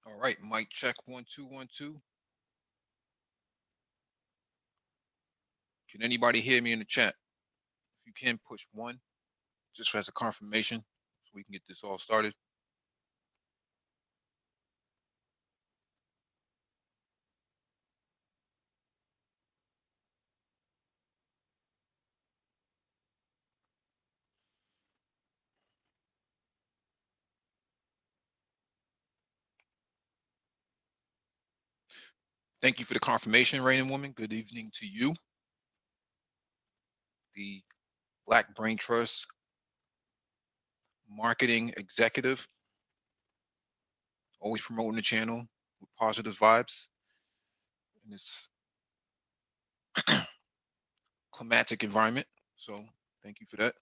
All right, mic check 1 2 1 2. Can anybody hear me in the chat? If you can, push one just as a confirmation so we can get this all started. Thank you for the confirmation, Rain and Woman. Good evening to you, the Black Brain Trust marketing executive, always promoting the channel with positive vibes in this climatic environment. So thank you for that.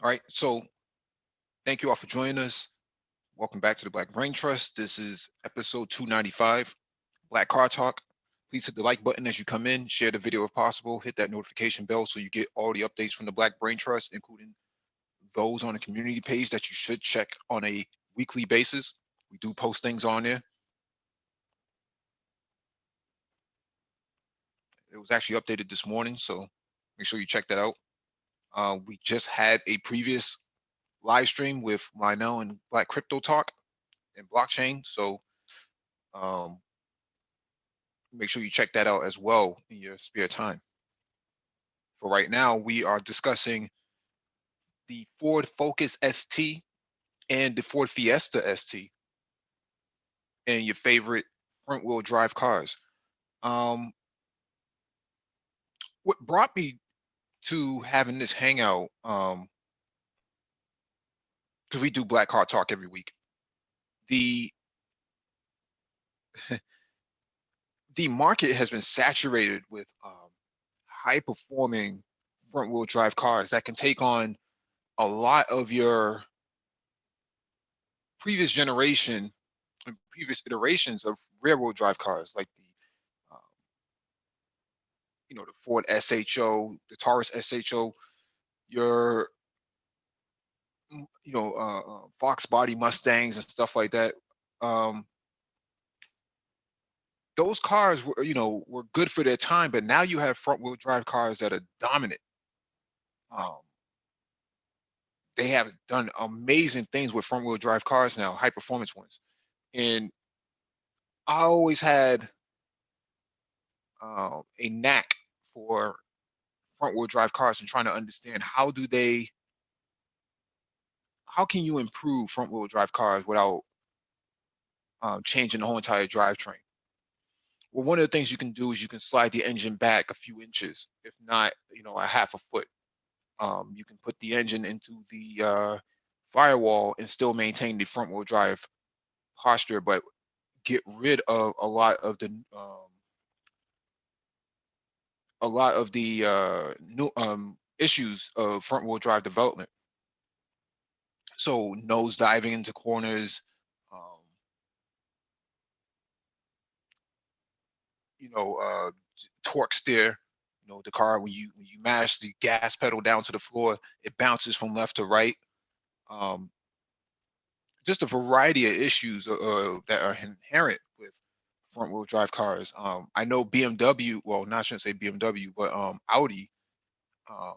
All right, so thank you all for joining us. Welcome back to the Black Brain Trust. This is episode 295, Black Car Talk. Please hit the like button as you come in, share the video if possible, hit that notification bell so you get all the updates from the Black Brain Trust, including those on the community page that you should check on a weekly basis. We do post things on there. It was actually updated this morning, so make sure you check that out. We just had a previous live stream with Lionel and Black Crypto Talk and blockchain, so um, make sure you check that out as well in your spare time. For right now, we are discussing the Ford Focus ST and the Ford Fiesta ST and your favorite front wheel drive cars. Um, what brought me to having this hangout, because we do Black Car Talk every week. The the market has been saturated with high performing front wheel drive cars that can take on a lot of your previous generation and previous iterations of rear wheel drive cars, like the um, the Ford SHO, the Taurus SHO, your Fox body Mustangs and stuff like that. Um, those cars were good for their time, but now you have front wheel drive cars that are dominant. Um, they have done amazing things with front wheel drive cars now, high performance ones. And I always had a knack for front wheel drive cars and trying to understand how can you improve front wheel drive cars without changing the whole entire drivetrain. Well, one of the things you can do is you can slide the engine back a few inches, if not, a half a foot. You can put the engine into the firewall and still maintain the front wheel drive posture, but get rid of a lot of the new issues of front wheel drive development. So nose diving into corners, um, torque steer. The car, when you mash the gas pedal down to the floor, it bounces from left to right. Um, just a variety of issues that are inherent with front wheel drive cars. I know BMW, well, not I shouldn't say BMW, but Audi um,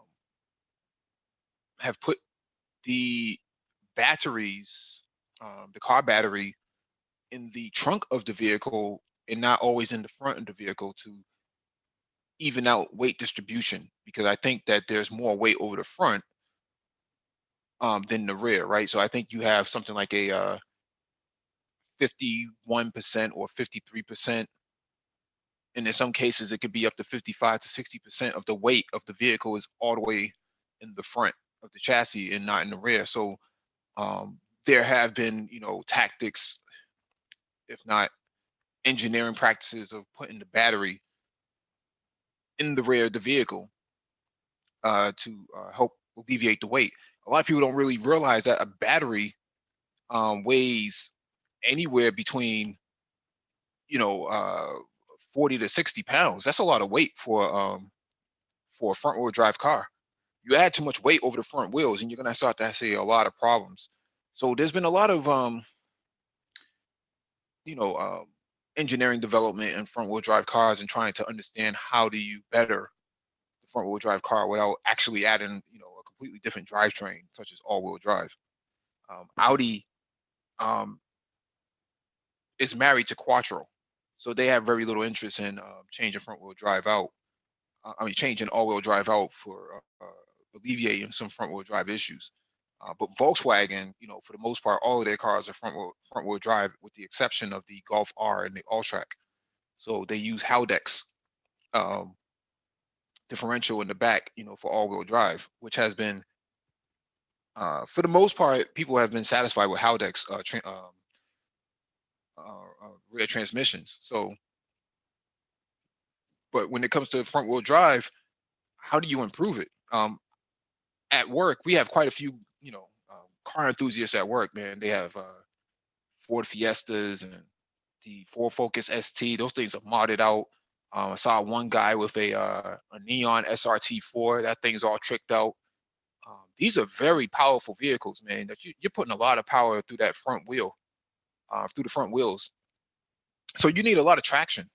have put the batteries, the car battery, in the trunk of the vehicle and not always in the front of the vehicle to even out weight distribution, because I think that there's more weight over the front than the rear, right? So I think you have something like a 51% or 53%, and in some cases it could be up to 55 to 60% of the weight of the vehicle is all the way in the front of the chassis and not in the rear. So there have been, tactics, if not engineering practices, of putting the battery in the rear of the vehicle to help alleviate the weight. A lot of people don't really realize that a battery weighs anywhere between 40 to 60 pounds. That's a lot of weight for a front wheel drive car. You add too much weight over the front wheels, and you're gonna start to see a lot of problems. So there's been a lot of you know, engineering development in front wheel drive cars and trying to understand how do you better the front wheel drive car without actually adding, a completely different drivetrain, such as all wheel drive. Audi um, is married to Quattro, so they have very little interest in changing front wheel drive out. Changing all wheel drive out for alleviating some front wheel drive issues. But Volkswagen, for the most part, all of their cars are front wheel drive, with the exception of the Golf R and the Alltrack. So they use Haldex um, differential in the back, for all wheel drive, which has been, for the most part, people have been satisfied with Haldex rear transmissions. So, but when it comes to front wheel drive, how do you improve it? At work, we have quite a few, car enthusiasts at work, man. They have Ford Fiestas and the Ford Focus ST. Those things are modded out. I saw one guy with a neon SRT4. That thing's all tricked out. These are very powerful vehicles, man. That you're putting a lot of power through that front wheel, through the front wheels. So you need a lot of traction.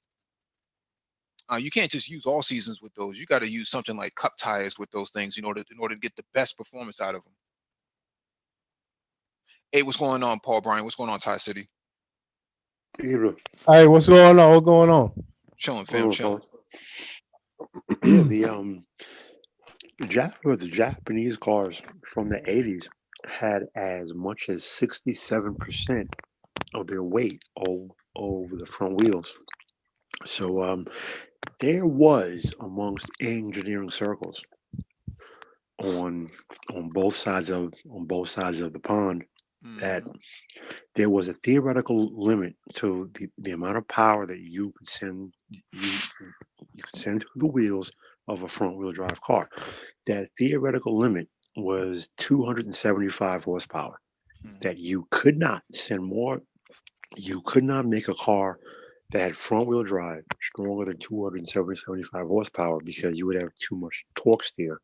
You can't just use all seasons with those. You got to use something like cup tires with those things in order to get the best performance out of them. Hey, what's going on, Paul Bryan? What's going on, Ty City? Hey, what's going on? What's going on? Chilling, fam, chilling. Yeah, the Japanese cars from the 80s had as much as 67% of their weight over the front wheels. So there was, amongst engineering circles on both sides of the pond, that there was a theoretical limit to the amount of power that you could send to the wheels of a front wheel drive car. That theoretical limit was 275 horsepower. That you could not send more. You could not make a car that had front wheel drive stronger than 275 horsepower, because you would have too much torque steer.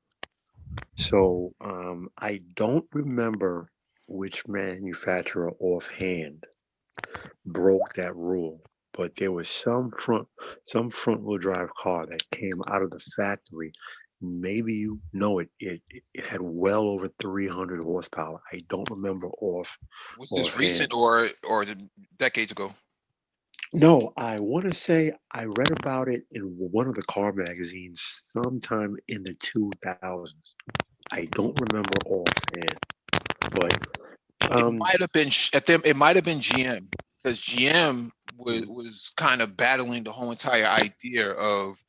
So I don't remember which manufacturer offhand broke that rule, but there was some front wheel drive car that came out of the factory. Maybe you know it. It had well over 300 horsepower. I don't remember off. Was this recent or decades ago? No, I want to say I read about it in one of the car magazines sometime in the 2000s. I don't remember offhand, but it might have been it might have been GM, because GM was kind of battling the whole entire idea of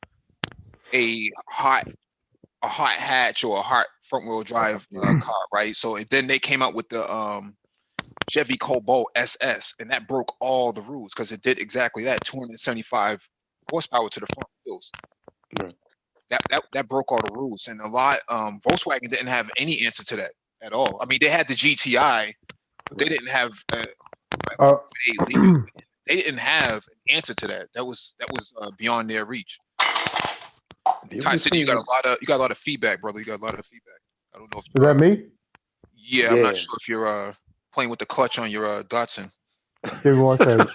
a hot hatch or a hot front wheel drive car, right? So then they came out with the Chevy Cobalt SS, and that broke all the rules because it did exactly that: 275 horsepower to the front wheels. That broke all the rules, and a lot Volkswagen didn't have any answer to that at all. I mean, they had the GTI, but they didn't have they didn't have an answer to that. That was beyond their reach. Ty City, you got a lot of feedback, brother. You got a lot of feedback. I don't know if is that me? Yeah, I'm not sure if you're playing with the clutch on your Datsun. Give me 1 second.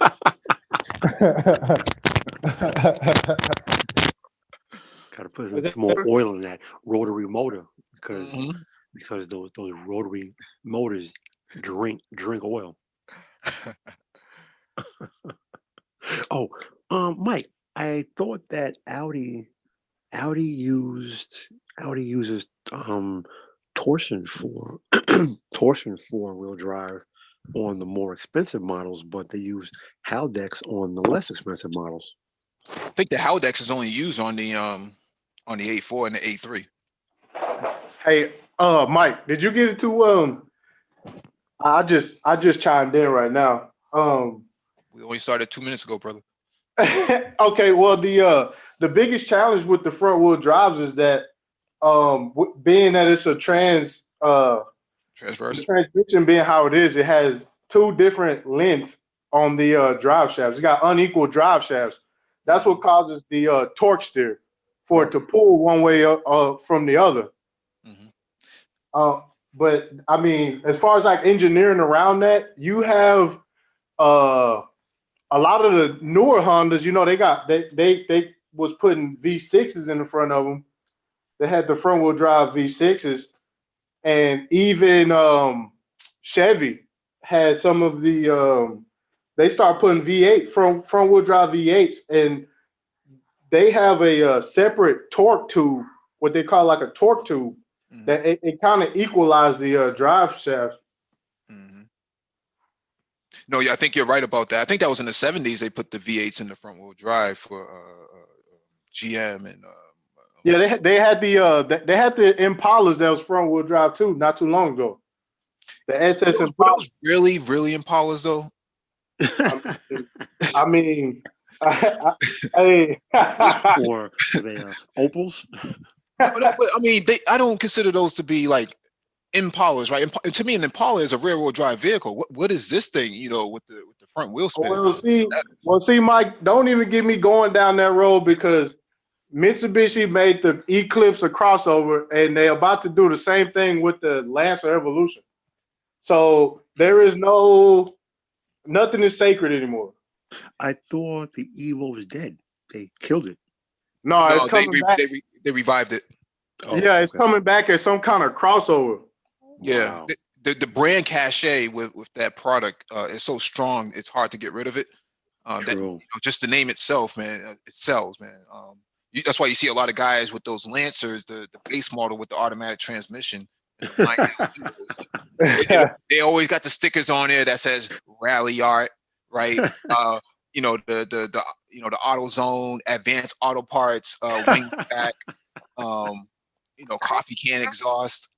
Gotta put some more oil in that rotary motor, because those rotary motors drink oil. Oh, Mike, I thought that Audi uses torsion for wheel drive on the more expensive models, but they use Haldex on the less expensive models. I think the Haldex is only used on the A4 and the A3. Hey, Mike, did you get it to I just chimed in right now. We only started 2 minutes ago, brother. Okay, well, the biggest challenge with the front wheel drives is that being that it's a transverse, the transmission being how it is, it has two different lengths on the drive shafts. It's got unequal drive shafts. That's what causes the torque steer for it to pull one way from the other. Mhm. Uh, but I mean, as far as like engineering around that, you have uh, a lot of the newer Hondas. You know, they was putting V6s in the front of them. They had the front wheel drive V6s, and even Chevy had some of the. They start putting V8 front wheel drive V8s, and they have a separate torque tube, what they call like a torque tube, that it kind of equalizes the drive shaft. Mhm. No, yeah, I think you're right about that. I think that was in the 70s they put the V8s in the front wheel drive for GM and Yeah, they had the Impalas that was front wheel drive too, not too long ago. The SS were Impala. those really, really Impalas though? I mean, hey, Or were they Opals? No, but I mean, I don't consider those to be like Impalas, right? To me, an Impala is a rear-wheel drive vehicle. What is this thing? You know, with the front wheel spinning. well, see, Mike, don't even get me going down that road because Mitsubishi made the Eclipse a crossover, and they're about to do the same thing with the Lancer Evolution. So there is nothing is sacred anymore. I thought the Evo was dead. They killed it. No, it's No, coming back. they revived it. Oh, Yeah, it's okay. coming back as some kind of crossover. Yeah, Wow. the brand cachet with that product is so strong. It's hard to get rid of it. That True. just the name itself, man, it sells, man. That's why you see a lot of guys with those Lancers, the base model with the automatic transmission. And the they always got the stickers on there that says Rally Art, right? You know the the AutoZone, Advanced Auto Parts, wing back, you know, coffee can exhaust,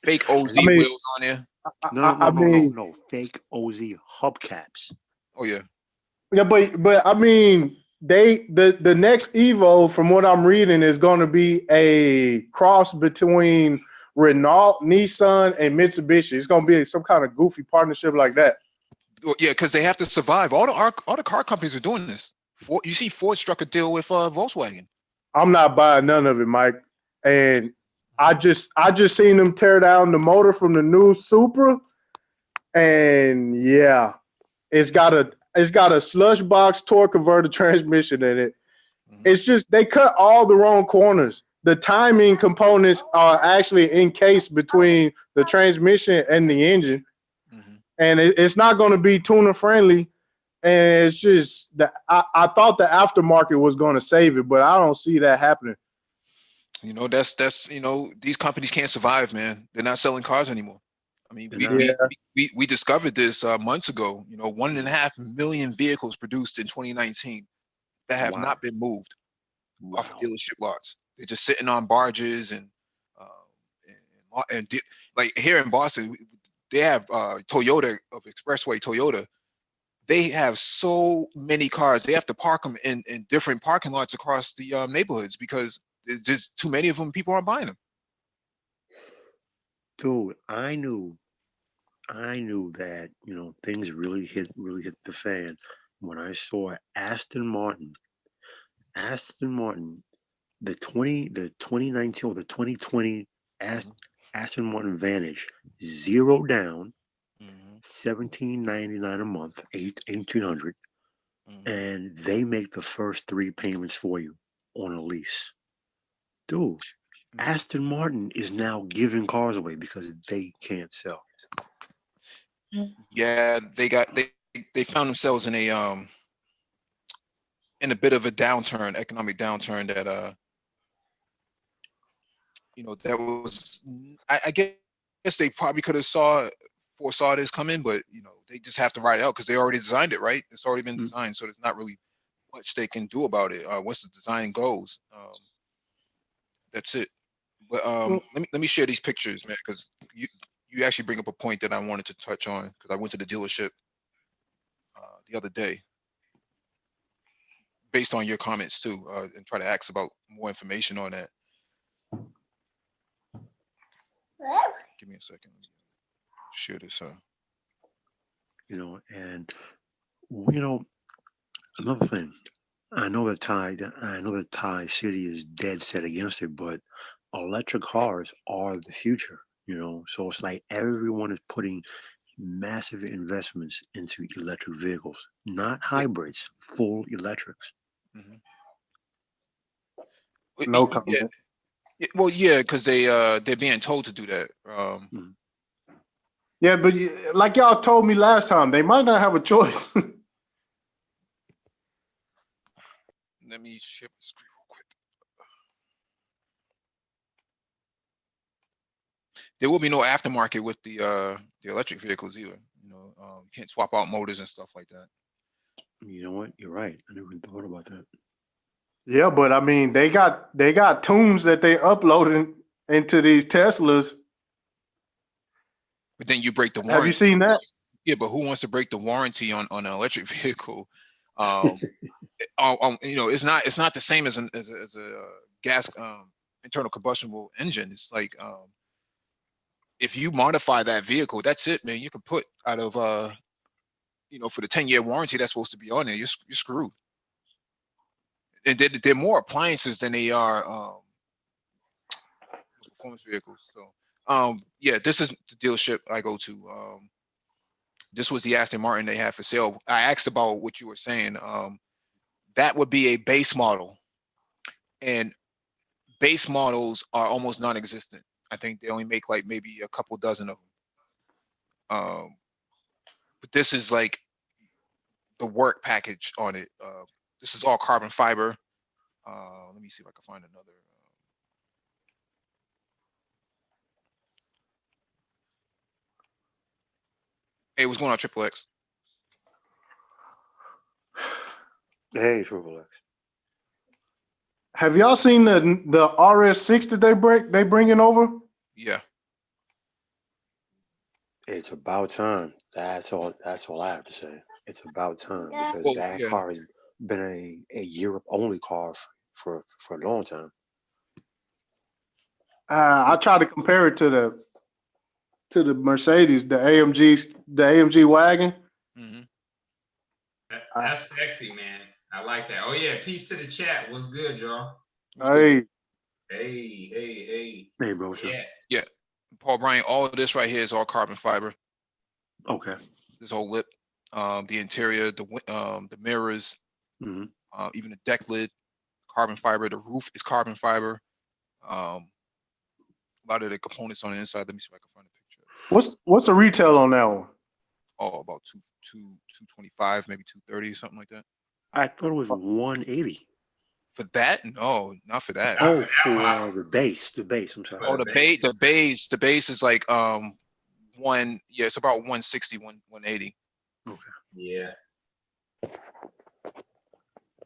fake OZ I mean, wheels on there. I mean, No. Fake OZ hubcaps. Oh yeah. yeah, but I mean, the next Evo, from what I'm reading, is going to be a cross between Renault, Nissan, and Mitsubishi. It's going to be some kind of goofy partnership like that. Well, yeah, because they have to survive. All the car companies are doing this. You see, Ford struck a deal with Volkswagen. I'm not buying none of it, Mike. And I just seen them tear down the motor from the new Supra, and yeah, it's got a slush box torque converter transmission in it. It's just they cut all the wrong corners. The timing components are actually encased between the transmission and the engine, and it's not going to be tuner friendly. And it's just I thought the aftermarket was going to save it, but I don't see that happening. You know, that's you know, these companies can't survive, man. They're not selling cars anymore. I mean, we discovered this months ago. You know, 1.5 million vehicles produced in 2019 that have not been moved off of dealership lots. They're just sitting on barges like here in Boston, they have Toyota of Expressway Toyota. They have so many cars. They have to park them in different parking lots across the neighborhoods because there's just too many of them. People aren't buying them. Dude, I knew that, things really hit the fan when I saw Aston Martin, the 2019 or the 2020 Aston Martin Vantage, 0 down, $1,799 a month, 1,800, and they make the first 3 payments for you on a lease. Dude, Aston Martin is now giving cars away because they can't sell. Yeah, they found themselves in a bit of a downturn, economic downturn that you know, that was I guess they probably could have foresaw this coming, but you know, they just have to ride it out because they already designed it, right? It's already been designed, so there's not really much they can do about it. Once the design goes, that's it. But let me share these pictures, man, because you actually bring up a point that I wanted to touch on because I went to the dealership the other day based on your comments too, and try to ask about more information on that. Give me a second. Share this. And another thing. I know that Thai City is dead set against it, but electric cars are the future. So it's like everyone is putting massive investments into electric vehicles, not Yeah. hybrids, full electrics. Mhm. No Yeah. comment. Well, yeah, because they're being told to do that. Mhm. Yeah, but like y'all told me last time, they might not have a choice. Let me share the screen real quick. There will be no aftermarket with the electric vehicles either. You can't swap out motors and stuff like that. You know what? You're right. I never even thought about that. Yeah, but I mean, they got tunes that they uploading into these Teslas. But then you break the Have you warranty. seen that? Yeah, but who wants to break the warranty on an electric vehicle? It's not the same as a gas internal combustible engine. It's like if you modify that vehicle, that's it, man. You can put out of for the 10-year warranty that's supposed to be on there, you're screwed. And they're more appliances than they are performance vehicles. So yeah, this is the dealership I go to. This was the Aston Martin they had for sale. I asked about what you were saying. That would be a base model, and base models are almost non-existent. I think they only make like maybe a couple dozen of them. But this is like the work package on it. This is all carbon fiber. Let me see if I can find another. Hey, what's going on, Triple X? Hey, Triple X. Have y'all seen the RS6 that they bringing over? Yeah. It's about time. That's all I have to say. It's about time because Well, that yeah. car has been a Europe only car for a long time. I try to compare it to the Mercedes, the AMG wagon. Mm-hmm. That's sexy, man. I like that. Oh yeah, peace to the chat. What's good, y'all? Hey, Hey. Hey, bro. Sir. Yeah. Yeah. Paul Bryant, all of this right here is all carbon fiber. Okay. This whole lip, the interior, the mirrors, Mm-hmm. even the deck lid, carbon fiber. The roof is carbon fiber. A lot of the components on the inside. Let me see if I can find a picture. what's the retail on that one? Oh, about 225, maybe 230, something like that. I thought it was 180. For that? No, not for that. Oh, for the base. The base. I'm sorry. Oh, the base is like it's about 160, 180. Okay. Yeah.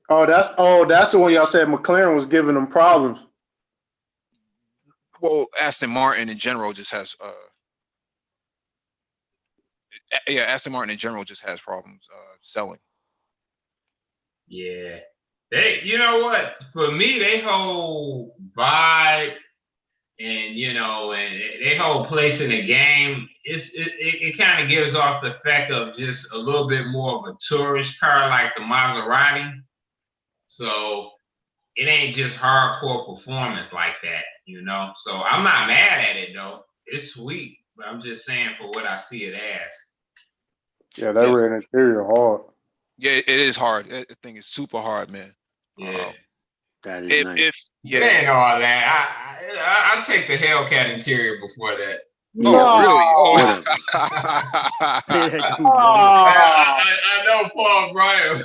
Oh, that's the one y'all said McLaren was giving them problems. Well, Aston Martin in general just has Aston Martin in general just has problems selling. Yeah. You know what? For me, they whole vibe and and their whole place in the game, it kind of gives off the effect of just a little bit more of a tourist car like the Maserati. So it ain't just hardcore performance like that, So I'm not mad at it though. It's sweet, but I'm just saying for what I see it as. Yeah, that red interior hard. Yeah, it is hard. I think it's super hard, man. Yeah. That is nice. It ain't all that. I take the Hellcat interior before that. Oh, really? Oh. I know Paul Bryan.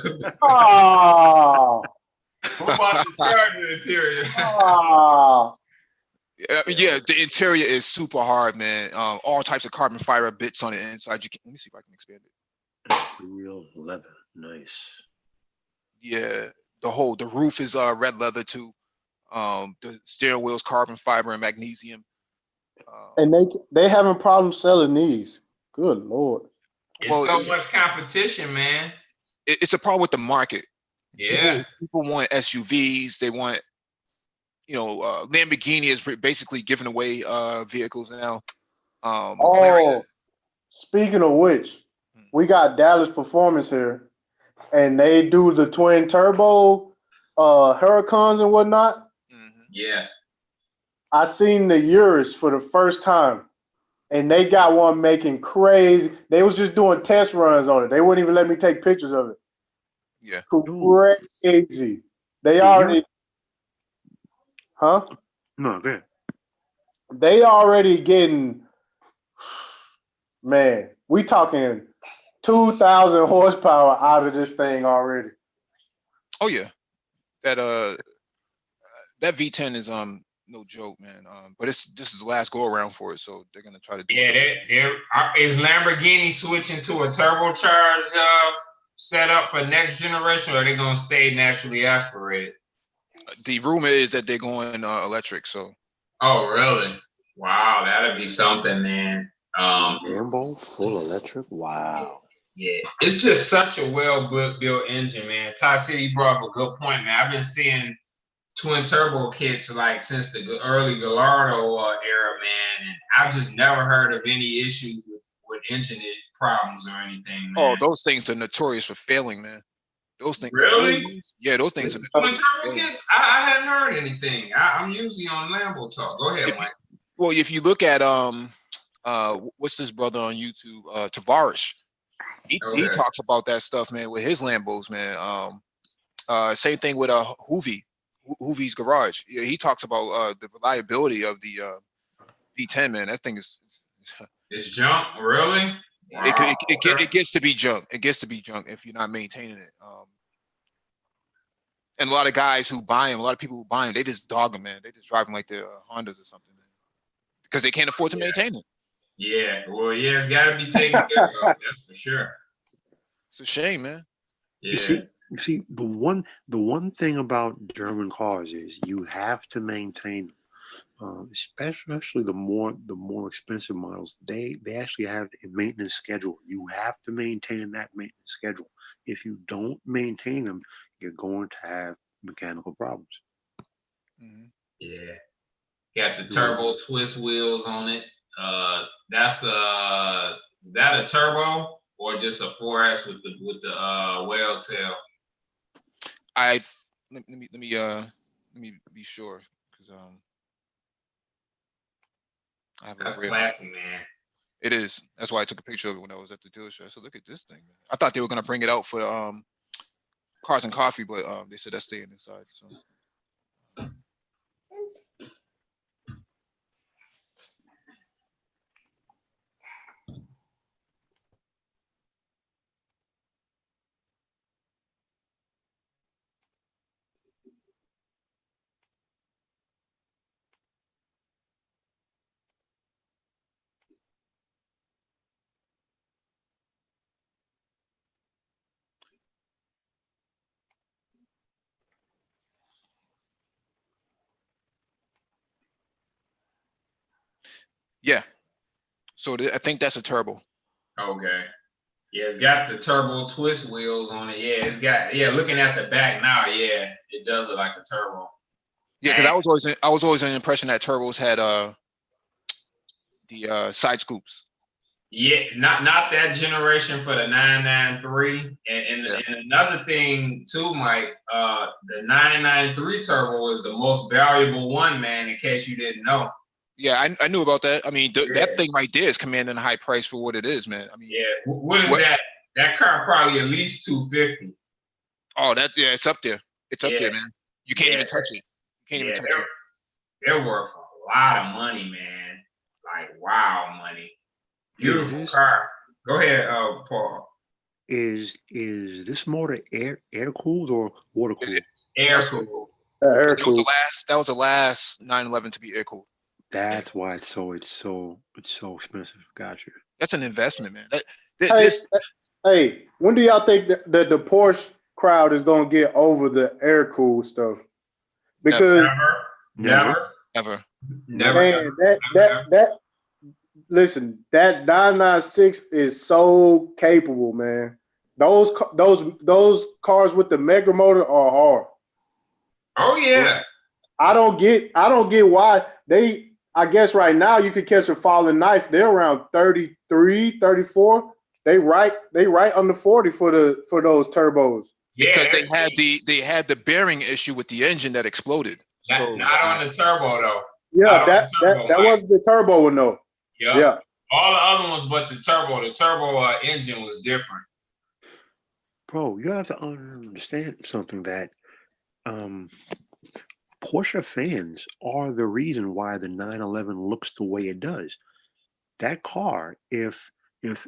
What about the Charger interior? Yeah, the interior is super hard, man. All types of carbon fiber bits on the inside. Let me see if I can expand it. Real leather, nice. Yeah, the roof is red leather too. The steering wheel's carbon fiber and magnesium. And they having problems selling these. Good Lord. It's so much competition, man. It's a problem with the market. Yeah. People want SUVs. They want, Lamborghini is basically giving away vehicles now. McLaren, Speaking of which, we got Dallas Performance here, and they do the twin turbo Huracans and whatnot. Yeah. I seen the Urus for the first time, and they got one making crazy. They was just doing test runs on it. They wouldn't even let me take pictures of it. Yeah. Crazy. They The already, huh? No, go ahead. They already getting, man, we talking 2,000 horsepower out of this thing already. Oh yeah. That V10 is no joke, man. But this is the last go around for it, so they're gonna try to do it. Yeah, is Lamborghini switching to a turbocharged setup for next generation, or are they gonna stay naturally aspirated? The rumor is that they're going electric. So. Oh, really? Wow, that'd be something, man. Lambo full electric. Wow. Yeah, it's just such a well-built engine, man. Ty City brought up a good point, man. I've been seeing twin turbo kits like since the early Gallardo era, man, and I've just never heard of any issues with engine problems or anything, man. Oh, those things are notorious for failing, man. Those things. Really? Yeah, those things are twin turbo kits. I hadn't heard anything. I'm usually on Lambo talk. Go ahead, Mike. Well, if you look at what's this brother on YouTube, Tavares, he talks about that stuff, man, with his Lambos, man. Same thing with Hoovie's garage. Yeah, he talks about the reliability of the V10, man. That thing is it's junk, really. Wow. It gets to be junk. It gets to be junk if you're not maintaining it. And a lot of guys who buy them, a lot of people who buy them, they just dog them, man. They just drive them like they're Hondas or something, man, because they can't afford to maintain it. Yeah, well, yeah, it's got to be taken care of. That's for sure. It's a shame, man. Yeah. You see, the one thing about German cars is you have to maintain them. Especially the more expensive models, they actually have a maintenance schedule. You have to maintain that maintenance schedule. If you don't maintain them, you're going to have mechanical problems. Mm-hmm. Yeah, got the turbo twist wheels on it. That's is that a turbo or just a 4S with the whale tail? Let me be sure, because that's classy, man. It is. That's why I took a picture of it when I was at the dealership. So look at this thing, man. I thought they were gonna bring it out for Cars and Coffee, but they said that's staying inside. So. Yeah. So I think that's a turbo. Okay. Yeah, it's got the turbo twist wheels on it. Yeah, it's got looking at the back now, yeah, it does look like a turbo. Yeah, because I was always under the impression that turbos had the side scoops. Yeah, not that generation for the 993. And another thing too, Mike, the 993 turbo is the most valuable one, man, in case you didn't know. Yeah, I knew about that. I mean, that thing right there is commanding a high price for what it is, man. I mean, yeah, what is that? That car probably at least $250. Oh, it's up there. It's up there, man. You can't even touch it. You can't even touch it. They're worth a lot of money, man. Like, wow, money. Beautiful car. Go ahead, Paul. Is this motor air cooled or water cooled? Air cooled. That was the last 911 to be air cooled. That's why it's so expensive. Gotcha. That's an investment, man. Hey, when do y'all think that the Porsche crowd is gonna get over the air cool stuff? Because never. Man, that listen, that 996 is so capable, man. Those cars with the mega motor are hard. Oh yeah. I don't get why they I guess right now you could catch a falling knife. They're around 33, 34. They right under 40 for those turbos. Yeah, because that's they had the bearing issue with the engine that exploded. So not on the turbo though. Yeah, Not on the turbo, that Mike. wasn't the turbo one though. Yep. Yeah. All the other ones but the turbo. The turbo engine was different. Bro, you have to understand something that Porsche fans are the reason why the 911 looks the way it does. That car, if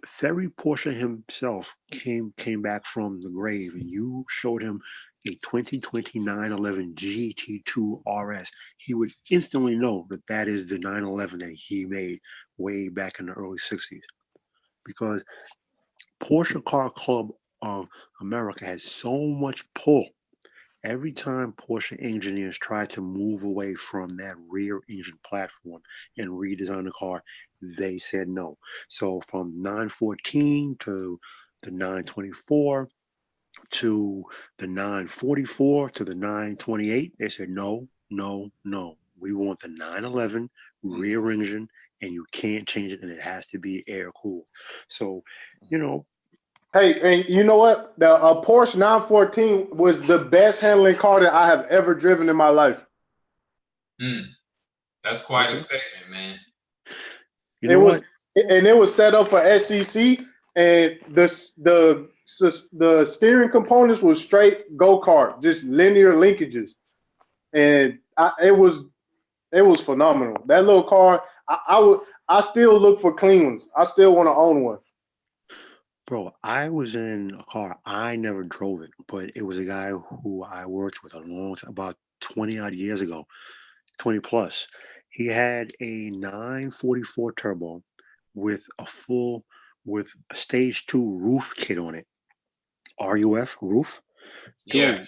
Ferry Porsche himself came back from the grave and you showed him a 2020 911 GT2 RS, he would instantly know that that is the 911 that he made way back in the early 60s. Because Porsche Car Club of America has so much pull. Every time Porsche engineers try to move away from that rear engine platform and redesign the car, they said no. So from 914 to the 924 to the 944 to the 928, they said no, no, no. We want the 911 rear engine, and you can't change it, and it has to be air cooled. So, you know, Hey, and you know what? The Porsche 914 was the best handling car that I have ever driven in my life. That's quite a statement, man. You know what? And it was set up for SEC, and the steering components was straight go-kart, just linear linkages, and it was phenomenal. That little car, I still look for clean ones. I still want to own one. Bro, I was in a car. I never drove it, but it was a guy who I worked with about 20 odd years ago, 20 plus. He had a 944 turbo with with a stage 2 roof kit on it. RUF roof. Dude, Yeah.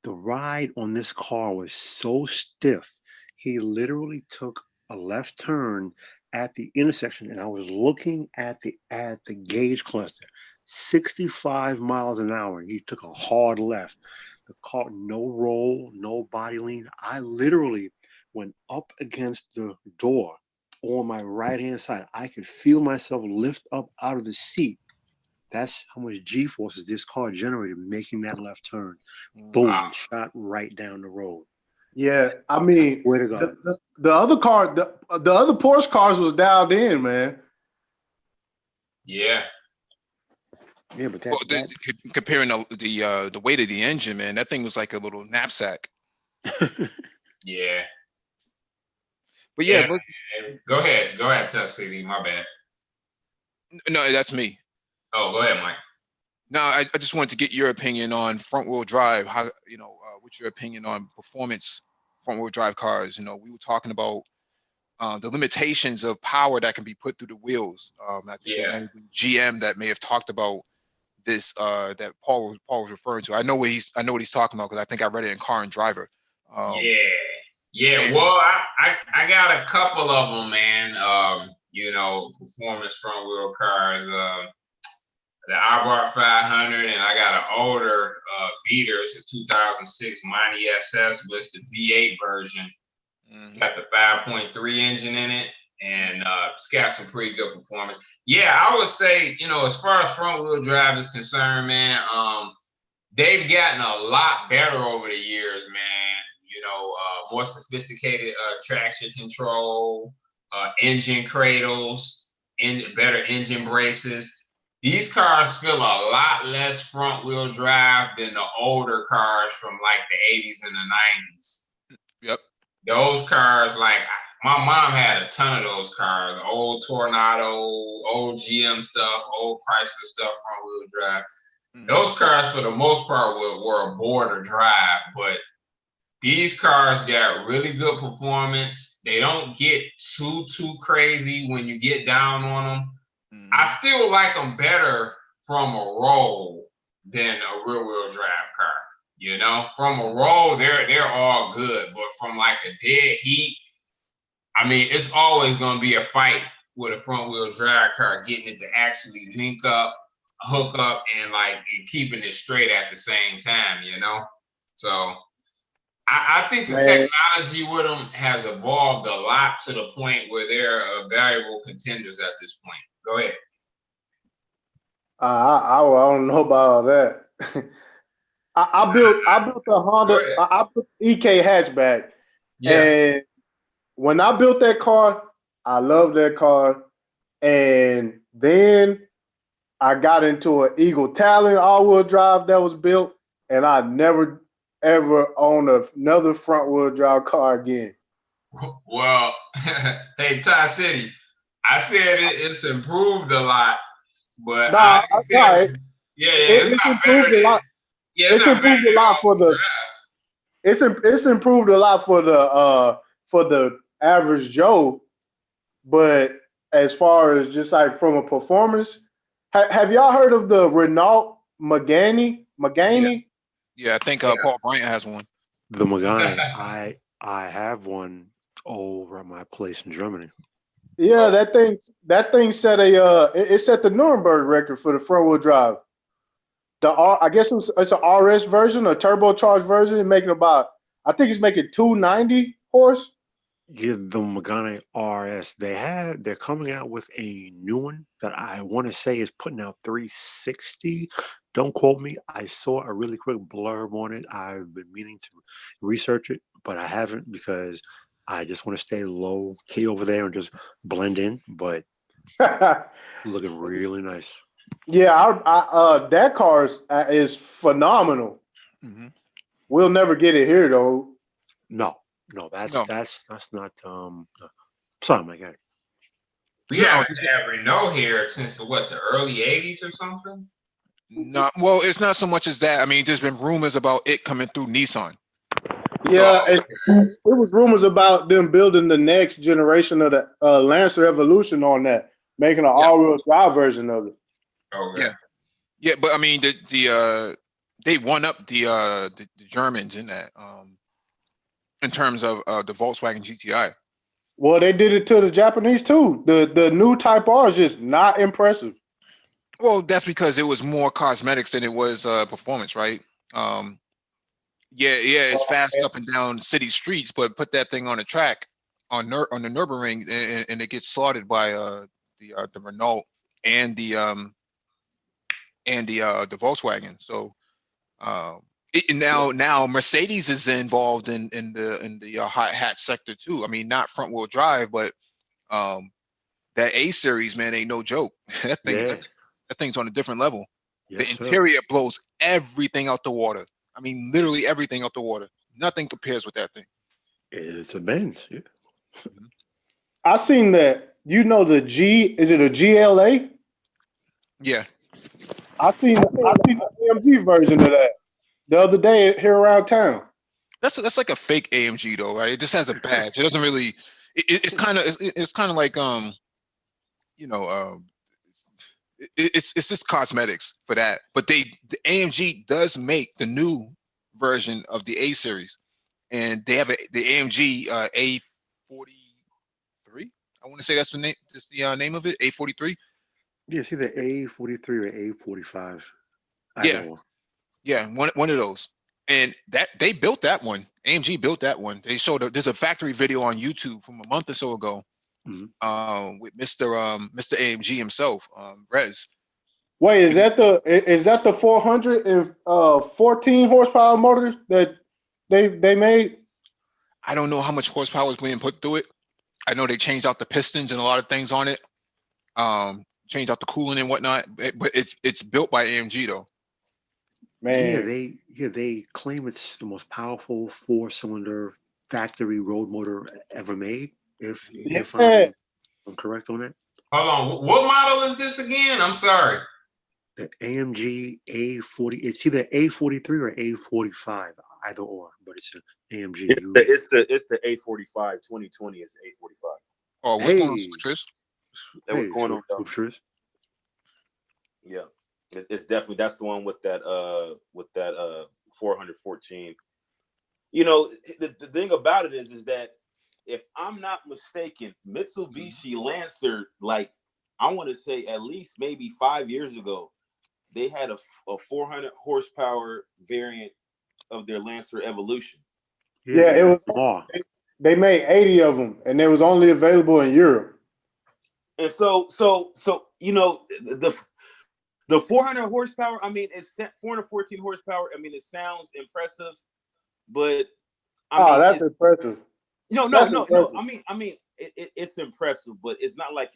the ride on this car was so stiff. He literally took a left turn at the intersection, and I was looking at the gauge cluster, 65 miles an hour. He took a hard left. The car, no roll, no body lean. I literally went up against the door on my right hand side. I could feel myself lift up out of the seat. That's how much G-forces this car generated making that left turn. Boom, Wow. shot right down the road. Yeah, I mean, Swear to God. the other car, the other Porsche cars was dialed in, man. Yeah. Yeah, but well, comparing the weight of the engine, man, that thing was like a little knapsack. Yeah. But yeah, Go ahead, Tuskegee. My bad. no, that's me. Oh, go ahead, Mike. No, I just wanted to get your opinion on front wheel drive. How what's your opinion on performance front wheel drive cars? We were talking about the limitations of power that can be put through the wheels. I think it might have been GM that may have talked about this that Paul was referring to. I know what he's talking about because I think I read it in Car and Driver. Yeah. Well, I got a couple of them, man. Performance front wheel cars. The Abarth 500, and I got an older beater. It's a 2006 Monty SS, but it's the V8 version. It's got the 5.3 engine in it, and it's got some pretty good performance. Yeah, I would say, as far as front wheel drive is concerned, man, they've gotten a lot better over the years, man. More sophisticated traction control, engine cradles, better engine braces. These cars feel a lot less front wheel drive than the older cars from like the 80s and the 90s. Yep. Those cars, like my mom had a ton of those cars, old Tornado, old GM stuff, old Chrysler stuff, front wheel drive. Those cars for the most part were a border drive, but these cars got really good performance. They don't get too crazy when you get down on them. I still like them better from a roll than a rear wheel drive car. From a roll, they're all good, but from like a dead heat, I mean, it's always going to be a fight with a front wheel drive car getting it to actually link up, hook up, and keeping it straight at the same time. So I think the Man. technology with them has evolved a lot to the point where they're valuable contenders at this point. Go ahead. I don't know about all that. I built a Go Honda. ahead. I built EK hatchback, Yeah. and when I built that car, I loved that car. And then I got into an Eagle Talon all-wheel drive that was built, and I never ever owned another front-wheel drive car again. Well, hey, Ty City, I said it's improved a lot, but I Nah, didn't say nah, it's it's not better improved a than lot. it's It's not better improved a than lot for all-wheel the. drive. It's improved a lot for the average Joe, but as far as just like from a performance, have y'all heard of the Renault Megane? Yeah, Megane? yeah. I think Yeah. Paul Bryant has one. The Megane, I have one over at my place in Germany. Yeah, Oh, that thing set it set the Nuremberg record for the front wheel drive. I guess it's an RS version, a turbocharged version, making about I think it's making 290 horse. Yeah, the Megane RS, they're coming out with a new one that I want to say is putting out 360. Don't quote me. I saw a really quick blurb on it. I've been meaning to research it, but I haven't because I just want to stay low key over there and just blend in. But looking really nice. Yeah, that car is phenomenal. Hmm. We'll never get it here though. No, no, No, that's not sorry, my guy. we no, haven't had Renault here since the early '80s or something. not well. It's not so much as that. I mean, there's been rumors about it coming through Nissan. So Yeah, it was rumors about them building the next generation of the Lancer Evolution on that, making an Yeah, all-wheel drive version of it. okay. yeah, yeah. But I mean, they won up the Germans in that in terms of the Volkswagen GTI. Well, they did it to the Japanese too. The new Type R is just not impressive. Well, that's because it was more cosmetics than it was performance, right? Um, yeah, yeah, it's fast up and down city streets, but put that thing on a track on the Nürburgring, and it gets slaughtered by the Renault and the Volkswagen. So now Mercedes is involved in the hot hat sector too. I mean, not front wheel drive, but um, that A series, man, ain't no joke. Yeah, That thing's on a different level. The yes, sir. interior blows everything out the water. I mean, literally everything out the water. Nothing compares with that thing. It's a Benz. Yeah. Mhm. I seen that. You know the G? Is it a GLA? Yeah, I seen the AMG version of that the other day here around town. that's like a fake AMG though, right? It just has a badge. It doesn't really. It's kind of like you know it's just cosmetics for that. But the AMG does make the new version of the A series, and they have the AMG A43. I want to say that's the name. That's the name of it. A43. Yeah, see the A43 or A45. Either Yeah, or. yeah, one of those. And that they built that one. AMG built that one. They showed there's a factory video on YouTube from a month or so ago, Mhm. with Mr. AMG himself, Rez. Wait, And is that the 414 horsepower motor that they made? I don't know how much horsepower is being put through it. I know they changed out the pistons and a lot of things on it. Changed out the coolant and whatnot. But it's built by AMG though. Man, They claim it's the most powerful four-cylinder factory road motor ever made. If yeah. I'm correct on that. Hold on. What model is this again? I'm sorry. The AMG A40. It's either A43 or A45, either or, but it's an AMG. It's the A45 2020 is A45. Oh, what's going on, Hey, Switchers? That was going on. Swoopsters. Yeah, it's definitely that's the one with that 414. You know, the thing about it is that if I'm not mistaken, Mitsubishi Lancer, like I want to say at least maybe 5 years ago, they had a 400 horsepower variant of their Lancer Evolution. Yeah, it was. law. They made 80 of them, and they was only available in Europe. And so you know the 400 horsepower. I mean, it's 414 horsepower. I mean, it sounds impressive, but I Oh, mean, that's impressive. no. That's I impressive. mean, it's impressive, but it's not like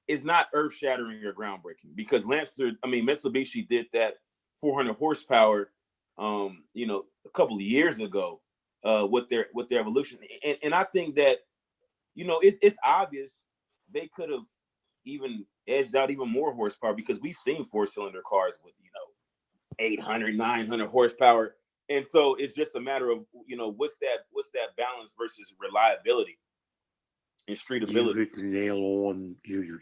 it's not earth shattering or groundbreaking because Mitsubishi did that 400 horsepower, you know, a couple of years ago, with their evolution, and I think that, you know, it's obvious they could have even edged out even more horsepower because we've seen 4-cylinder cars with, you know, 800, 900 horsepower. And so it's just a matter of, you know, what's that balance versus reliability and You streetability. hit the nail on you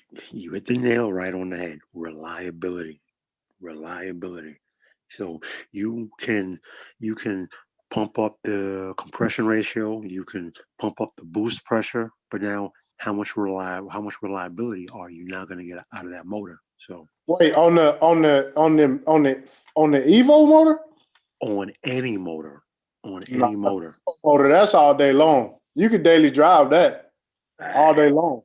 hit the nail right on the head. Reliability. So you can pump up the compression ratio, you can pump up the boost pressure, but now how much reliability are you now going to get out of that motor? So Wait, on the Evo motor? on any motor, No, motor. That's all day long. You could daily drive that all day long.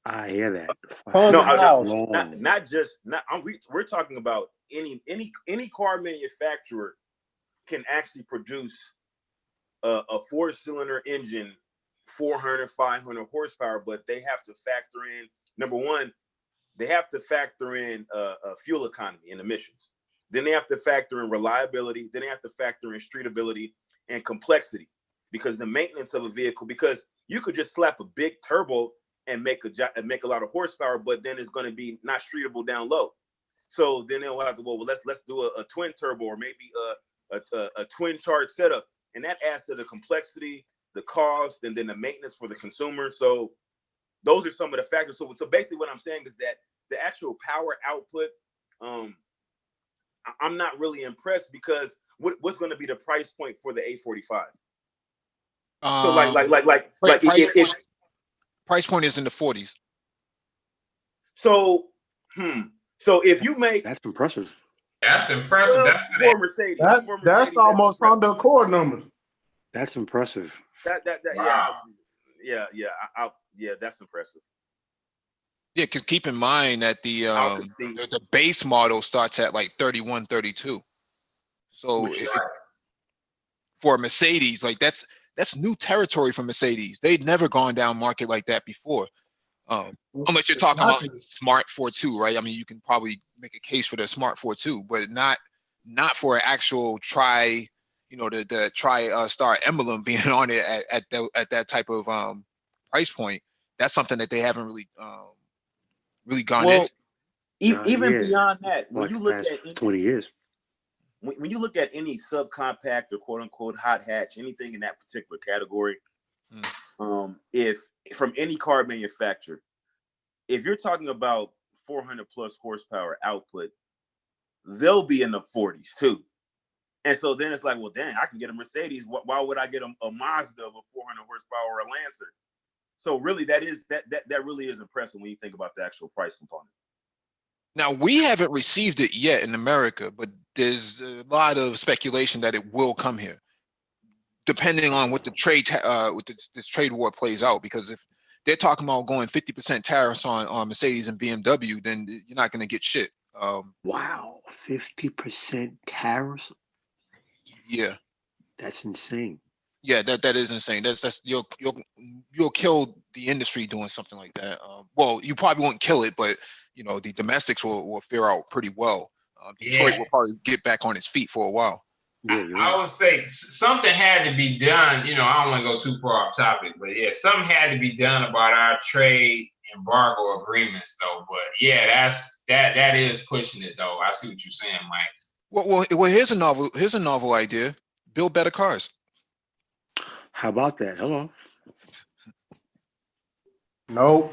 I hear that. Tons No, of miles. we're talking about any car manufacturer can actually produce a 4-cylinder engine, 400, 500 horsepower, but they have to factor in, number one, they have to factor in fuel economy and emissions. Then they have to factor in reliability. Then they have to factor in streetability and complexity, because the maintenance of a vehicle, because you could just slap a big turbo and make a lot of horsepower, but then it's going to be not streetable down low. So then they'll have to, well, let's do a twin turbo or maybe a twin charge setup, and that adds to the complexity, the cost, and then the maintenance for the consumer. So those are some of the factors. So basically what I'm saying is that the actual power output, I'm not really impressed, because what's going to be the price point for the A45? So price point is in the 40s. So if you make, That's impressive. That's impressive. well, That's for Mercedes, That's almost Honda Accord numbers. That's impressive. wow. Yeah, that's impressive. Yeah, because keep in mind that the base model starts at like 31, 32. So for Mercedes, like that's new territory for Mercedes. They'd never gone down market like that before. Unless you're talking about Smart 42, right? I mean, you can probably make a case for the Smart 42, but not for an actual the Star emblem being on it at that type of price point. That's something that they haven't really gone into. Even beyond that, when like you look at 20 years, when you look at any subcompact or quote unquote hot hatch, anything in that particular category, if from any car manufacturer, if you're talking about 400 plus horsepower output, they'll be in the 40s too. And so then it's like, well, dang, I can get a Mercedes. Why would I get a Mazda of a 400 horsepower or a Lancer? So really, that really is impressive when you think about the actual price component. Now, we haven't received it yet in America, but there's a lot of speculation that it will come here, depending on what the this trade war plays out. Because if they're talking about going 50% tariffs on Mercedes and BMW, then you're not going to get shit. Wow, 50% tariffs? Yeah, that's insane. Yeah, that is insane. That's you'll kill the industry doing something like that. Well, you probably won't kill it, but the domestics will fare out pretty well. Detroit will probably get back on its feet for a while. Yeah, I would say something had to be done. I don't want to go too far off topic, but yeah, something had to be done about our trade embargo agreements, though. But yeah, that is pushing it, though. I see what you're saying, Mike. Well, here's a novel idea: build better cars. How about that? Hello. Nope.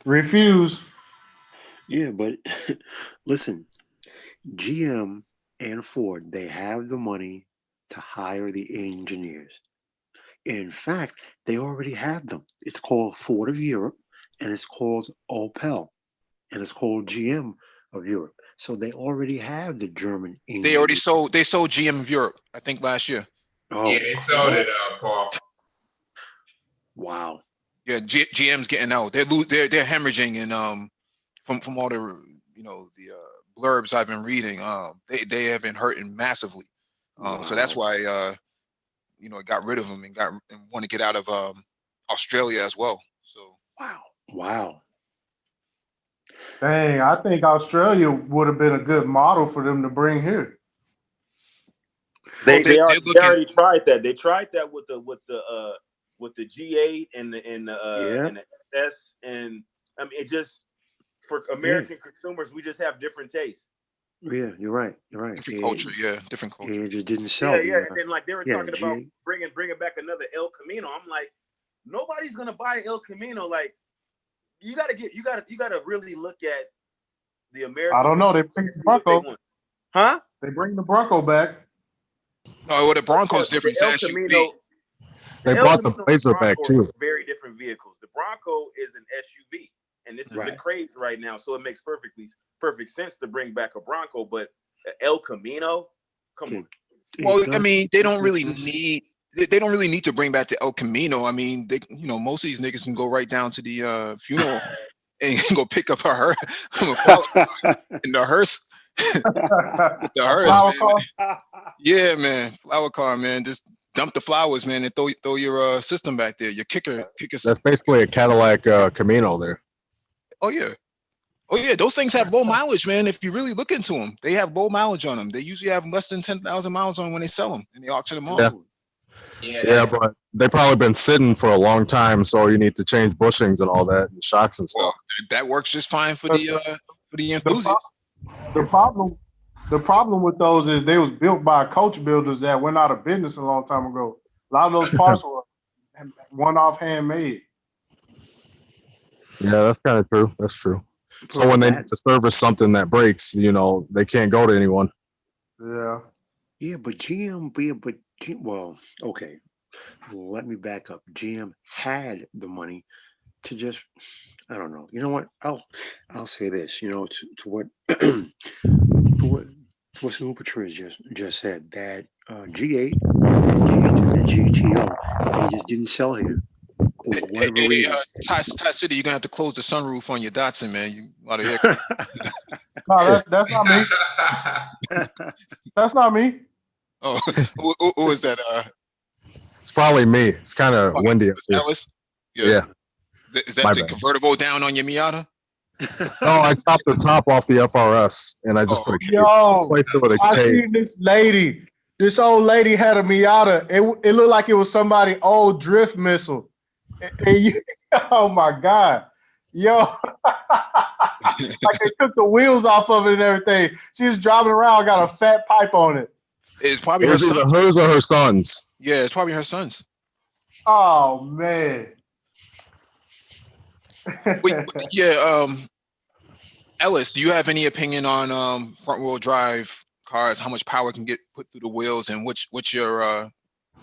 Refuse. Yeah, but listen, GM and Ford, they have the money to hire the engineers. In fact, they already have them. It's called Ford of Europe, and it's called Opel, and it's called GM of Europe. So they already have the German They engine. already sold. They sold GM of Europe, I think, last year. Oh, Yeah, they sold it, Paul. wow. Yeah, GM's getting out. They're hemorrhaging, and from all the the blurbs I've been reading, they have been hurting massively. So that's Wow. why it got rid of them and want to get out of Australia as well. So Wow. Wow. Dang, I think Australia would have been a good model for them to bring here. They they're looking. already tried that. They tried that with the G8 and the S, and I mean it just for American consumers we just have different tastes. Yeah, you're right. You're right. Different culture, different culture. It just didn't sell. Yeah. And then like they were talking about G8. bringing back another El Camino. I'm like, nobody's gonna buy El Camino. Like, you gotta really look at the American. I don't know. They bring the Bronco. Huh? They bring the Bronco back. No, well, the Bronco's different. The El It's an SUV. Camino. They El brought the Camino and Blazer back Bronco too. are very different vehicles. The Bronco is an SUV, and this is the craze right now. So it makes perfect sense to bring back a Bronco, but El Camino, come on. Well, I mean, they don't really need to bring back the El Camino. I mean, most of these niggas can go right down to the funeral and go pick up a in the hearse. The hearse, man. Yeah, man, flower car, man. Just dump the flowers, man, and throw your system back there. Your kicker. That's basically a Cadillac Camino there. Oh yeah. Those things have low mileage, man. If you really look into them, they have low mileage on them. They usually have less than 10,000 miles on them when they sell them and they auction them off. Yeah, but they've probably been sitting for a long time, so you need to change bushings and all that, and shocks and stuff. Well, that works just fine for the enthusiasts. The problem with those is they was built by coach builders that went out of business a long time ago. A lot of those parts were one-off handmade. Yeah, that's kind of true. That's true. So when they need to service something that breaks, they can't go to anyone. Yeah. Yeah, but okay. Let me back up. GM had the money to just, I don't know. You know what? I'll say this. To what to what Super Triz just said, that G8 and GTO, they just didn't sell here for whatever reason. Ty City, you're gonna have to close the sunroof on your Datsun, man. You a lot of air. No, that's not me. That's not me. Oh, who is that? It's probably me. It's kind of windy up here. Ellis? Yeah. Is that the convertible down on your Miata? No, I chopped the top off the FRS and I just put I seen this old lady had a Miata. It looked like it was somebody's old drift missile. Oh my God. Yo. Like they took the wheels off of it and everything. She's driving around, got a fat pipe on it. It's probably her son's. Hers or her son's. Yeah, it's probably her son's. Oh man. Ellis, do you have any opinion on front wheel drive cars? How much power can get put through the wheels, and what's your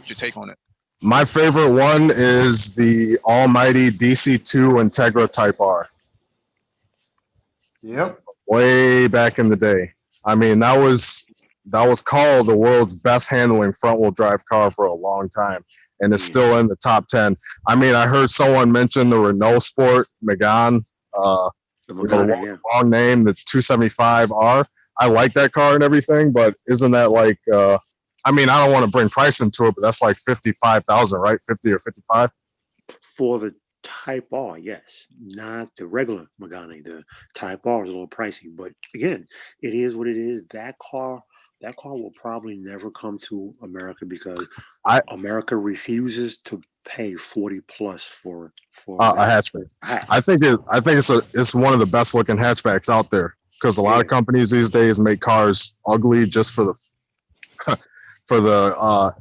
take on it? My favorite one is the almighty DC2 Integra Type R. Yep. Way back in the day. I mean, that was called the world's best handling front wheel drive car for a long time, and it's still in the top 10. I mean, I heard someone mention the Renault Sport Megane, wrong name, the 275R. I like that car and everything, but isn't that like? I mean, I don't want to bring price into it, but that's like 55,000, right? 50 or 55 for the Type R, yes, not the regular Megane. The Type R is a little pricey, but again, it is what it is. That car will probably never come to America because America refuses to pay 40 plus for a hatchback. I think it's one of the best looking hatchbacks out there because a lot of companies these days make cars ugly just for the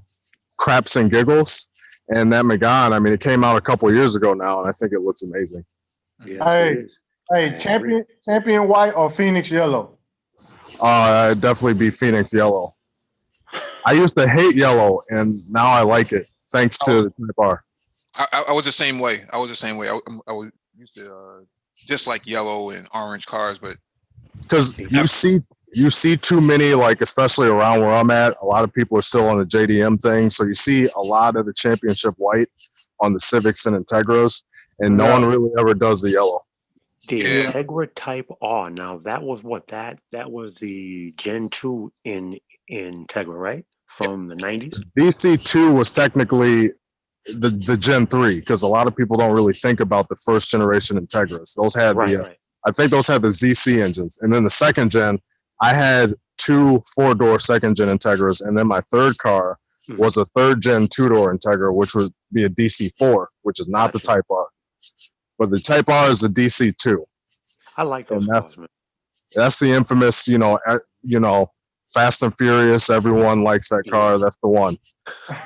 craps and giggles. And that Megane, I mean, it came out a couple of years ago now, and I think it looks amazing. Yes, hey, champion white or Phoenix yellow? It'd definitely be Phoenix yellow. I used to hate yellow, and now I like it thanks to the Type R. I was the same way. I was used to just like yellow and orange cars, but because you see too many, like, especially around where I'm at, a lot of people are still on the JDM thing, so you see a lot of the championship white on the Civics and Integras, and no one really ever does the yellow. The Yeah. Integra Type R. Now that was what that was the Gen 2 in Integra, right? From the 90s. DC2 was technically the Gen 3, because a lot of people don't really think about the first generation Integras. Those had Right. I think those had the ZC engines, and then the second gen, I had 2 4-door second gen Integras, and then my third car was a third gen 2-door Integra, which would be a DC4, which is not the Type R, but the Type R is the DC2. I like those cars, man. That's the infamous, Fast and Furious. Everyone likes that car. That's the one.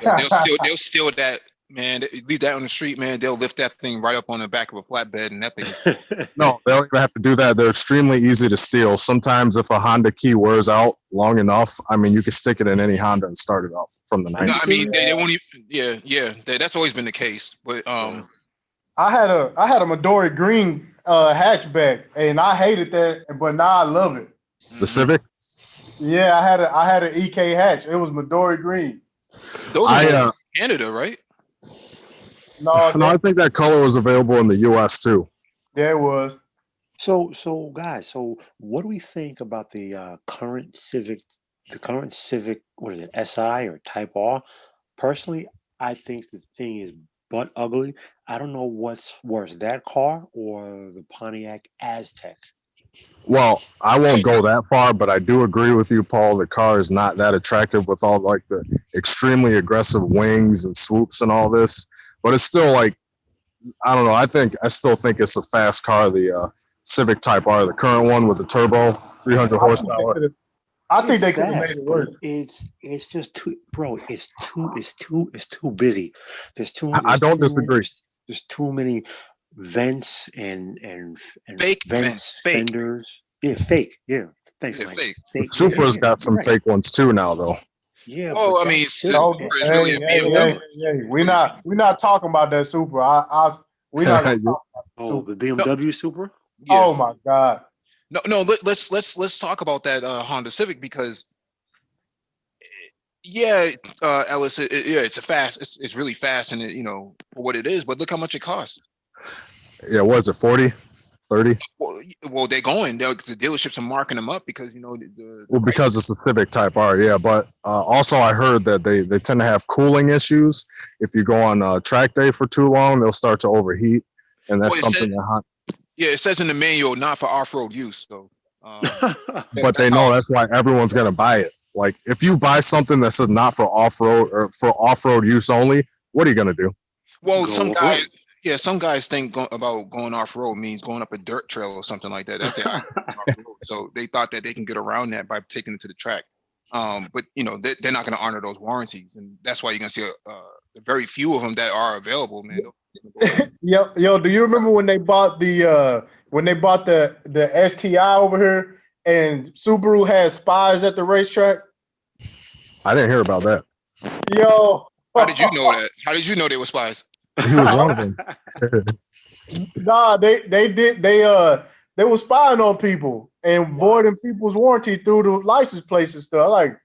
Yeah, they'll steal that, man. Leave that on the street, man. They'll lift that thing right up on the back of a flatbed, and that thing. No, they don't even have to do that. They're extremely easy to steal. Sometimes if a Honda key wears out long enough, I mean, you can stick it in any Honda and start it up from the 90s. No, I mean, they won't even. Yeah. That's always been the case. But I had a Midori green hatchback, and I hated that, but now I love it. The Civic? Yeah, I had an EK hatch. It was Midori green. Those are Canada, right? No, I think that color was available in the US too. Yeah, it was. So guys, what do we think about the current Civic? What is it, SI or Type R? Personally, I think the thing is butt ugly. I don't know what's worse, that car or the Pontiac Aztec. Well, I won't go that far, but I do agree with you, Paul. The car is not that attractive with all like the extremely aggressive wings and swoops and all this. But it's still like, I don't know. I still think it's a fast car. The Civic Type R, the current one with the turbo, 300 horsepower. I think they could have made it work. It's just too, bro. It's too busy. I don't disagree. There's too many vents and fake vents, fake. fenders. Yeah, fake. Yeah, thanks, Mike. Fake. Supra's got some fake ones too now, though. Yeah. Oh, I mean, Supra is really a BMW. We're not talking about that Supra. We're not. The BMW Supra. Yeah. Oh my God. No. Let's talk about that Honda Civic, because Ellis, it's really fast, and for what it is. But look how much it costs. Yeah, what is it, 40, 30? Well, the dealerships are marking them up because because it's a Civic Type R, yeah. But also, I heard that they tend to have cooling issues. If you go on track day for too long, they'll start to overheat, and that's something that. Yeah, it says in the manual, not for off-road use. So, but they know that's why everyone's gonna buy it. Like, if you buy something that says not for off-road or for off-road use only, what are you gonna do? Well, some guys think about going off-road means going up a dirt trail or something like that. That's it. So they thought that they can get around that by taking it to the track. But they're not going to honor those warranties, and that's why you're going to see very few of them that are available, man. Yo, do you remember when they bought the STI over here, and Subaru had spies at the racetrack? I didn't hear about that. Yo, how did you know that? How did you know they were spies? He was one of them. Nah, they did. They were spying on people and voiding people's warranty through the license plates and stuff. Like,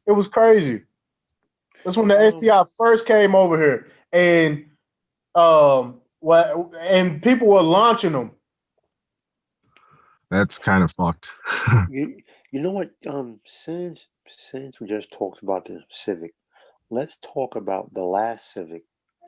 it was crazy. That's when the STI first came over here, and and people were launching them. That's kind of fucked. You know what? Since we just talked about the Civic, let's talk about the last Civic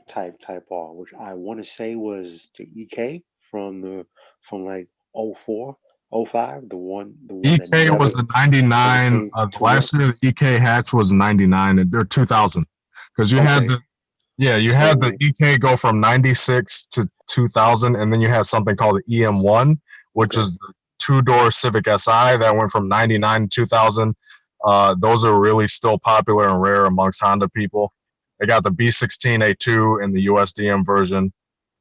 Type R, which I want to say was the EK from like 04, 05, the one EK was a 99. Last year the EK hatch was 99 or 2000, because you had the EK go from 96 to 2000, and then you had something called the EM1, which is the 2-door Civic SI that went from 99 to 2000. Those are really still popular and rare amongst Honda people. They got the B16A2 in the USDM version.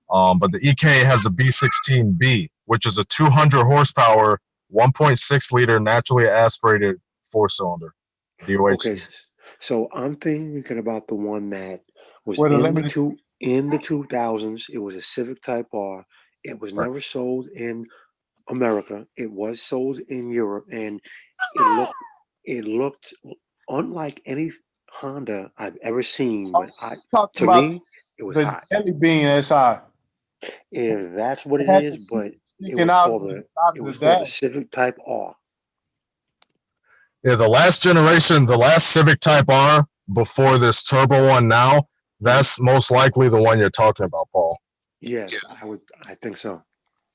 But the EK has a B16B, which is a 200 horsepower, 1.6 liter naturally aspirated 4-cylinder. Okay, so I'm thinking about the one that was in the 2000s. It was a Civic Type R. It was never sold in America. It was sold in Europe, and it looked unlike any Honda I've ever seen. I But was talking to about me, it was the hot. jelly bean SI. If that's what It it had is, the seat but it sticking was out called of the the side it of the was called the dash. Civic Type R. Yeah, the last generation, the last Civic Type R before this turbo one now, that's most likely the one you're talking about, Paul. Yes, Yeah. I think so.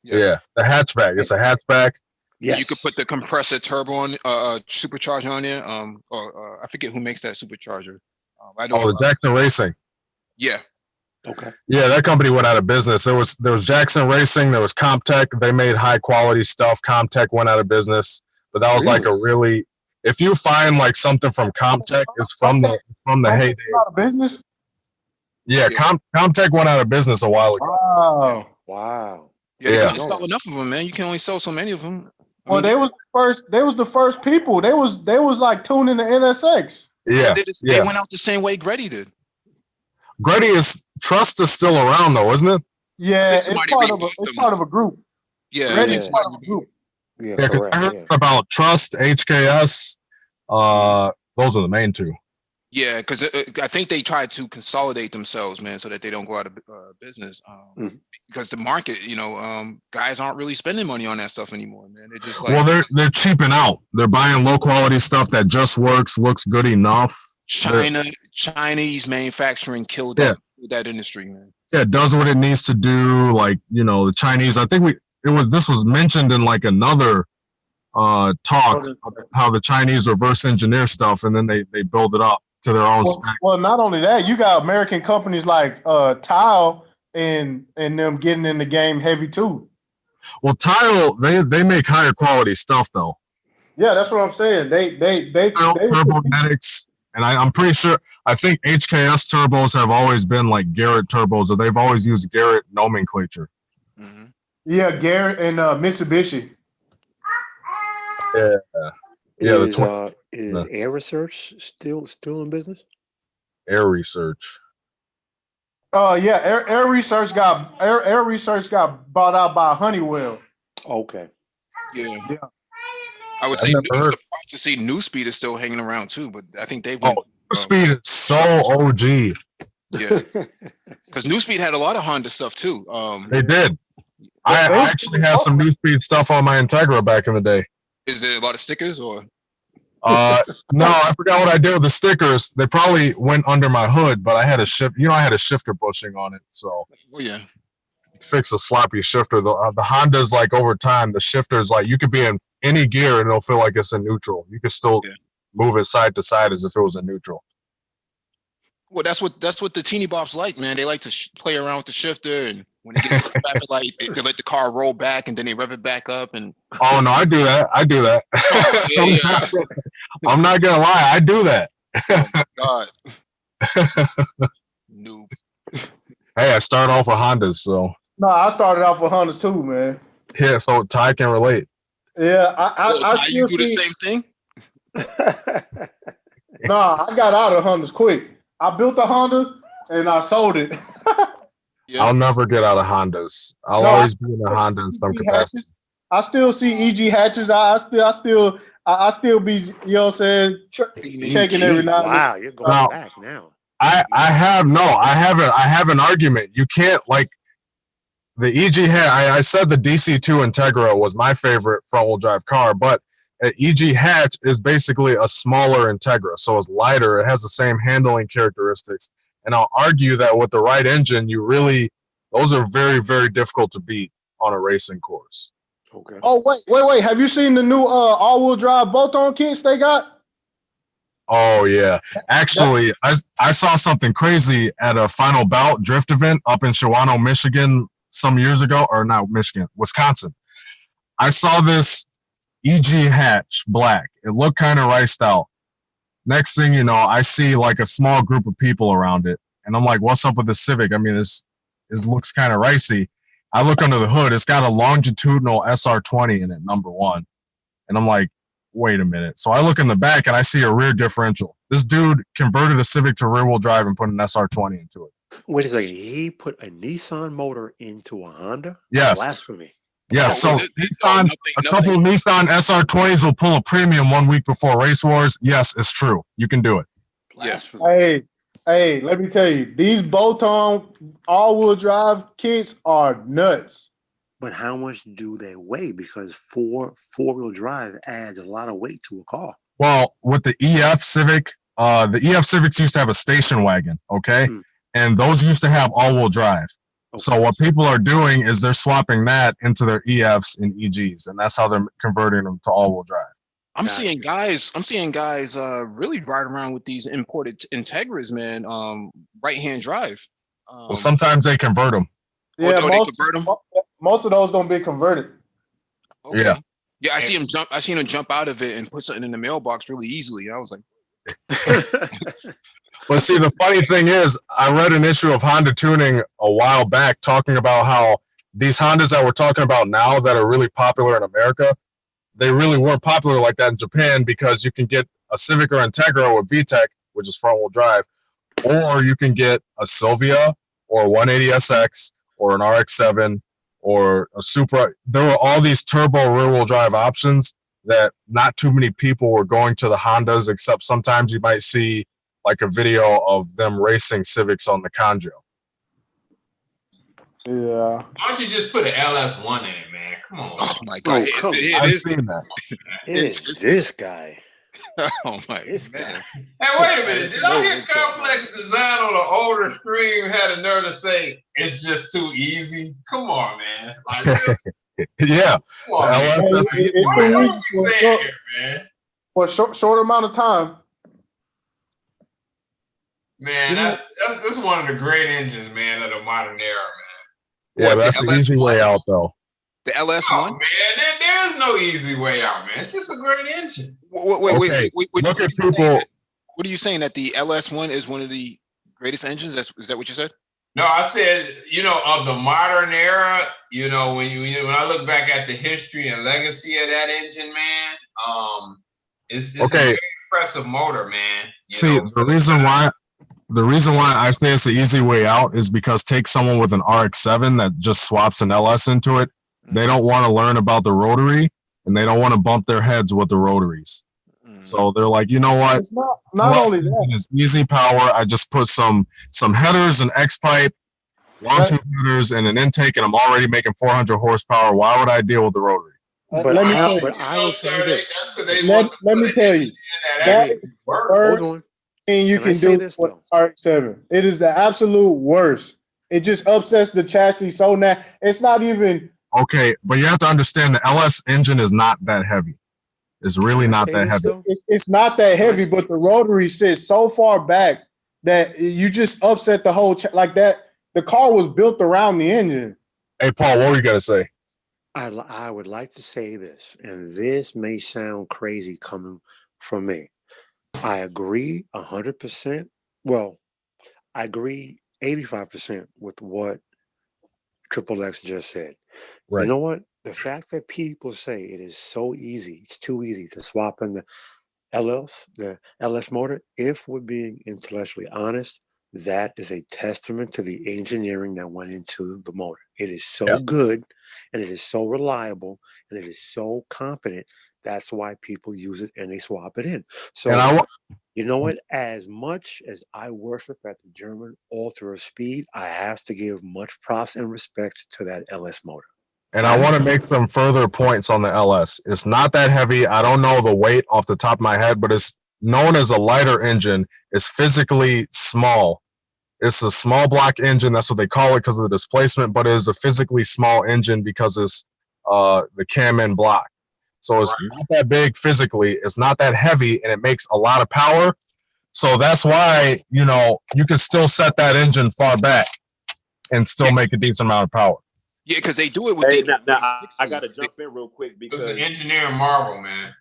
Yeah, the hatchback. It's a hatchback. Yes. You could put the compressor turbo on, supercharger on there. Or I forget who makes that supercharger. I know. Oh, the Jackson Racing. Yeah. Okay. Yeah, that company went out of business. There was Jackson Racing. There was Comtech. They made high quality stuff. Comtech went out of business, but that was like a really. If you find like something from Comtech, it's from the heyday. Out of business. Yeah, Yeah. Comtech went out of business a while ago. Wow. Wow. Yeah, they Yeah. couldn't sell enough of them, man. You can only sell so many of them. Well, they was the first. They was the first people. They was like tuning the NSX. Yeah, they went out the same way Gretty did. Gretty Trust is still around though, isn't it? Yeah, it's part of a group. Yeah, Gretty's part of a group. Yeah, Yeah, because I heard about Trust, HKS. Those are the main two. Yeah, because I think they tried to consolidate themselves, man, so that they don't go out of business. Because the market, guys aren't really spending money on that stuff anymore, man. They're just like, well, they're cheaping out. They're buying low quality stuff that just works, looks good enough. Chinese manufacturing killed that industry, man. Yeah, it does what it needs to do. Like, the Chinese. I think this was mentioned in like another talk of how the Chinese reverse engineer stuff, and then they build it up to their own spec. Well, not only that, you got American companies like Tile and them getting in the game heavy too. Well, Tile, they make higher quality stuff though. Yeah, that's what I'm saying. They Turbonetics, and I'm pretty sure. I think HKS turbos have always been like Garrett turbos, or they've always used Garrett nomenclature. Mm-hmm. Yeah, Garrett and Mitsubishi. Yeah. Is Air Research still in business? Air Research. Yeah, Air Research got bought out by Honeywell. Okay. Yeah. I would say surprised to see New Speed is still hanging around too, but I think they've New Speed is so OG. Yeah, because New Speed had a lot of Honda stuff too. They did. I actually had some New Speed stuff on my Integra back in the day. Is there a lot of stickers or? No, I forgot what I did with the stickers. They probably went under my hood, but I had a shifter bushing on it, so. Oh yeah. Fix a sloppy shifter. The Honda's like over time, the shifter's like you could be in any gear and it'll feel like it's in neutral. You could still move it side to side as if it was in neutral. Well, that's what the teeny bops like, man. They like to play around with the shifter, and when they get to traffic light, they let the car roll back, and then they rev it back up. And oh no, I do that. Oh, yeah. I'm not gonna lie, I do that. Oh my God, noob. Hey, I started off with Hondas, so. No, I started off with Hondas too, man. Yeah, so Ty can relate. Yeah, I still you do the same thing. Nah, I got out of Hondas quick. I built a Honda and I sold it. Yeah. I'll never get out of Hondas. I'll always be in a Honda in some capacity. I still see EG hatches. I still be, you know what I'm saying, checking every now and then. Wow, you're going back now. I have an argument. You can't like the EG hatch. I said the DC2 Integra was my favorite front wheel drive car, but an EG hatch is basically a smaller Integra, so it's lighter. It has the same handling characteristics, and I'll argue that with the right engine, those are very, very difficult to beat on a racing course. Okay. Oh wait! Have you seen the new all-wheel drive bolt-on kits they got? Oh yeah, actually, I saw something crazy at a final bout drift event up in Shawano, Michigan, some years ago, or not Michigan, Wisconsin. I saw this EG hatch black. It looked kind of riced out. Next thing you know, I see like a small group of people around it, and I'm like, "What's up with the Civic?" I mean, this looks kind of ricey. I look under the hood. It's got a longitudinal SR20 in it, number one, and I'm like, wait a minute. So I look in the back and I see a rear differential. This dude converted a Civic to rear wheel drive and put an SR20 into it. Wait a second. He put a Nissan motor into a Honda? Yes. Blasphemy. Yeah, so Nissan, a couple of nothing. Nissan SR20s will pull a premium 1 week before Race Wars. Yes, it's true. You can do it. Yes. Hey, let me tell you, these Boton all-wheel drive kits are nuts. But how much do they weigh? Because four-wheel drive adds a lot of weight to a car. Well, with the EF Civic, the EF Civics used to have a station wagon, okay? And those used to have all-wheel drive. So what people are doing is they're swapping that into their EFs and EGs, and that's how they're converting them to all-wheel drive. I'm seeing guys really ride around with these imported Integras, man. Right-hand drive. Well, sometimes they convert them. Yeah, they convert them. Most of those don't be converted. Okay. Yeah, I see him jump. I seen him jump out of it and put something in the mailbox really easily. I was like, But see, the funny thing is, I read an issue of Honda Tuning a while back talking about how these Hondas that we're talking about now that are really popular in America, they really weren't popular like that in Japan because you can get a Civic or Integra with VTEC, which is front-wheel drive, or you can get a Silvia or a 180SX or an RX-7 or a Supra. There were all these turbo rear-wheel drive options that not too many people were going to the Hondas, except sometimes you might see like a video of them racing Civics on the Conjo. Yeah. Why don't you just put an LS1 in it, man? Come on. oh my god, I've seen that. It's this guy. Oh my This man. guy. Hey, wait a minute. Did I hear Complex Design on the older stream had a nerve to say it's just too easy? Come on, man. Like, really? Yeah. Come on, man. It's What too are easy we saying here, man? for a short amount of time. Man, that's one of the great engines, man, of the modern era, man. Yeah, that's the easy way out, though. The LS1? Oh, man, there's no easy way out, man. It's just a great engine. Wait. Look at people. What are you saying, that the LS1 is one of the greatest engines? Is that what you said? No, I said, of the modern era, when I look back at the history and legacy of that engine, man, it's a very impressive motor, man. See, the reason why I say it's the easy way out is because take someone with an RX-7 that just swaps an LS into it. They don't want to learn about the rotary, and they don't want to bump their heads with the rotaries. So they're like, you know what? It's not only that. It's easy power. I just put some headers, an X pipe, long tube headers, and an intake, and I'm already making 400 horsepower. Why would I deal with the rotary? But I will say this. Let me tell you. That is the worst thing you can do with RX-7. It is the absolute worst. It just upsets the chassis so now. It's not even. Okay, but you have to understand the LS engine is not that heavy. It's really not that heavy. It's not that heavy, but the rotary sits so far back that you just upset the whole like that. The car was built around the engine. Hey, Paul, what were you gonna say? I would like to say this, and this may sound crazy coming from me. I agree 100%. Well, I agree 85% with what Triple X just said. Right. You know what? The fact that people say it is so easy, it's too easy to swap in the LS motor, if we're being intellectually honest, that is a testament to the engineering that went into the motor. It is so good, and it is so reliable, and it is so competent. That's why people use it and they swap it in. So, you know what? As much as I worship at the German Altar of Speed, I have to give much props and respect to that LS motor. And I want to make some further points on the LS. It's not that heavy. I don't know the weight off the top of my head, but it's known as a lighter engine. It's physically small. It's a small block engine. That's what they call it because of the displacement, but it is a physically small engine because it's the cam-in block. So it's not that big physically. It's not that heavy, and it makes a lot of power. So that's why, you can still set that engine far back and still make a decent amount of power. Yeah, because they do it with I got to jump in real quick because it's an engineering marvel, man.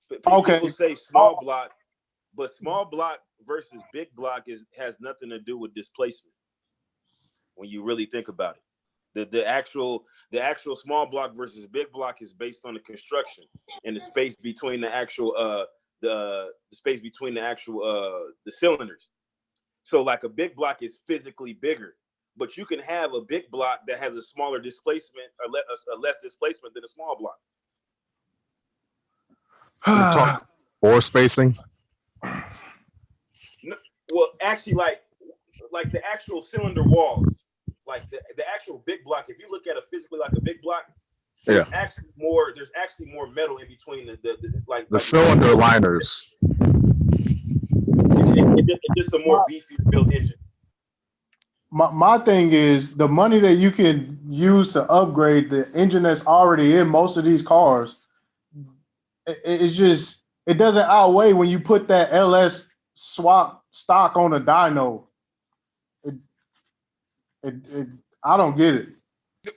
People say small block, but small block versus big block has nothing to do with displacement. When you really think about it, the actual small block versus big block is based on the construction and the space between the actual the space between the actual the cylinders. So like a big block is physically bigger, but you can have a big block that has a smaller displacement, or less displacement than a small block. You're talking bore spacing. No, well, actually, like the actual cylinder walls, like the actual big block. If you look at it physically like a big block, there's actually more metal in between the cylinder liners. It's just a more beefier built engine. My thing is the money that you can use to upgrade the engine that's already in most of these cars. It's just, it doesn't outweigh when you put that LS swap stock on a dyno. I don't get it.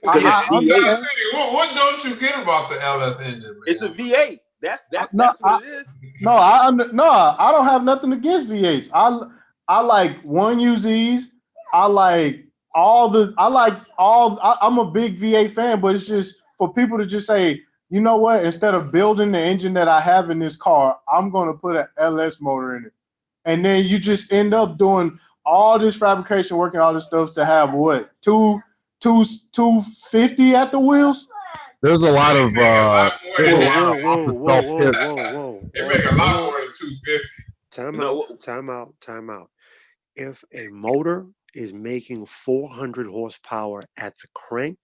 What don't you get about the LS engine, man? It's a V8. That's what it is. No, I don't have nothing against V8s. I like 1UZs. I'm a big V8 fan, but it's just for people to just say, you know what, instead of building the engine that I have in this car, I'm going to put an LS motor in it. And then you just end up doing all this fabrication work and all this stuff to have what, 250 at the wheels? There's a lot of Whoa. They make a lot more than 250. Time out. If a motor is making 400 horsepower at the crank,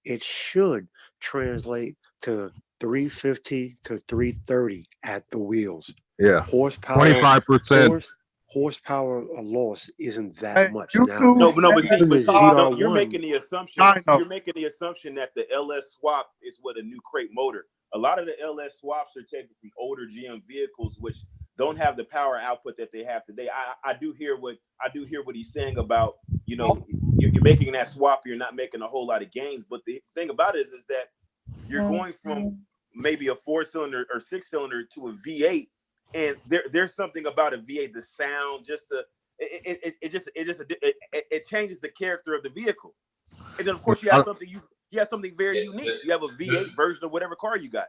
it should translate to 350 to 330 at the wheels. Yeah, horsepower. 25%. Horsepower loss isn't that much now. No, but see, ZR1, you're making the assumption. You're making the assumption that the LS swap is what a new crate motor. A lot of the LS swaps are taken from older GM vehicles, which don't have the power output that they have today. I do hear what he's saying about, you're making that swap, you're not making a whole lot of gains. But the thing about it is that you're going from maybe a 4-cylinder or 6-cylinder to a V8, and there's something about a V8, the sound, it changes the character of the vehicle. And then of course you have something very unique. You have a V8 version of whatever car you got.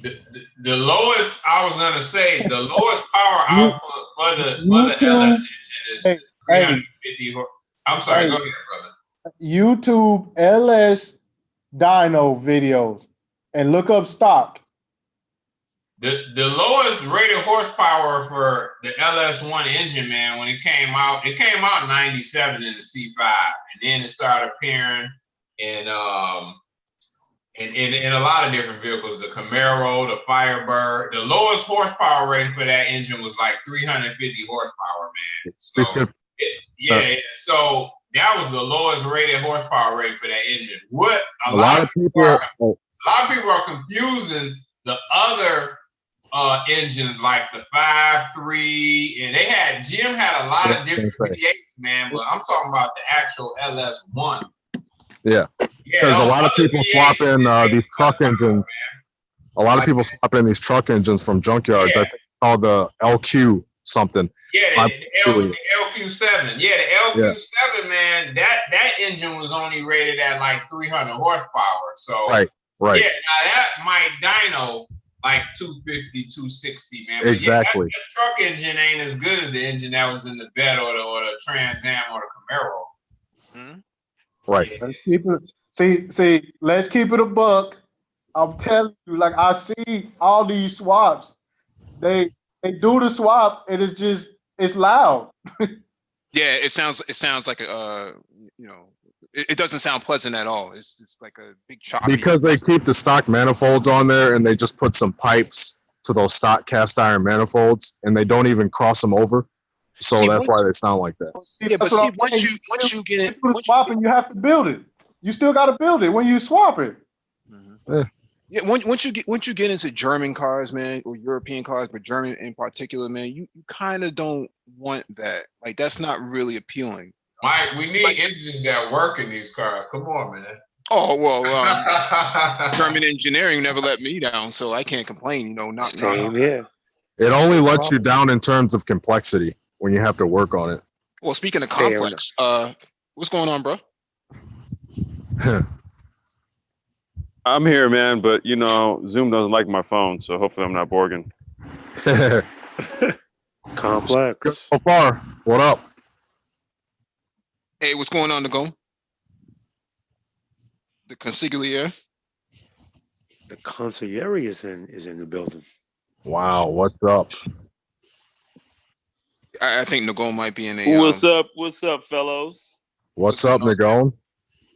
The lowest, I was gonna say, the lowest power output for the LS engine is 350. I'm sorry, go ahead, brother. YouTube LS dyno videos and look up stock. The lowest rated horsepower for the LS1 engine, man, when it came out in 97 in the C5, and then it started appearing in a lot of different vehicles, the Camaro, the Firebird. The lowest horsepower rating for that engine was like 350 horsepower, man. So, so that was the lowest rated horsepower rating for that engine. What a lot of people are confusing the other engines like the 5.3, and GM had a lot of different V8s, man, but I'm talking about the actual LS1. Yeah, there's a lot of people swapping these truck engines. A lot of people swapping these truck engines from junkyards. I think it's called the LQ something. Yeah, the LQ7. Yeah, the LQ7, man, that engine was only rated at like 300 horsepower. So right. Yeah, now that might dyno like 250, 260, man. But exactly. That truck engine ain't as good as the engine that was in the Vet or the Trans Am or the Camaro. Mm-hmm. Right. Let's keep it. See. Let's keep it a buck. I'm telling you, like I see all these swaps. They do the swap, and it's loud. Yeah, it sounds like it doesn't sound pleasant at all. It's like a big choppy. Because they keep the stock manifolds on there, and they just put some pipes to those stock cast iron manifolds, and they don't even cross them over. So that's why they sound like that. Yeah, but see, once you get it, swapping, you have to build it. You still got to build it when you swap it. Mm-hmm. Yeah, once you get into German cars, man, or European cars, but German in particular, man, you kind of don't want that. Like that's not really appealing. Mike, we need engines that work in these cars. Come on, man. Oh well, German engineering never let me down, so I can't complain. Same here. It only lets you down in terms of complexity when you have to work on it. Well, speaking of complex, what's going on, bro? I'm here, man, but Zoom doesn't like my phone, so hopefully I'm not Borging. Complex. So far, what up? Hey, what's going on, Nagone? The consigliere. The consigliere is in the building. Wow, what's up? I think Nagone might be in a. What's up? What's up, fellows? What's What's up, going on, Nagone?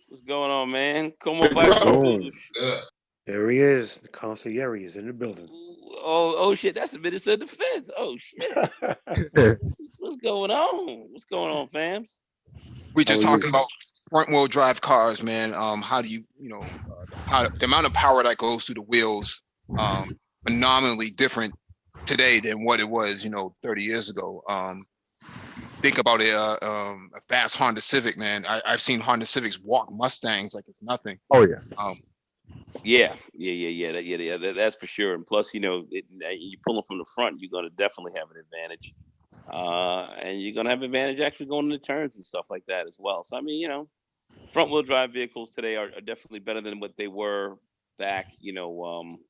What's going on, man? Come on Big back. bro. Boom. There he is. The consigliere is in the building. Oh shit! That's the Minister of Defense. Oh shit! What's going on? What's going on, fams? We just How are you, talking sir? about front wheel drive cars, man. How do you know the amount of power that goes through the wheels, phenomenally different today than what it was, 30 years ago. Think about a fast Honda Civic, man. I've seen Honda Civics walk Mustangs like it's nothing. Oh yeah. Yeah. That's for sure. And plus, you pull them from the front, you're gonna definitely have an advantage. And you're gonna have an advantage actually going into turns and stuff like that as well. So I mean, front wheel drive vehicles today are definitely better than what they were back, in the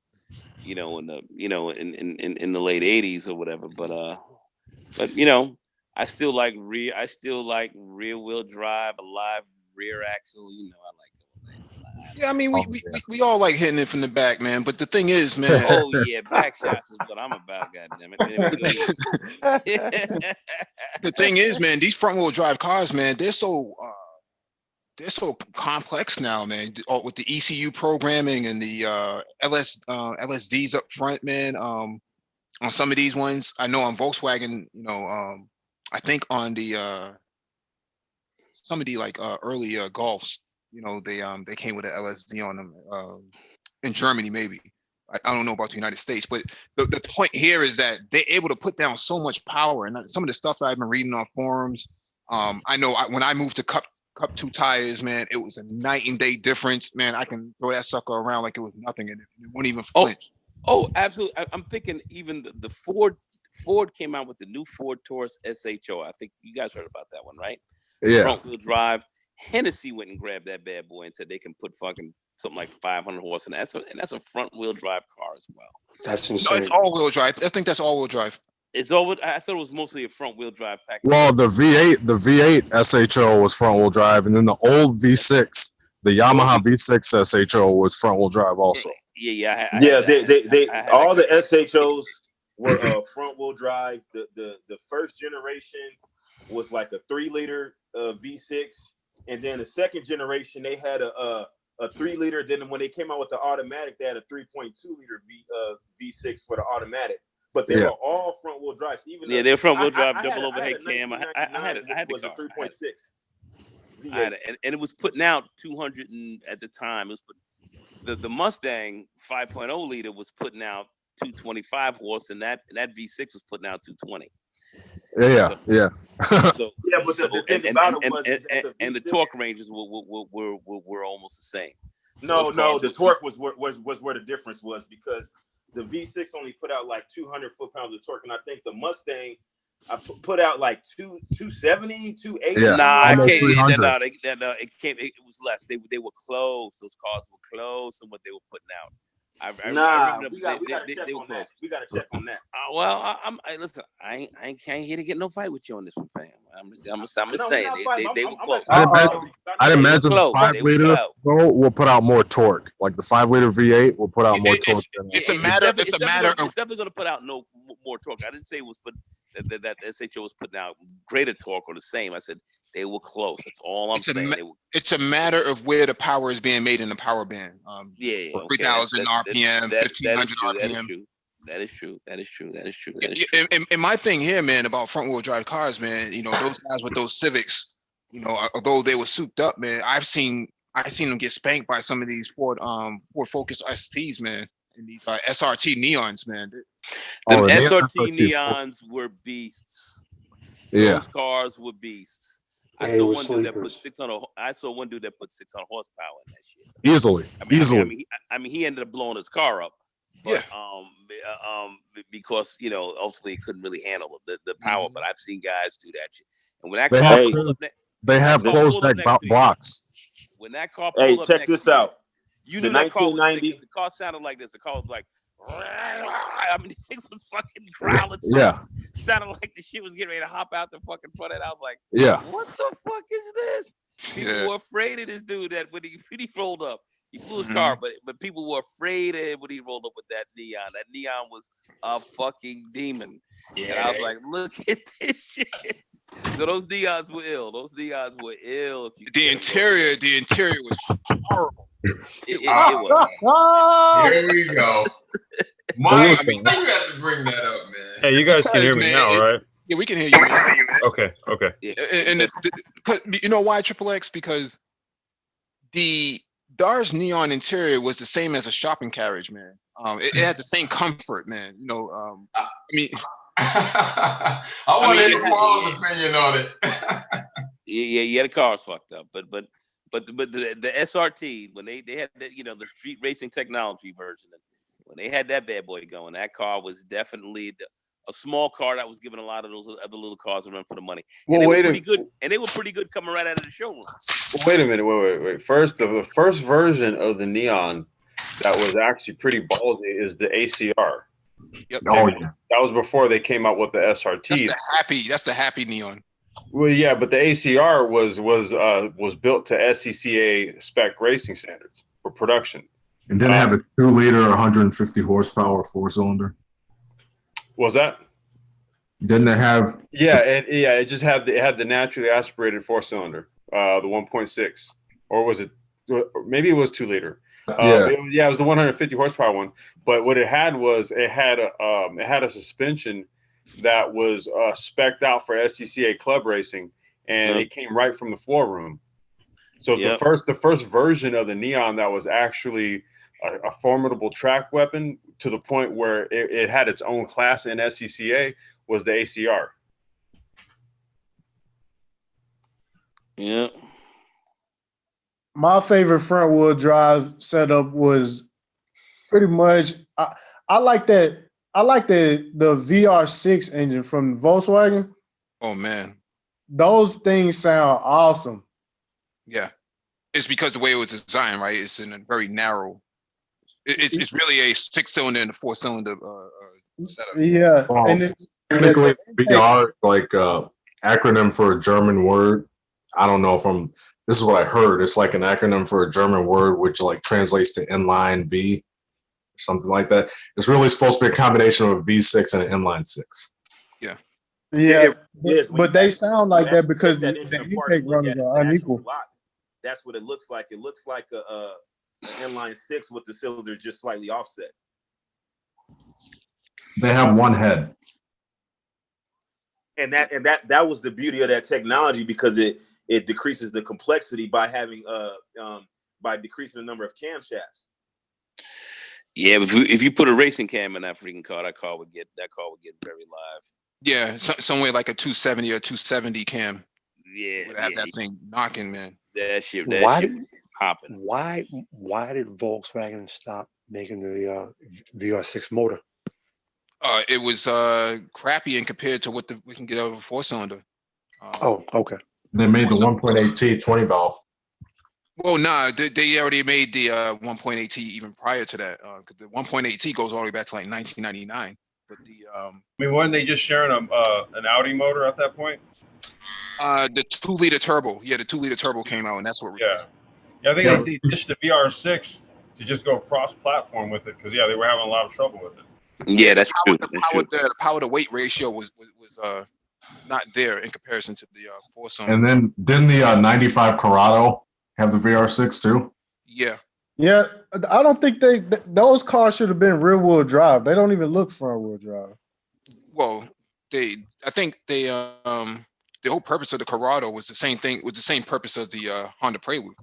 in the late 80s or whatever. But I still like rear wheel drive, a live rear axle. I like all that. Yeah, I mean, Oh, we all like hitting it from the back, man. But the thing is, man, Oh yeah, back shots is what I'm about, goddammit. Anyway, go ahead. the thing is, man, these front wheel drive cars, man, they're so complex now, man. With the ECU programming and the LSDs up front, man. On some of these ones, I know on Volkswagen, I think on the some of the like early Golfs, they came with an LSD on them. In Germany, maybe. I don't know about the United States, but the point here is that they're able to put down so much power, and some of the stuff that I've been reading on forums. I know when I moved to Cup 2 tires, man, it was a night and day difference, man. I can throw that sucker around like it was nothing, and it wouldn't even flinch. Oh, absolutely. I'm thinking even the Ford came out with the new Ford Taurus SHO. I think you guys heard about that one, right? Yeah. Front wheel drive. Hennessy went and grabbed that bad boy and said they can put fucking something like 500 horse, and that's a front wheel drive car as well. That's No, insane. it's all wheel drive. I think that's all wheel drive. It's all. I thought it was mostly a front wheel drive package. Well, the V8 SHO was front wheel drive, and then the old V6, the Yamaha V6 SHO was front wheel drive also. Yeah. They all the SHOs were front wheel drive. The first generation was like a 3-liter V6, and then the second generation they had a 3-liter. Then when they came out with the automatic, they had a 3.2-liter V6 for the automatic. But they were all front wheel drives. Even they're front wheel drive, double overhead cam. I had the car. 3.6. I had it, and it was putting out 200 at the time. It was the Mustang 5.0 liter was putting out 225 horse, and that V6 was putting out 220. Yeah. But the thing about it was, and the torque ranges were almost the same. No, the torque was where the difference was, because the V6 only put out like 200 foot-pounds of torque, and I think the Mustang put out like 270, 280. Yeah. Nah, Almost it 300. it was less. They were close. Those cars were close on what they were putting out. We gotta check on that. We gotta check on that. Well, listen. I ain't here to get no fight with you on this one, fam. I'm just saying they were close. I'd imagine the close. 5-liter will put out more torque. Like the 5-liter V8 will put out more torque. It's a matter of It's definitely going to put out no more torque. I didn't say it was that SHO was putting out greater torque or the same. I said they were close. That's all I'm saying. It's a matter of where the power is being made in the power band. 3,000 RPM, 1,500 RPM. That is true. And my thing here, man, about front wheel drive cars, man, those guys with those Civics, although they were souped up, man, I've seen them get spanked by some of these Ford Focus STs, man, and these SRT Neons, man. Them SRT Neons were beasts. Yeah. Those cars were beasts. I saw one dude that put 600 horsepower in that shit. Easily. I mean, he ended up blowing his car up. But, because ultimately he couldn't really handle the power. But I've seen guys do that shit. And when that car pulled up, they have closed neck blocks. When that car pulled up, check this out. You knew that car was sick. The car sounded like this. The car was like, I mean, the thing was fucking growling. Yeah. Sounded like the shit was getting ready to hop out the fucking front end. I was like, yeah. What the fuck is this? People were afraid of this dude that when he rolled up. He flew his car, but people were afraid of him when he rolled up with that neon. That neon was a fucking demon. Yeah. And I was like, look at this shit. So those neons were ill. Those neons were ill. The interior was horrible. It was. Here we go. Mike, why you have to bring that up, man? Hey, you guys can hear me Man, now, right? Yeah, we can hear you. Man. Okay. And you know why Triple X? Because the Dar's neon interior was the same as a shopping carriage, man. It had the same comfort, man. You know, I mean, I want to hear Paul's opinion on it. yeah, the car's fucked up, but the SRT when they had the street racing technology version, when they had that bad boy going, that car was definitely a small car that was giving a lot of those other little cars a run for the money. And they were pretty good. And they were pretty good coming right out of the showroom. Wait a minute. Wait. First, the first version of the neon that was actually pretty ballsy is the ACR. Yep. Oh, yeah. That was before they came out with the SRT. That's the happy neon. Well, yeah, but the ACR was built to SCCA spec racing standards for production. And then they have a 2-liter, 150 horsepower 4-cylinder. Was that? Didn't it have? Yeah, it just had the naturally aspirated 4-cylinder, the 1.6, or was it? Maybe it was 2-liter. It was the 150 horsepower one. But what it had was it had a suspension that was spec'd out for SCCA club racing, and it came right from the floor room. So the first version of the neon that was actually a formidable track weapon to the point where it had its own class in SCCA was the ACR. Yeah. My favorite front wheel drive setup was pretty much I like that. I like the VR6 engine from Volkswagen. Oh man, those things sound awesome. Yeah, it's because the way it was designed, right? It's in a very narrow. It's really a 6-cylinder and a 4-cylinder setup. Yeah, Well, and technically, VR is like acronym for a German word. I don't know if this is what I heard. It's like an acronym for a German word, which like translates to inline V, something like that. It's really supposed to be a combination of a V6 and an inline 6. Yeah. Yeah, Yes, but they sound like that because that the engine apart intake and look runners at are the actual unequal. block, that's what it looks like. It looks like an inline 6 with the cylinder just slightly offset. They have one head. And that was the beauty of that technology, because it decreases the complexity by having by decreasing the number of camshafts. Yeah, if you put a racing cam in that freaking car, that car would get very live. Yeah, somewhere like a 270 or 270 cam. Yeah, would have that thing knocking, man. That shit was hopping. Why did Volkswagen stop making the VR6 motor? It was crappy and compared to what we can get out of a 4-cylinder. Okay. They made the 1.8T 20 valve. Well, nah, they already made the 1.8T even prior to that. Because the 1.8T goes all the way back to like 1999. But I mean, weren't they just sharing an Audi motor at that point? The 2-liter turbo. Yeah, the 2-liter turbo came out, and that's what. Yeah, I think they ditched the VR6 to just go cross-platform with it, because they were having a lot of trouble with it. Yeah, that's true. The power to weight ratio was not there in comparison to the 4-cylinder. And then didn't the 95 Corrado have the VR6 too? Yeah. Yeah, I don't think those cars should have been rear-wheel drive. They don't even look front-wheel drive. Well, I think the whole purpose of the Corrado was the same thing. Was the same purpose as the Honda Prelude.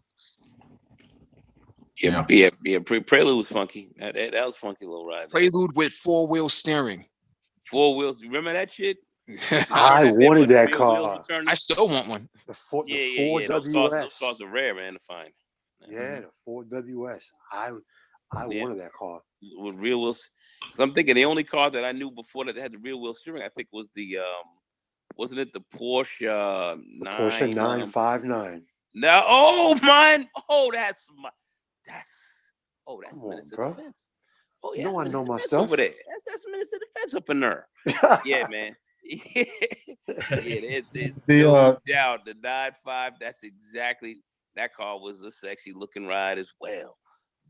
Yeah. Prelude was funky. That was funky little ride. Prelude with 4-wheel steering. 4 wheels. Remember that shit? I wanted that car. I still want one. The 4 Those WS. cars are rare, man, to find. Yeah, the 4 WS. I wanted that car with rear wheels. So I'm thinking the only car that I knew before that had the rear wheel steering, I think, was the wasn't it the Porsche Porsche 959? No, mine. That's Minister of Defense. Oh yeah, I know my stuff over there. That's Minister of Defense up in there. Yeah, man. No doubt the 9.5. That's exactly. That car was a sexy looking ride as well.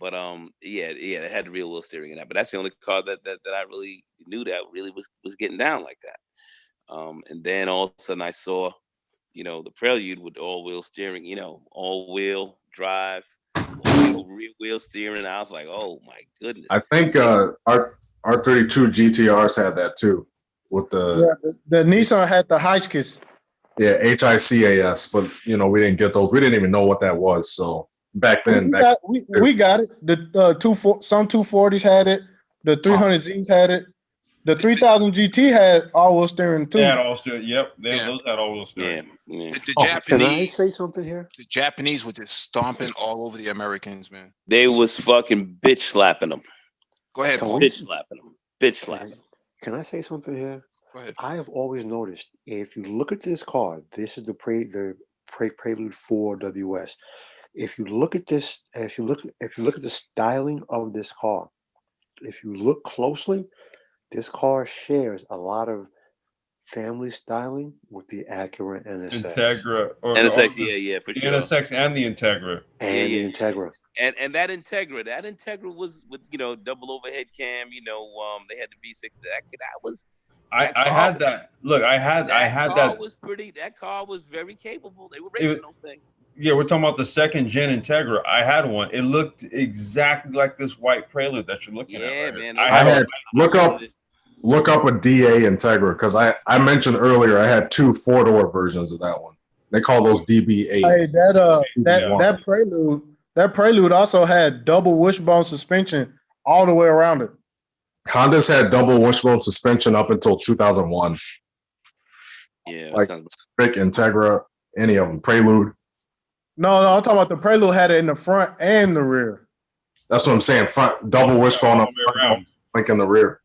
But yeah, it had the real wheel steering in that. But that's the only car that I really knew that really was getting down like that. And then all of a sudden I saw, the Prelude with all-wheel steering, all-wheel drive, rear wheel steering. I was like, oh my goodness. I think R32 GTRs had that too. With the Nissan had the Hotchkiss. Yeah, HICAS, but we didn't get those. We didn't even know what that was. So back then, we got it. The some 240s had it. The 300Zs had it. The 3000 GT had all-wheel steering too. They had all steering. Yep, those had all-wheel steering. The Can I Japanese, say something here? the Japanese were just stomping all over the Americans, man. They was fucking bitch slapping them. Go ahead, Paul. Bitch slapping them. Bitch slapping. Can I say something here? Go ahead. I have always noticed if you look at this car, this is the Prelude 4 WS. If you look at this, if you look at the styling of this car, if you look closely, this car shares a lot of family styling with the Acura NSX. Integra. NSX, yeah, for the sure. NSX and the Integra. And the Integra. And that Integra was with double overhead cam. They had the V6. That was. I had that. Look, I had That that. That car was very capable. They were racing those things. Yeah, we're talking about the second gen Integra. I had one. It looked exactly like this white Prelude that you're looking at. Yeah, Right? man. Look up a DA Integra, because I mentioned earlier I had two 4-door versions of that one. They call those DB8. Hey, that Prelude also had double wishbone suspension all the way around it. Honda's had double wishbone suspension up until 2001. Yeah, like Civic, Integra, any of them. Prelude. No, I'm talking about the Prelude had it in the front and the rear. That's what I'm saying. Front double wishbone up front, like in the rear.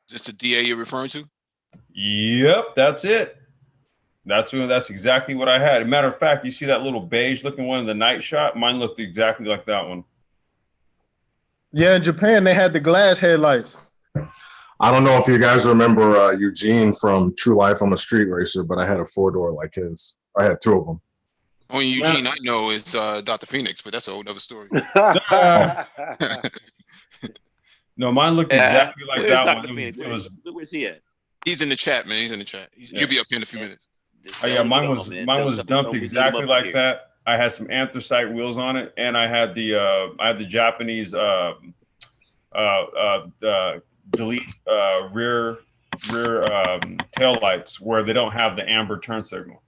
Is this the DA you're referring to? Yep, that's it. That's exactly what I had. As a matter of fact, you see that little beige looking one in the night shot? Mine looked exactly like that one. Yeah, in Japan they had the glass headlights. I don't know if you guys remember Eugene from True Life. I'm a street racer, but I had a 4-door like his. I had 2 of them. Only Eugene I know is Dr. Phoenix, but that's a whole other story. No, mine looked exactly like that Dr. one. Phoenix? Where's he at? He's in the chat, man. He's in the chat. He'll be up here in a few minutes. Oh, yeah, mine was dumped exactly like that. I had some anthracite wheels on it, and I had the Japanese delete rear tail lights where they don't have the amber turn signal.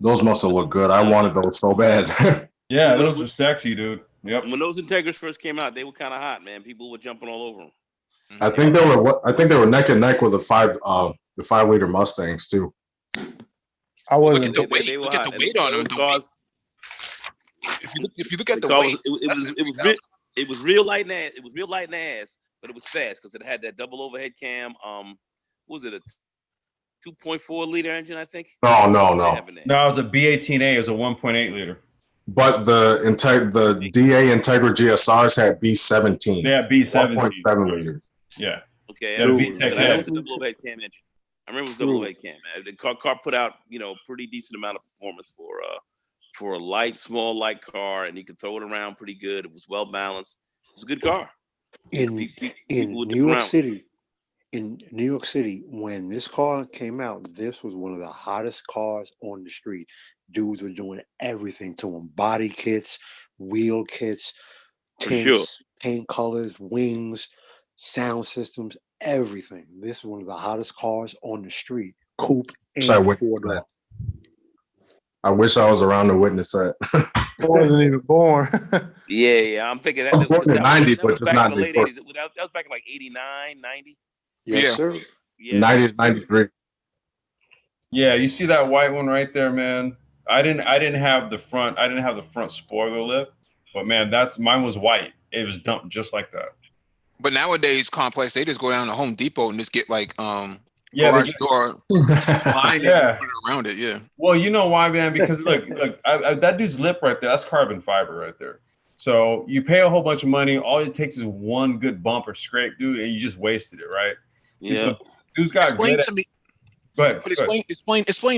Those must have looked good. I wanted those so bad. Yeah, those are sexy, dude. Yep. When those Integras first came out, they were kind of hot, man. People were jumping all over them. I think they were neck and neck with the 5-liter Mustangs too. I wasn't. Look at the weight. Look at the weight on them. Cars, if you look at the weight, it was real light and ass. It was real light and ass, but it was fast because it had that double overhead cam. What was it, a 2.4 liter engine? I think. No. No, it was a B18A. It was a 1.8 liter. But the DA Integra GSRs had B17. Yeah, B17. 1.7 liters. Yeah. Okay. I remember it was a double overhead cam engine. I remember it was double overhead cam. The car put out, pretty decent amount of performance for a small light car, and you could throw it around pretty good. It was well balanced. It was a good car. In New York City, when this car came out, this was one of the hottest cars on the street. Dudes were doing everything to them: body kits, wheel kits, tints, paint colors, wings, sound systems, everything. This is one of the hottest cars on the street. Coupe and 4-door. I wish I was around to witness that. I wasn't even born. Yeah. I'm thinking that was 90, but was just back not in the late before. 80s. That was back in like 89, 90. Yes, sir. Yeah. 90 93. Yeah, you see that white one right there, man. I didn't have the front. I didn't have the front spoiler lip, but man, mine was white. It was dumped just like that. But nowadays, complex, they just go down to Home Depot and just get like garage door line and put it around it. Yeah. Well, you know why, man? Because look, that dude's lip right there. That's carbon fiber right there. So you pay a whole bunch of money. All it takes is one good bump or scrape, dude, and you just wasted it, right? Yeah. So dude's got Explain to me. But explain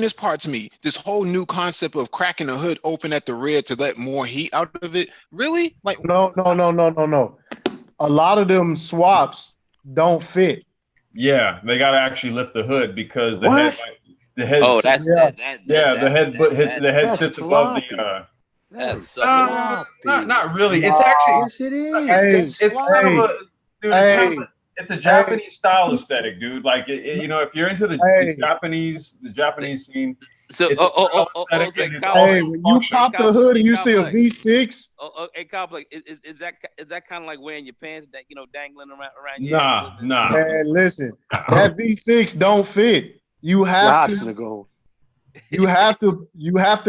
this part to me. This whole new concept of cracking the hood open at the rear to let more heat out of it. Really? Like No. A lot of them swaps don't fit. yeah, they got to actually lift the hood because the What? head. Oh, that's Yeah. the head sits above the. That's so Not really. It's actually Yes, it is. Hey, That's it's kind of sloppy. a dude. It's a Japanese style aesthetic, dude. Like you know, if you're into the Japanese scene, So, it's a style aesthetic say and it's Complex. Hey, when you pop the hood and you see a V6, Hey, Complex, is that kind of like wearing your pants that dangling around your ass a little bit? nah. man, listen, that V6 don't fit. You have to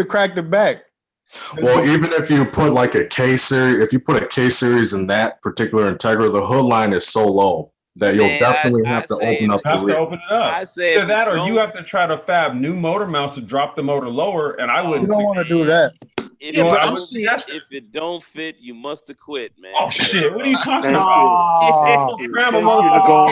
crack the back. Well, even if you put like a K series, if you put a K series in that particular Integra, the hood line is so low that you'll definitely have to open up the rear. Open it up. I say either that, or you have to try to fab new motor mounts to drop the motor lower. And I wouldn't. You don't want to do that. If it don't fit, you must have quit, man. Oh shit! What are you talking Thank about? you. Grab a Thank you to go.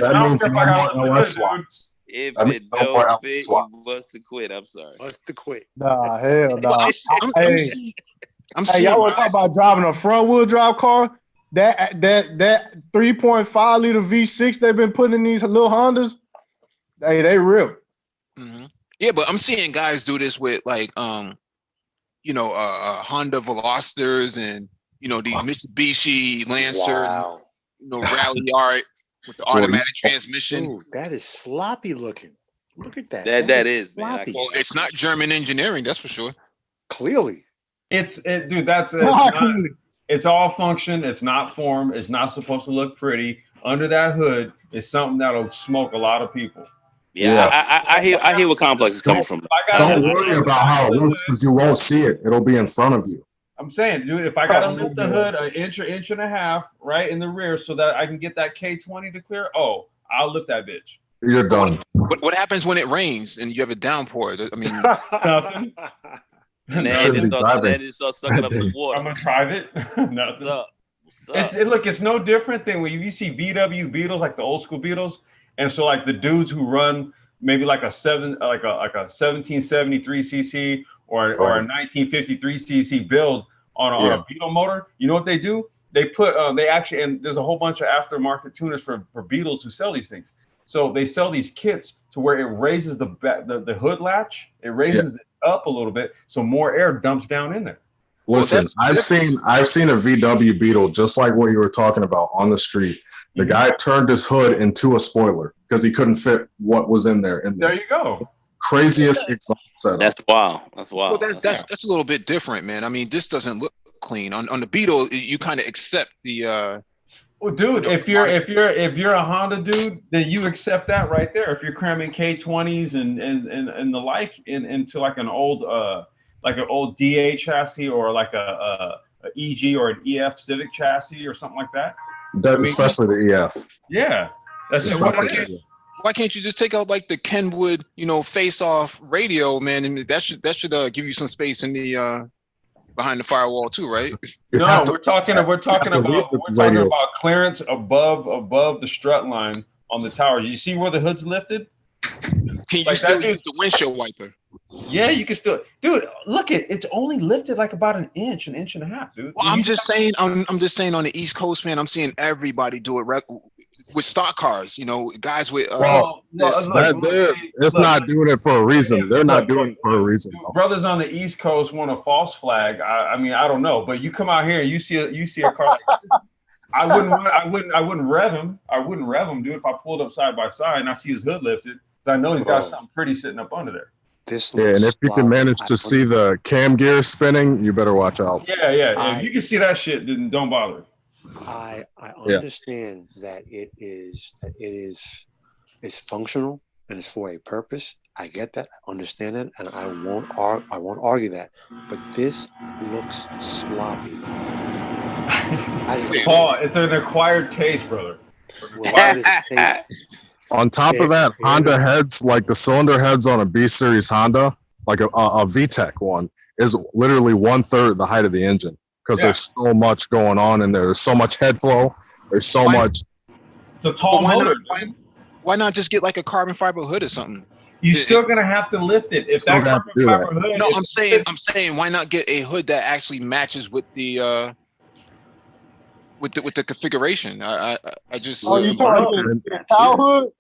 That means no more LS swaps. If I mean, it no don't more fit, swaps. you must have quit. I'm sorry. Must have quit. Nah, hell Well, nah. I'm Hey, seeing y'all want to talk about driving a front wheel drive car? That 3.5 liter V6 they've been putting in these little Hondas. Hey, they real. Mhm. Yeah, but I'm seeing guys do this with like Honda Velocitors and these Mitsubishi Lancer, Wow. Rally Art with the automatic transmission. Dude, that is sloppy looking. Look at that. That is, man. sloppy. Well, it's not German engineering, that's for sure. Clearly. Dude. That's it's all function. It's not form. It's not supposed to look pretty. Under that hood is something that'll smoke a lot of people. Yeah. I hear where Complex is coming from. Don't worry about how it looks because you won't see it. It'll be in front of you. I'm saying, dude, if I gotta lift the hood an inch or inch and a half right in the rear so that I can get that K20 to clear, I'll lift that bitch. You're done. What happens when it rains and you have a downpour? I mean, nothing. And then just start sucking up some water. I'm gonna drive it. Nothing. What's up? It's no different than when you see VW Beetles, like the old school Beetles, and so like the dudes who run maybe like a 1773 cc or a 1953 cc build on a Beetle motor. You know what they do? They put and there's a whole bunch of aftermarket tuners for Beetles who sell these things. So they sell these kits to where it raises the hood latch. It raises it up a little bit, so more air dumps down in there. Listen, I've seen a VW Beetle just like what you were talking about on the street. The guy turned his hood into a spoiler because he couldn't fit what was in there. There you go. Craziest exhaust setup. That's wild. Well, that's a little bit different, man. I mean, this doesn't look clean. On the Beetle, you kind of accept the. Well, dude, if you're a Honda dude, then you accept that right there. If you're cramming K20s and the like into like an old DA chassis or like a EG or an EF Civic chassis or something like that. Especially the EF. Yeah, that's just why can't you just take out like the Kenwood, face-off radio, man, and that should give you some space in the behind the firewall too, right? No, we're talking about clearance above the strut line on the tower. You see where the hood's lifted? Can you still use the windshield wiper? Yeah, you can still, dude. Look, it's only lifted like about an inch and a half, dude. Well, I'm just saying on the East Coast, man. I'm seeing everybody do it with stock cars. Guys with. It's not doing it for a reason. They're not doing it for a reason. Brothers on the East Coast want a false flag. I mean, I don't know, but you come out here and you see a car like this. I wouldn't rev him. I wouldn't rev him, dude. If I pulled up side by side and I see his hood lifted, because I know he's got something pretty sitting up under there. And if you can manage to see the cam gear spinning, you better watch out. Yeah. If you can see that shit, then don't bother. I understand that it's functional and it's for a purpose. I get that, understand it, and I won't argue that. But this looks sloppy. Paul, it's an acquired taste, brother. On top of that, Honda heads, like the cylinder heads on a B series Honda, like a VTEC one, is literally 1/3 the height of the engine because there's so much going on in there. There's so much head flow. There's so much. It's a tall motor. Why not just get like a carbon fiber hood or something? You're still gonna have to lift it. If Still that have to carbon do fiber that. hood, No, is I'm saying, why not get a hood that actually matches with the configuration? I just Oh, you Well, talking mine about did the that cow too. hood?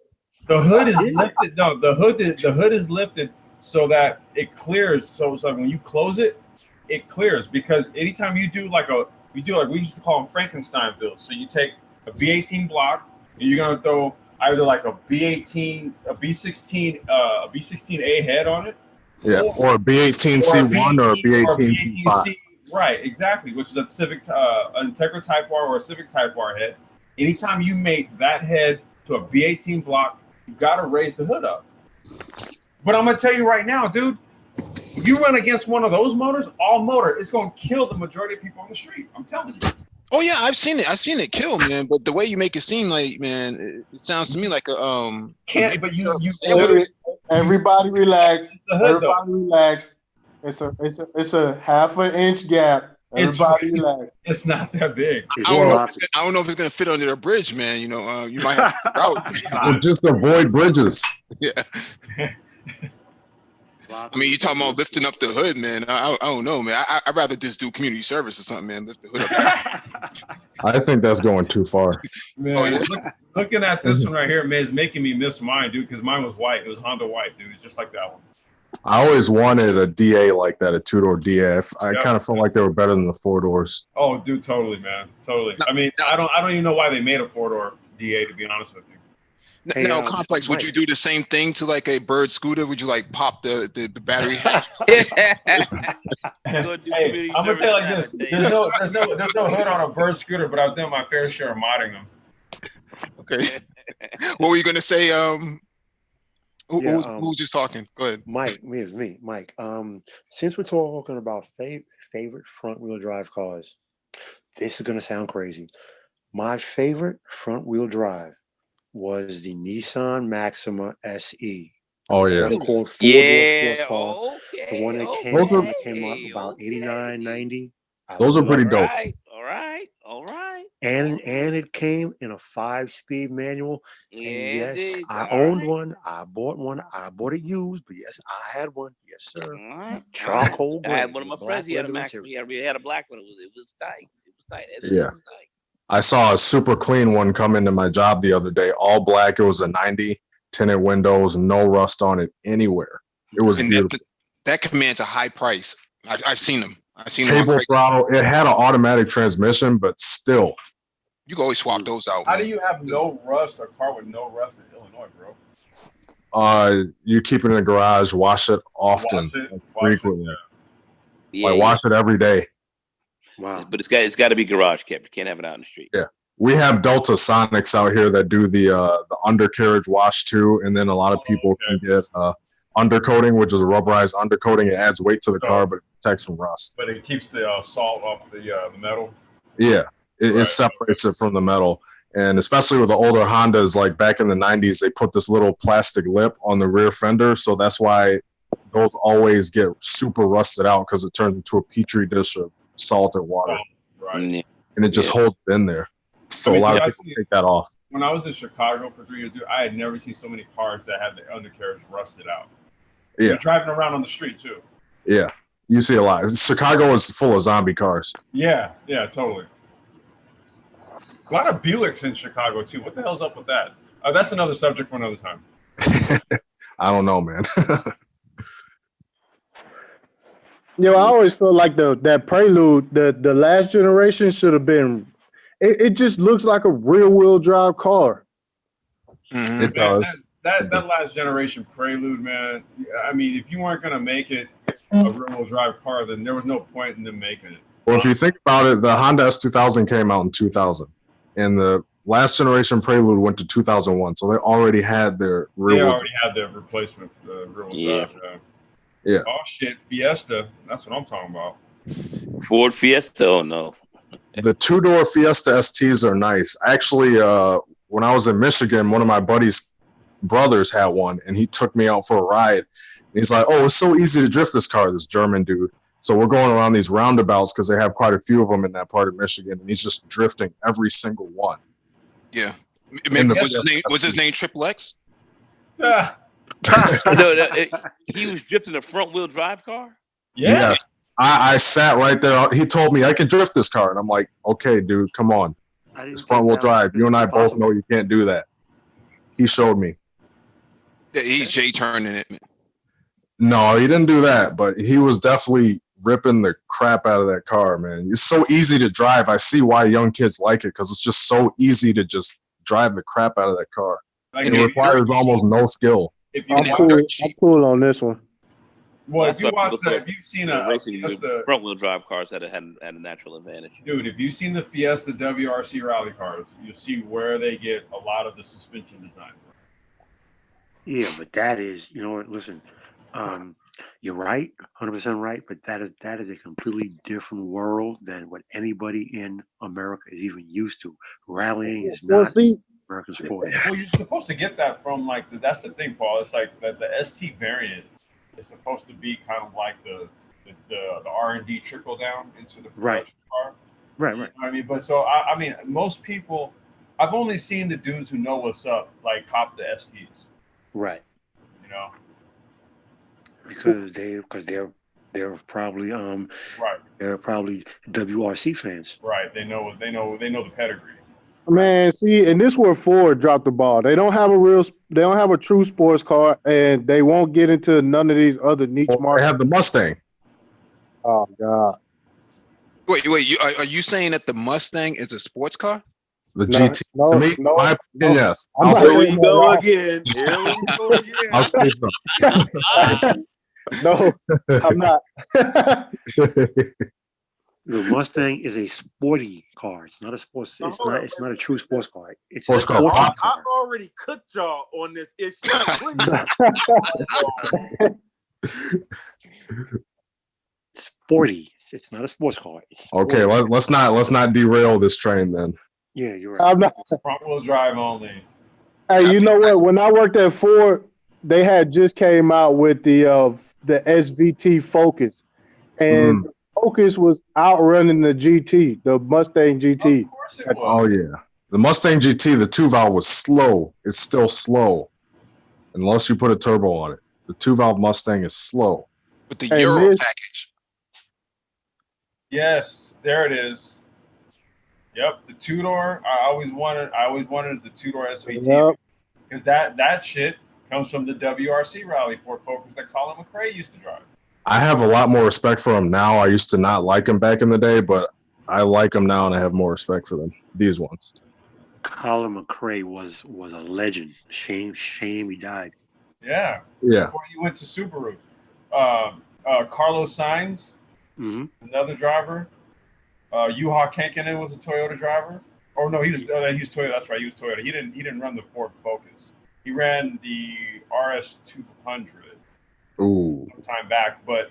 the hood I is did. lifted. No, the hood is lifted so that it clears. So it's like when you close it, it clears because anytime you do like we used to call them Frankenstein builds. So you take a B18 block and you're gonna throw either like a B18, a B16, a B16A head on it, Yeah, or a or a B18C1 or a B18 or a B18C5. B18C, right? Exactly, which is a Civic, an Integra Type R or a Civic Type R head. Anytime you make that head to a B18 block, you gotta raise the hood up. But I'm gonna tell you right now, dude, you run against one of those motors, all motor, it's gonna kill the majority of people on the street. I'm telling you. Oh yeah, I've seen it kill, man. But the way you make it seem like, man, it sounds to me like Can't, but you Literally, everybody relax. the hood though. Everybody relax. It's a half an inch gap. Everybody relax. It's not that big. It's I don't know. sloppy. I don't know if it's gonna fit under the bridge, man. You know, you might have to route. Or just avoid bridges. Yeah. I mean, you talking about lifting up the hood, man. I don't know, man. I'd rather just do community service or something, man. Lift the hood up. I think that's going too far. Man, Oh, yeah. looking at this one right here, man, is making me miss mine, dude, because mine was white. It was Honda white, dude. It's just like that one. I always wanted a DA like that, a two-door DA. I kind of felt like they were better than the four doors. Oh, dude, totally, man. Totally. I mean, I don't even know why they made a four-door DA, to be honest with you. Hey, Now, Complex, would Mike. you do the same thing to like a Bird scooter? Would you like pop the battery hatch? Hey, community I'm gonna tell you like service this: now, there's no hood on a Bird scooter, but I've done my fair share of modding them. Okay. What were you gonna say? Yeah, Who's just talking? Go ahead. Mike, it's me, Mike. Since we're talking about favorite front wheel drive cars, this is gonna sound crazy. My favorite front wheel drive was the Nissan Maxima SE. Oh yeah. What they called Yeah. sports car. Okay. The one that came out about 89, 90. Those are pretty dope. All right. And it came in a 5-speed manual. Yeah, And yes, dude. I All owned right. one. I bought one. I bought it used, but yes, I had one. Yes, sir. All right. Charcoal I had gray one of my with friends. He had a black Maxima. leather He had a black one. It was tight. It was tight. Yeah. It was tight. I saw a super clean one come into my job the other day, all black. It was a 90, tinted windows, no rust on it anywhere. It was And beautiful. that commands a high price. I've seen them. I've seen Cable them. throttle. It had an automatic transmission, but still. You can always swap those out. How Man. do you have no rust, a car with no rust in Illinois, bro? You keep it in the garage, wash it often, frequently. Yeah, Like wash it every day. Wow. But it's got to be garage kept. You can't have it out in the street. Yeah. We have Delta Sonics out here that do the undercarriage wash too, and then a lot of people can get undercoating, which is a rubberized undercoating. It adds weight to the car, but it protects from rust. But it keeps the salt off the metal. Yeah, it separates it from the metal, and especially with the older Hondas, like back in the '90s, they put this little plastic lip on the rear fender, so that's why those always get super rusted out because it turns into a petri dish of salt and water, Right. Yeah. and it just holds it in there. So a lot of people take that off. When I was in Chicago for 3 years, dude, I had never seen so many cars that had the undercarriage rusted out. Yeah. You're driving around on the street too. Yeah, you see a lot. Chicago is full of zombie cars. Yeah, totally. A lot of Buicks in Chicago too. What the hell's up with that? That's another subject for another time. I don't know, man. Yo, I always feel like that Prelude, the last generation should have been. It just looks like a rear wheel drive car. Mhm. It does. That last generation Prelude, man. I mean, if you weren't gonna make it a rear-wheel drive car, then there was no point in them making it. Well, if you think about it, the Honda S2000 came out in 2000, and the last generation Prelude went to 2001, so they already had their rear They wheel. already had their replacement rear-wheel Yeah. drive. Yeah. Oh shit, Fiesta. That's what I'm talking about. Ford Fiesta. Oh no. The two-door Fiesta STs are nice. Actually, when I was in Michigan, one of my buddies' brothers had one, and he took me out for a ride. And he's like, "Oh, it's so easy to drift this car." This German dude. So we're going around these roundabouts because they have quite a few of them in that part of Michigan, and he's just drifting every single one. Yeah. Was his name Triple X? Ah, He was drifting a front wheel drive car. yeah. Yes. I sat right there. He told me I can drift this car, and I'm like, okay, dude, come on. I didn't It's think front wheel that was drive. You and I both possible. know you can't do that. He showed me. Yeah, he's Jay turning it. No, he didn't do that, but he was definitely ripping the crap out of that car, man. It's so easy to drive. I see why young kids like it because it's just so easy to just drive the crap out of that car. Like, And It requires almost no skill. if you I'm it's watch, cool. dirt cheap. I'm cool on this one. Well, if that's you why watch people thought if you've seen racing with Fiesta, front wheel drive cars had a natural advantage. dude, if you've seen the Fiesta WRC rally cars, you'll see where they get a lot of the suspension design. Yeah, but that is, you know what? Listen, you're right, 100% right. But that is a completely different world than what anybody in America is even used to. Rallying is Well, not see, American sport. Well, you're supposed to get that from like that's the thing, Paul. It's like the ST variant is supposed to be kind of like the R&D trickle down into the production car. Right, You know right. what I mean, but so I mean, most people, I've only seen the dudes who know what's up like cop the STs. Right. You know, Because they're probably right, they're probably WRC fans. right. They know the pedigree. man, see, and this where Ford dropped the ball. They don't have a true sports car, and they won't get into none of these other niche Well, they markets. have the Mustang. Oh God, Wait. Are you saying that the Mustang is a sports car? The No, GT. no, To me, no, my opinion, no. yes. I'm I'll not say, Here we saying that, go Rob. again. Here we go again. I'll say so. No, I'm not. The Mustang is a sporty car. It's not a sports. Now, It's hold not. up, It's wait, not a true sports car. It's Sports a car. sporty I car. already cooked y'all on this issue. Please. Sporty. It's not a sports car. It's sporty. Okay, let's not derail this train then. Yeah, you're right. I'm not. Front wheel drive only. Hey, you know what? When I worked at Ford, they had just came out with the SVT Focus, and the Focus was outrunning the GT, the Mustang GT. Of course it was. Oh yeah, the Mustang GT, the 2-valve was slow. It's still slow, unless you put a turbo on it. The 2-valve Mustang is slow. With the Hey, Euro Miss- package. Yes, there it is. Yep, the two-door. I always wanted the two-door SVT Yep. because that shit comes from the WRC rally Ford Focus that Colin McRae used to drive. I have a lot more respect for him now. I used to not like him back in the day, but I like him now and I have more respect for them. These ones. Colin McRae was a legend. Shame he died. Yeah, Yeah. before he went to Subaru. Carlos Sainz, Mm-hmm. another driver. Juha Kankinen was a Toyota driver. Oh no, he was Toyota. That's right, he was Toyota. He didn't run the Ford Focus. He ran the RS200 Ooh. some time back. But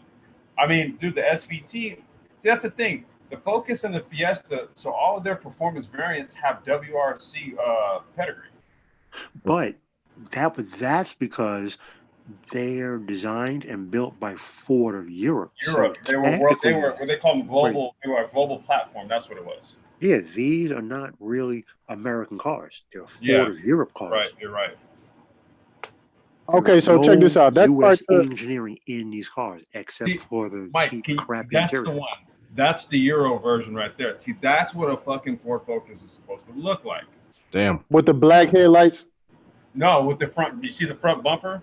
I mean, dude, the SVT. See, that's the thing. The Focus and the Fiesta. So all of their performance variants have WRC pedigree. But that's because they're designed and built by Ford of Europe. Europe. So They were what they call them global. They were a global platform. That's what it was. Yeah, these are not really American cars. They're Ford Yeah. of Europe cars. Right. You're right. Okay, so check this out. That's U.S. like engineering in these cars, except See, for the Mike, cheap, can you- crappy that's interior. the one. That's the Euro version right there. See, that's what a fucking Ford Focus is supposed to look like. Damn. with the black headlights. No, with the front. You see the front bumper?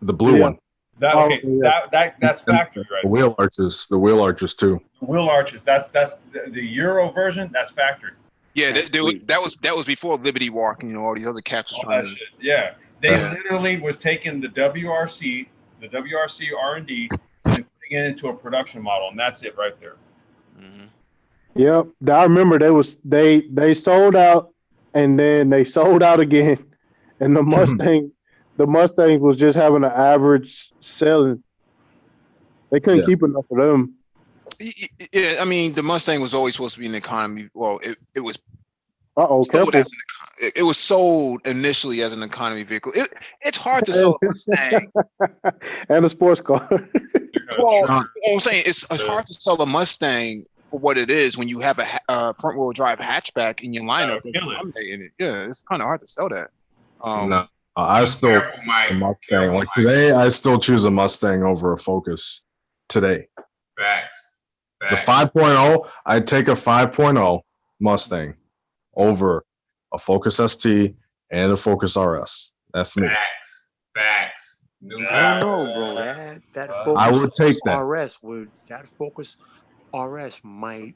The blue Yeah. one. That Oh, okay? yeah. That's factory right. The wheel arches. The wheel arches too. The wheel arches. That's the Euro version. That's factory. Yeah, That's sweet. that was before Liberty Walk. You know, all these other caps was All trying that to. shit. Yeah, they Yeah. literally was taking the WRC R&D, and putting it into a production model, and that's it right there. Mhm. Yep, I remember they sold out, and then they sold out again, and the Mustang was just having an average selling. They couldn't Yeah. keep enough of them. Yeah, I mean, the Mustang was always supposed to be an economy. Well, it was Uh-oh, sold careful. as it was sold initially as an economy vehicle. It's hard to sell a Mustang. And a sports car. Well, I'm saying it's hard to sell a Mustang for what it is when you have a front wheel drive hatchback in your lineup. That'll kill it. In it. Yeah, it's kind of hard to sell that. No, I still Careful, Mike. a Mustang. Careful, Like Mike. today, I still choose a Mustang over a Focus. Today, Facts. the 5.0, I'd take a 5.0 Mustang over a Focus ST and a Focus RS. That's me. Facts. I don't know, bro. That Focus I would take that. Focus RS might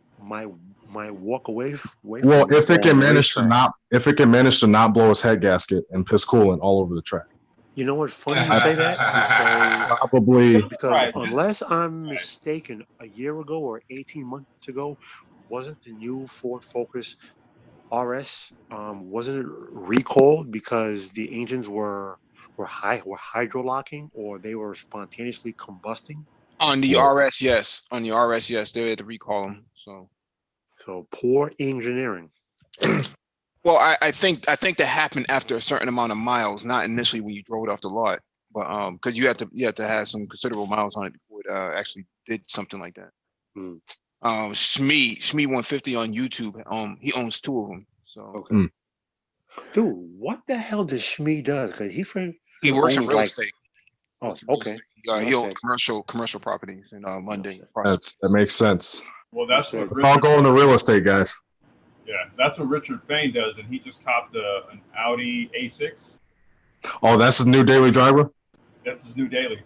walk away. Well, from if it can on the manage to racetrack. not blow his head gasket and piss coolant all over the track. You know what? Funny you say that Probably because Right. unless I'm mistaken, a year ago or 18 months ago, wasn't the new Ford Focus RS wasn't it recalled because the engines were hydrolocking or they were spontaneously combusting? On the RS, yes. On the RS, yes. They had to recall them. So poor engineering. Well, I think that happened after a certain amount of miles, not initially when you drove it off the lot, but because you had to have some considerable miles on it before it actually did something like that. Shmee 150 on YouTube, he owns 2 of them. So Dude, what the hell does Shmee does? Because he works in owns, real estate. Oh, okay. He owns commercial properties in London. that makes sense. Well, that's what I'll go into real estate, guys. Yeah, that's what Richard Fain does, and he just copped an Audi A6. Oh, that's his new daily driver? That's his new daily.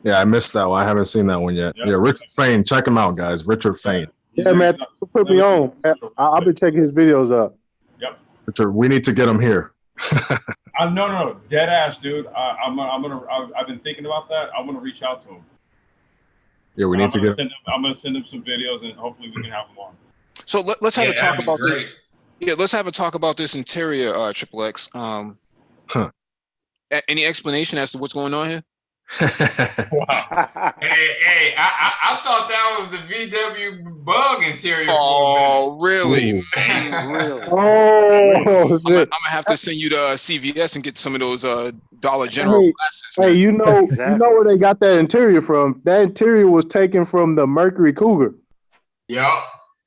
Yeah, I missed that one. I haven't seen that one yet. Yep. Yeah, Richard Fain. Check him out, guys. Richard Fain. Yeah, man. Thanks for putting me on. I've been checking his videos up. Yep. Richard, we need to get him here. No, dead ass, dude. I've been thinking about that. I'm gonna reach out to him. Yeah, we need to get. I'm gonna send him some videos, and hopefully we can have him on. So let's have a talk about this. Great. Yeah, let's have a talk about this interior, Triple X. Any explanation as to what's going on here? Wow. Hey, I thought that was the VW bug interior. Oh, really? Ooh. Man. Oh, I'm shit. gonna have to send you to CVS and get some of those Dollar General glasses. Hey, Man. you know Exactly. where they got that interior from? That interior was taken from the Mercury Cougar. Yup,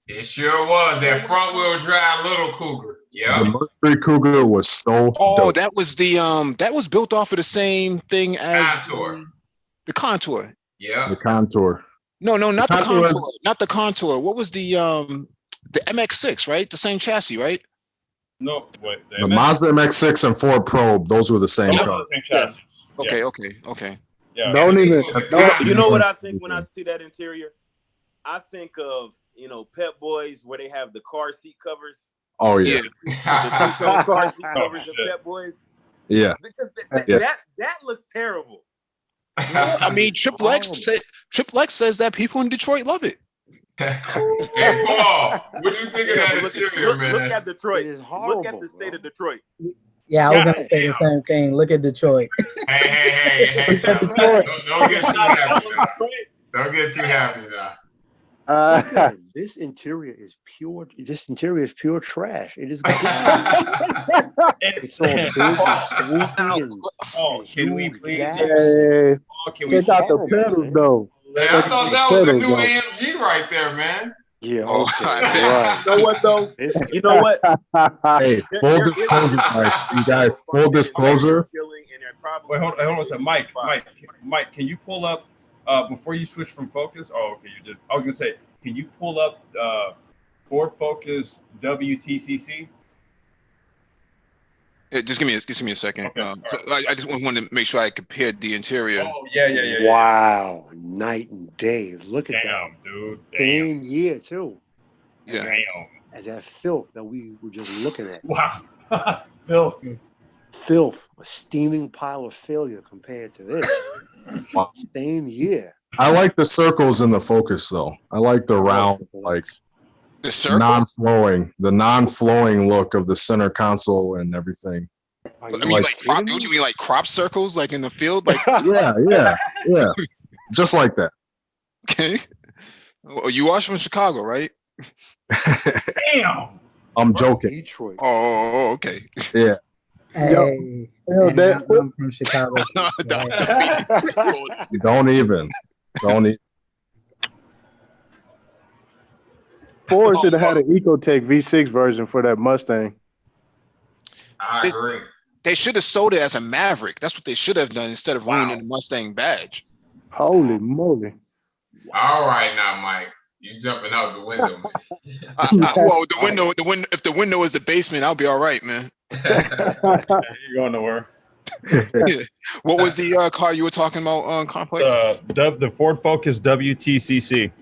it sure was. That front wheel drive little Cougar. Yep. The Mercury Cougar was so dope. That was that was built off of the same thing as Contour. The Contour. Yep. The Contour. No, not the Contour. Contour. Not the Contour. What was the MX-6, right? The same chassis, right? No, wait. The Mazda MX-6 and Ford Probe, those were the same Those are car. the same chassis. Okay. Yeah. Don't even. You know what I think when I see that interior? I think of Pep Boys where they have the car seat covers. Oh yeah. The two-tone car seat covers of shit. Pep Boys. Yeah. That looks terrible. I mean, Triple X says that people in Detroit love it. Hey, Paul, what do you think of that interior, man? Look at Detroit. It is horrible, Look at the state bro. of Detroit. Yeah, I was gonna say the same thing. Look at Detroit. Hey, don't get too happy now. Don't get too happy now. This interior is pure trash. It is it's all big and swoopy and Can we huge please? gas. Hey, Can we? check out the pedals though. Hey, I thought that was the new Pedals, AMG right there, man. Yeah, Oh, okay, right. You know what though? You know what? Hey, full disclosure, guys. You guys, full disclosure. Wait, hold on a second. Mike, can you pull up before you switch from Focus? Oh, okay, you did. I was gonna say, can you pull up Ford Focus WTCC? Just give me a second. Okay, So I just wanted to make sure I compared the interior. Oh, yeah. Wow, night and day. Look at Damn, that. dude. Same year too. Yeah. Damn. As that filth that we were just looking at. Wow. Phil. Filth, a steaming pile of failure compared to this. Wow. Same year. I like the circles in the Focus though. I like the round, like The circle. the non-flowing look of the center console and everything. Are I mean, kidding me? you mean like crop circles, like in the field, like Yeah. Just like that. okay. Oh, you watch from Chicago, right? Damn. I'm joking. Detroit. Oh, okay. Yeah. Hey, Yo, and that- I'm from Chicago. Too, right? Don't even. Ford should have had an Ecotec V6 version for that Mustang. I agree. They should have sold it as a Maverick. That's what they should have done instead of ruining the Mustang badge. Holy moly! All right, now, Mike, you jumping out the window, man. Well, the window. If the window is the basement, I'll be all right, man. You going nowhere? What was the car you were talking about, Complex? The Ford Focus WTCC.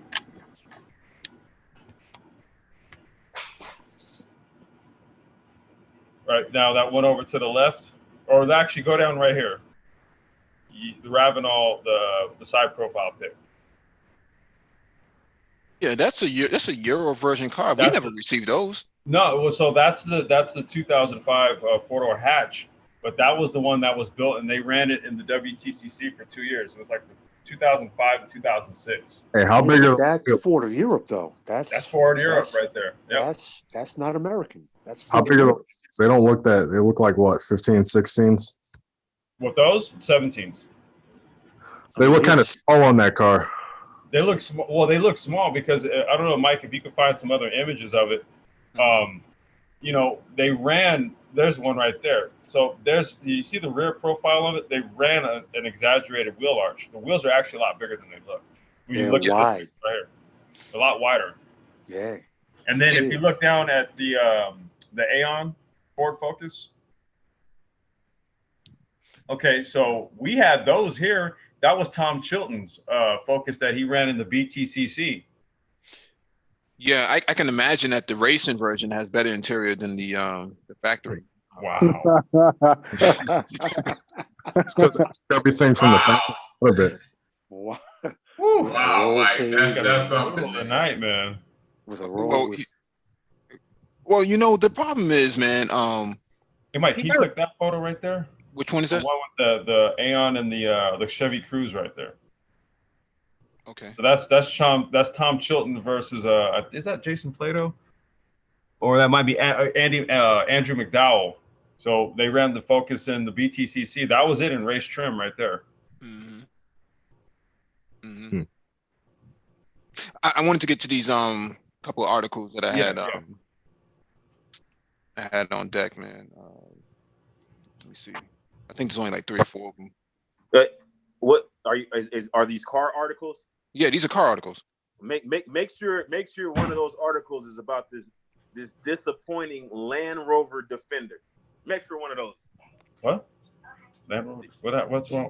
Right now, that one over to the left, or actually go down right here. The Ravenol, the side profile pick. Yeah, that's a Euro version car. We never received those. No, well, so that's the 2005 four-door hatch, but that was the one that was built, and they ran it in the WTCC for 2 years. It was like 2005 and 2006. Hey, how big are that's Ford of Europe though? That's Ford Europe right there. Yep. That's not American. That's how Ford big are Europe. they? Don't look that. They look like what, 15, 16s? With those 17s. They look kind of small on that car. They look small. Well, they look small because I don't know, Mike, if you could find some other images of it. You know, they ran. There's one right there. So you see the rear profile of it. They ran an exaggerated wheel arch. The wheels are actually a lot bigger than they look. When you look at wide. this right here, a lot wider. Yeah. And then if you look down at the Aeon Ford Focus. Okay, so we had those here. That was Tom Chilton's Focus that he ran in the BTCC. Yeah, I can imagine that the racing version has better interior than the factory. Wow. It's everything from the factory a bit. Wow. Wow, Mike, that's something tonight, man. With a roll. Well, you know, the problem is, man. Hey, Mike, can you click that photo right there? Which one is that? The one with the Aeon and the Chevy Cruze right there. Okay. So that's Tom Chilton versus is that Jason Plato? Or that might be Andrew McDowell. So they ran the Focus in the BTCC. That was it in race trim right there. Mm-hmm. Mm-hmm. I wanted to get to these couple of articles that I had on deck, man. Let me see. I think there's only like 3 or 4 of them. What are you? Are these car articles? Yeah, these are car articles. Make sure one of those articles is about this disappointing Land Rover Defender. Make sure one of those. What? Land Rover? What's wrong?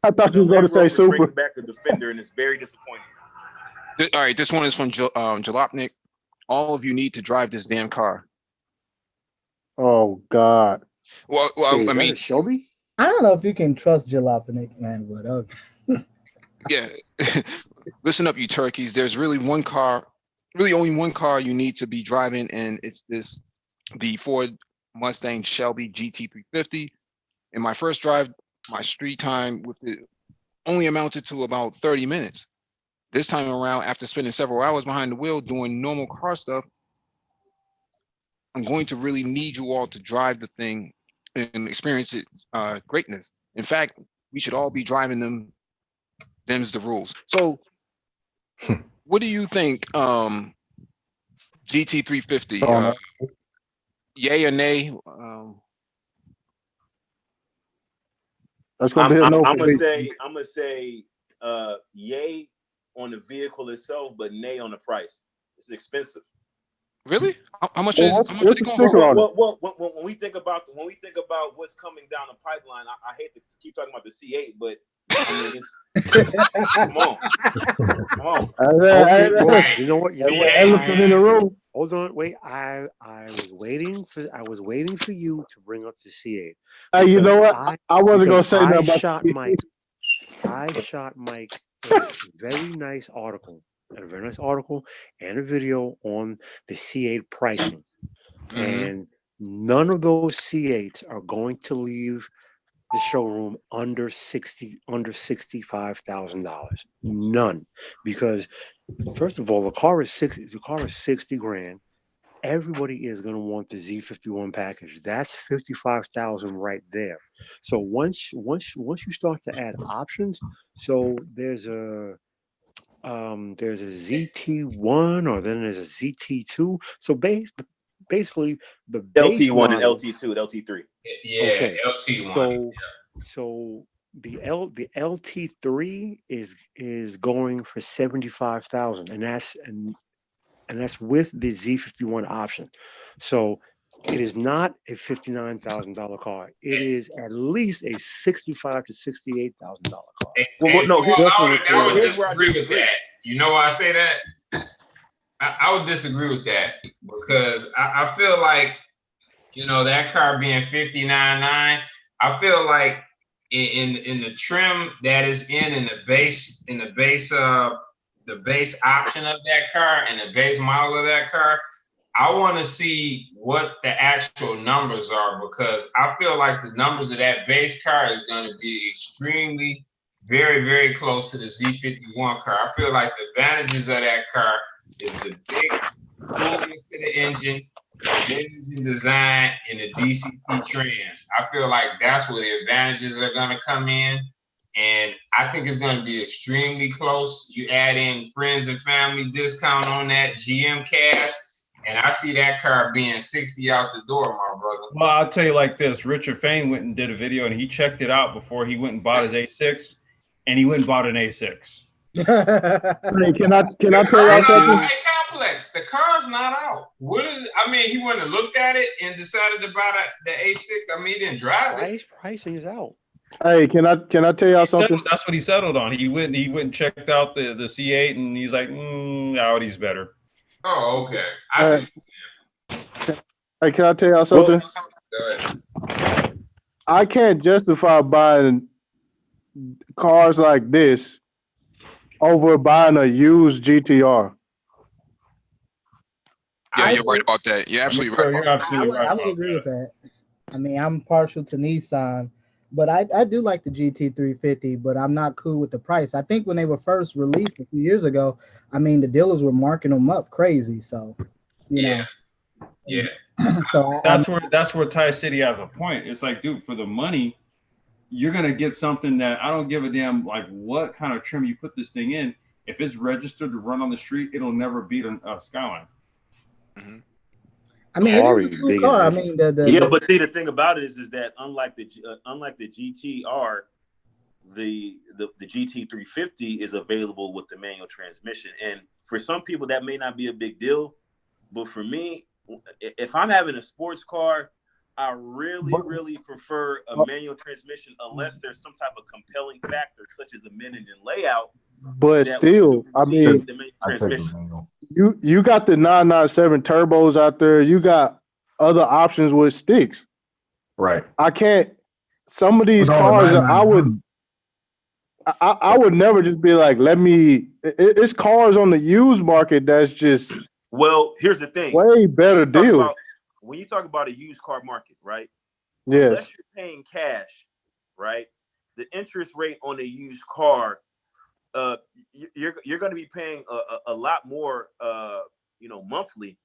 I thought you was going to say Super. Bringing back the Defender, and it's very disappointing. All right, this one is from Jalopnik. All of you need to drive this damn car. Oh God. Well, Hey, I mean, Shelby. I don't know if you can trust Jalopnik, man, but okay. Yeah. Listen up, you turkeys. There's really only one car you need to be driving, and it's the Ford Mustang Shelby GT350. In my first drive, my street time with it only amounted to about 30 minutes. This time around, after spending several hours behind the wheel doing normal car stuff, I'm going to really need you all to drive the thing and experience it greatness. In fact, we should all be driving them. Them's the rules. So what do you think, GT350, yay or nay? That's gonna be a no. I'm gonna say yay on the vehicle itself, but nay on the price. It's expensive. Really? How much is it going? Well, when we think about what's coming down the pipeline, I hate to keep talking about the C8, but I mean, come on. Okay, you know what? Elephant in the room. Hold on, wait. I was waiting for you to bring up the C8. Hey, you know what? I wasn't gonna say nothing about shot Mike. I shot Mike a very nice article, and a video on the C8 pricing, and none of those C8s are going to leave the showroom under $65,000. None, because first of all, the car is 60 grand. Everybody is going to want the Z51 package. That's 55,000 right there. So once you start to add options, so there's a There's a ZT1 or then there's a ZT2. So basically the base LT1 and model. LT2 and LT3. Yeah, Okay. LT1. So the LT3 is going for 75,000, and that's with the Z51 option. So it is not a $59,000 car. It is at least a $65,000 to $68,000 car. Well, no, I would here's where I disagree with disagree. that. You know why I say that? I would disagree with that because I feel like, you know, that car being 59.9, I feel like in the trim that is in the base the base option of that car and the base model of that car, I want to see what the actual numbers are because I feel like the numbers of that base car is going to be extremely, very, very close to the Z51 car. I feel like the advantages of that car is the big coolness to the engine, the mid-engine design, and the DCT trans. I feel like that's where the advantages are going to come in. And I think it's going to be extremely close. You add in friends and family discount on that GM cash, and I see that car being 60 out the door, my brother. Well, I'll tell you like this. Richard Fain went and did a video, and he checked it out before he went and bought his A6, and he went and bought an A6. Hey, can I tell y'all something? Hey, Complex, the car's not out. What is? I mean, he went and looked at it and decided to buy the A6. I mean, he didn't drive it. Pricing is out. Hey, can I tell y'all something? That's what he settled on. He went and checked out the C8, and he's like, Audi's better. Oh, okay. I see. Hey, can I tell y'all something? Go ahead. I can't justify buying cars like this over buying a used GTR. Yeah, you're right about that. You're absolutely right. You're absolutely right. I would agree with that. I mean, I'm partial to Nissan, but I do like the GT350, but I'm not cool with the price. I think when they were first released a few years ago, I mean, the dealers were marking them up crazy. So, you know. Yeah. So that's where Thai City has a point. It's like, dude, for the money, you're gonna get something that I don't give a damn like what kind of trim you put this thing in. If it's registered to run on the street, it'll never beat a Skyline. Mm-hmm. I mean, it is a cool car. I mean, but see, the thing about it is that unlike the GTR, the GT350 is available with the manual transmission, and for some people that may not be a big deal, but for me, if I'm having a sports car, I really prefer a manual transmission unless there's some type of compelling factor, such as a mid-engine layout. But still, I mean, you got the 997 turbos out there. You got other options with sticks. Right. I can't. Some of these cars, I would never just be like, let me. It's cars on the used market that's just. Well, here's the thing. Way better deal. When you talk about a used car market, right? Yes. Unless you're paying cash, right? The interest rate on a used car, you're going to be paying a lot more, monthly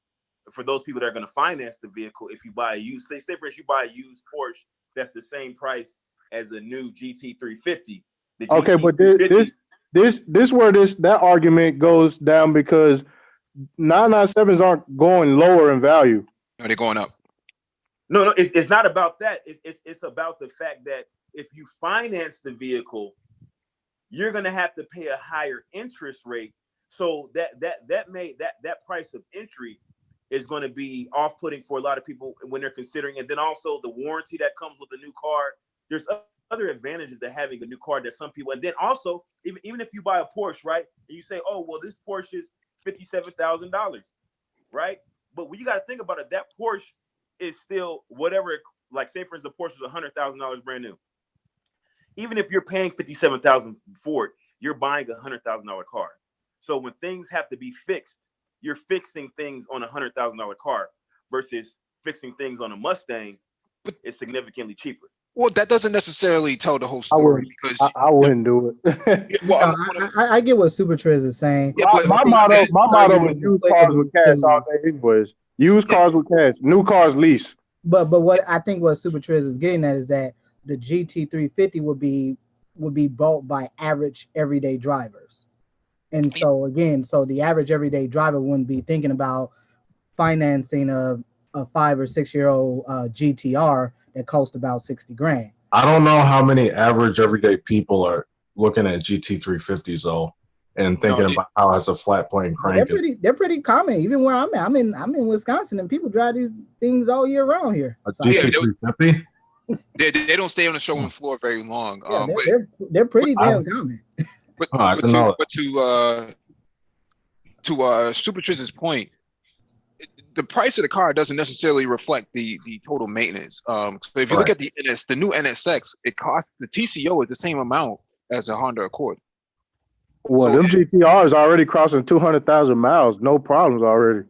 for those people that are going to finance the vehicle. If you buy a used, say for instance, you buy a used Porsche, that's the same price as a new GT350. Okay, but this where that argument goes down because 997s aren't going lower in value. No, they're going up. No, it's not about that. It's about the fact that if you finance the vehicle, you're going to have to pay a higher interest rate. So that price of entry is going to be off-putting for a lot of people when they're considering. And then also the warranty that comes with a new car. There's other advantages to having a new car that some people. And then also, even if you buy a Porsche, right, and you say, oh, well, this Porsche is $57,000, right? But when you got to think about it, that Porsche is still whatever. Like, say for instance, the Porsche was $100,000 brand new. Even if you're paying $57,000 for it, you're buying a $100,000 car. So when things have to be fixed, you're fixing things on a $100,000 car versus fixing things on a Mustang. It's significantly cheaper. Well, that doesn't necessarily tell the whole story because I wouldn't do it. Well, I get what Super Trez is saying. Yeah, my motto was used cars with cash all day anyways. Used cars with cash, new cars lease. But what I think what Super Trez is getting at is that the GT350 would be bought by average everyday drivers. And so again, so the average everyday driver wouldn't be thinking about financing a 5 or 6 year old GTR that cost about 60 grand. I don't know how many average everyday people are looking at GT350s though, and thinking about how it's a flat plane crank. They're pretty common. Even where I'm at, I'm in Wisconsin, and people drive these things all year round here. A GT350? They don't stay on the showroom floor very long. Yeah, they're pretty damn common. But to Super Triz's point, the price of the car doesn't necessarily reflect the total maintenance. So if you look at the new NSX, it costs, the TCO is the same amount as a Honda Accord. Well, them GTRs already crossing 200,000 miles, no problems already.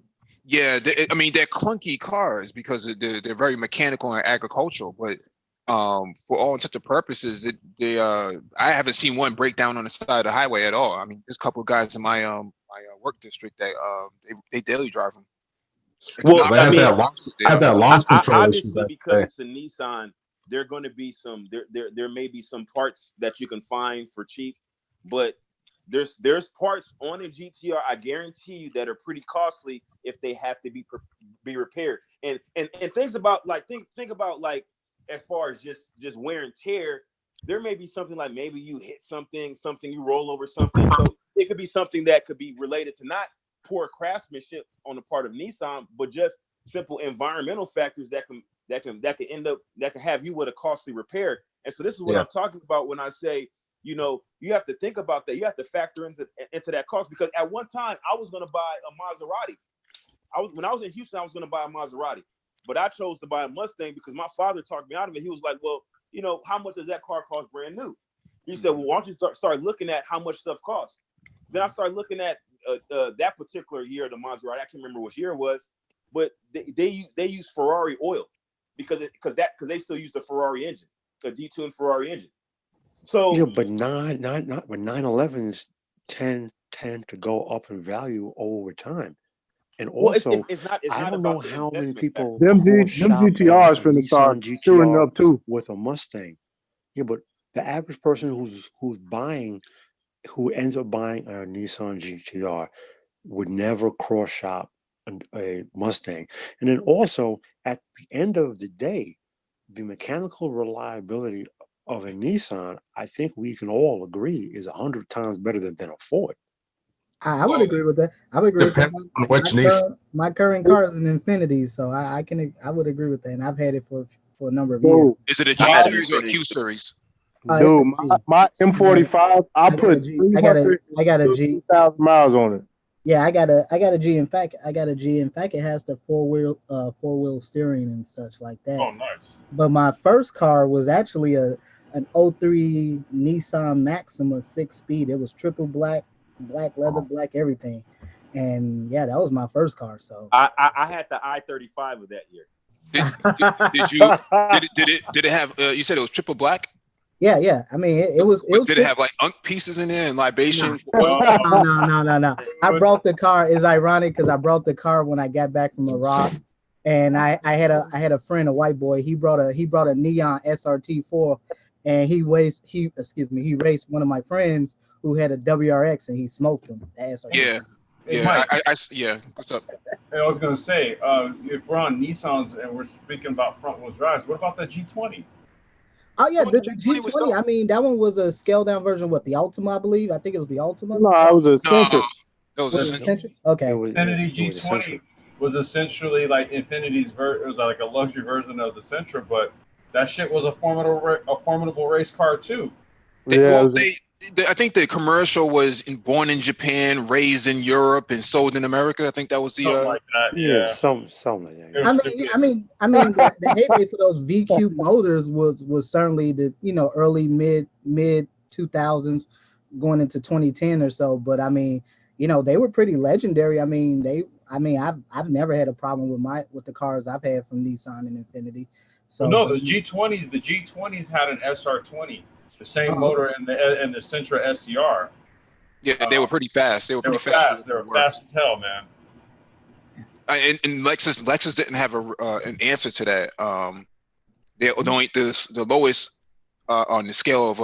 Yeah, they're clunky cars because they're very mechanical and agricultural, but for all intents and purposes, I haven't seen one break down on the side of the highway at all. I mean, there's a couple of guys in my work district that they daily drive them. Well, I had that launch control. Obviously, because it's a Nissan, there going to be there may be some parts that you can find for cheap, but there's parts on a GTR, I guarantee you, that are pretty costly if they have to be repaired. And things about like think about like as far as just wear and tear, there may be something like maybe you hit something you roll over something. So it could be something that could be related to not poor craftsmanship on the part of Nissan, but just simple environmental factors that can have you with a costly repair. And so this is what I'm talking about when I say, you have to think about that. You have to factor into that cost, because at one time I was going to buy a Maserati. When I was in Houston, I was going to buy a Maserati, but I chose to buy a Mustang because my father talked me out of it. He was like, well, how much does that car cost brand new? He said, well, why don't you start looking at how much stuff costs? Then I started looking at that particular year, the Maserati. I can't remember which year it was, but they use Ferrari oil because they still use the Ferrari engine, the detuned Ferrari engine. So but not when 911s tend to go up in value over time. And also, it's not I don't know how many people them GTRs finna start shooting up too with a Mustang. Yeah, but the average person who ends up buying a Nissan GTR would never cross shop a Mustang. And then also, at the end of the day, the mechanical reliability of a Nissan, I think we can all agree, is 100 times better than a Ford. I would agree with that. I would agree with that. My current car is an Infinity, so I would agree with that, and I've had it for a number of years. Is it a G series or a Q series? Dude, my M45, I got a G 2,000 miles on it. Yeah, I got a G. In fact, it has the four wheel steering and such like that. Oh, nice. But my first car was actually an 03 Nissan Maxima 6-speed. It was triple black leather, black everything. And yeah, that was my first car. So I had the I-35 of that year. Did it have you said it was triple black? Yeah. I mean, it was. Did it have like unk pieces in there and libation? No. I brought the car. It's ironic because I brought the car when I got back from Iraq, and I had a friend, a white boy. He brought a neon SRT4, and he raced one of my friends who had a WRX, and he smoked him. Yeah. Yeah. What's up? Hey, I was gonna say, if we're on Nissans and we're speaking about front wheel drives, what about the G20? Oh yeah, the G20. I mean, that one was a scaled down version. What, the Ultima? I believe. I think it was the Ultima. No, it was a Sentra. It was a Sentra. Okay. Infiniti G20 was essentially like Infiniti's it was like a luxury version of the Sentra, but that shit was a formidable race car too. I think the commercial was born in Japan, raised in Europe, and sold in America. I think that was the something like that. Yeah, something like that. I mean, the heyday for those VQ motors was certainly the early mid 2000s, going into 2010 or so. But I mean, they were pretty legendary. I mean, I've never had a problem with the cars I've had from Nissan and Infiniti. So the G20s had an SR20. The same motor and the Sentra SCR. Yeah, they were pretty fast. They were fast. They were fast as hell, man. And Lexus didn't have an answer to that. The lowest on the scale of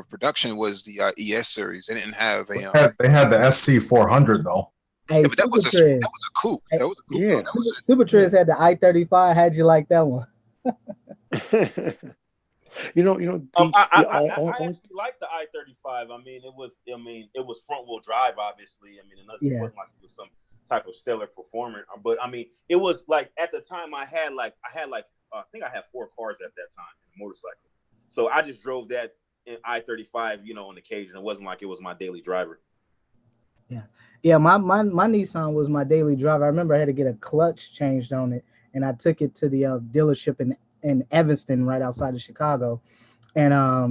production was the ES series. They didn't have a. They had the SC 400 though. Hey, Yeah, but that was a coupe. Hey, That was a coupe. yeah. That was Super Trez had the I-35. How'd you like that one? I actually like the I-35. I mean, it was front wheel drive, obviously. I mean, unless it wasn't like it was some type of stellar performer. But I mean, it was like at the time I think I had 4 cars at that time in a motorcycle. So I just drove that in I-35, on occasion. It wasn't like it was my daily driver. Yeah. My Nissan was my daily driver. I remember I had to get a clutch changed on it, and I took it to the dealership in Evanston, right outside of Chicago, and I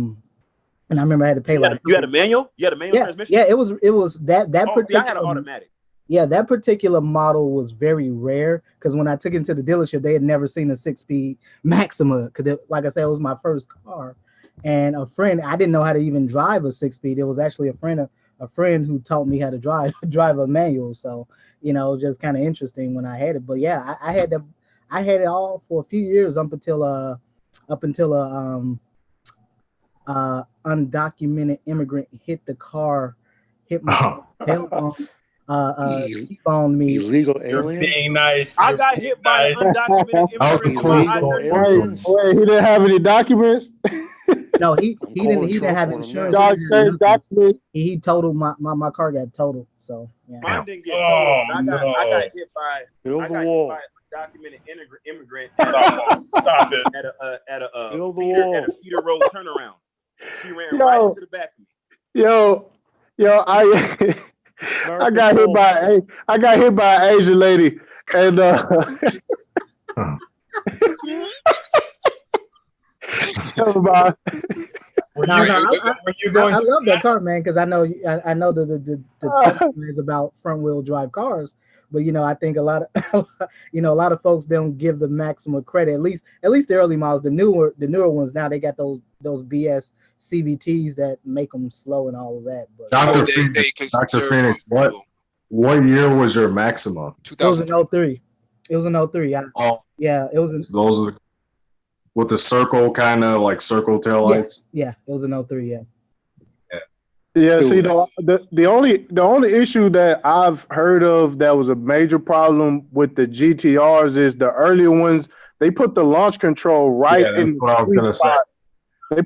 remember I had to pay You had a manual? You had a manual transmission? Yeah, it was that particular. I had an automatic. Yeah, that particular model was very rare because when I took it to the dealership, they had never seen a 6-speed Maxima. Because, like I said, it was my first car, and a friend. I didn't know how to even drive a 6-speed. It was actually a friend who taught me how to drive a manual. So just kind of interesting when I had it. But yeah, I had it all for a few years up until undocumented immigrant hit my tailbone. T-boned me. Illegal You're aliens. being nice. I got hit by an undocumented immigrant. Wait, he didn't have any documents. No, he didn't have insurance. Documents. He totaled my car got totaled. So yeah. Mine didn't get totaled. I got hit by undocumented immigrant Stop it. at a feeder road turnaround. She ran right into the back of me. Yo, I got hit by an Asian lady, and never mind. I love that car, man, because I know the talk is about front wheel drive cars, but I think a lot of folks don't give the maximum credit. At least the early models, the newer ones now they got those BS CVTs that make them slow and all of that. But Dr. Phoenix, what year was your Maxima? 2003. It was an 03. Yeah, it was. Those are with the circle kind of like circle tail lights. Yeah, it was an 03. Yeah. Yeah, see, the only issue that I've heard of that was a major problem with the GTRs is the earlier ones, they put the launch control in the sweet spot. They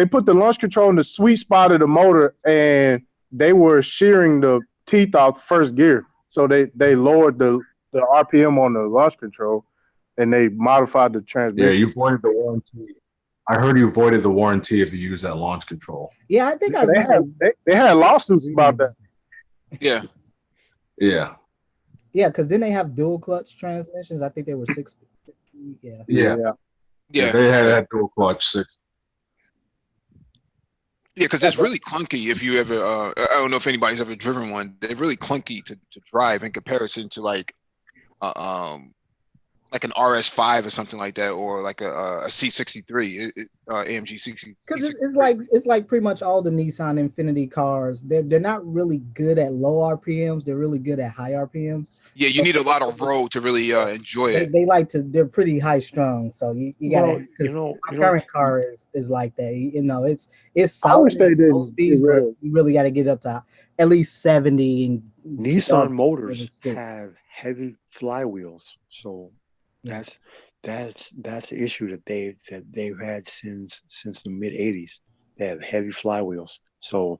put the launch control in the sweet spot of the motor, and they were shearing the teeth off first gear. So they lowered the RPM on the launch control, and they modified the transmission. Yeah, you voided the warranty. I heard you voided the warranty if you use that launch control. Yeah, I think they had lawsuits about that. Yeah. Yeah, because then they have dual clutch transmissions. I think they were 6. Yeah. They had dual clutch 6. Yeah, because that's really clunky. If you ever, I don't know if anybody's ever driven one. They're really clunky to drive in comparison to like an RS5 or something like that, or like a C63, AMG 60. Because it's like pretty much all the Nissan Infiniti cars. They're not really good at low RPMs. They're really good at high RPMs. Yeah, you need a lot of road to really enjoy it. They like to. They're pretty high strung, so you gotta. My current car is like that. It's solid. Speeds, but you really got to get up to at least 70. And Nissan motors have heavy flywheels, so. That's the issue that they've had since the mid 80s. They have heavy flywheels, so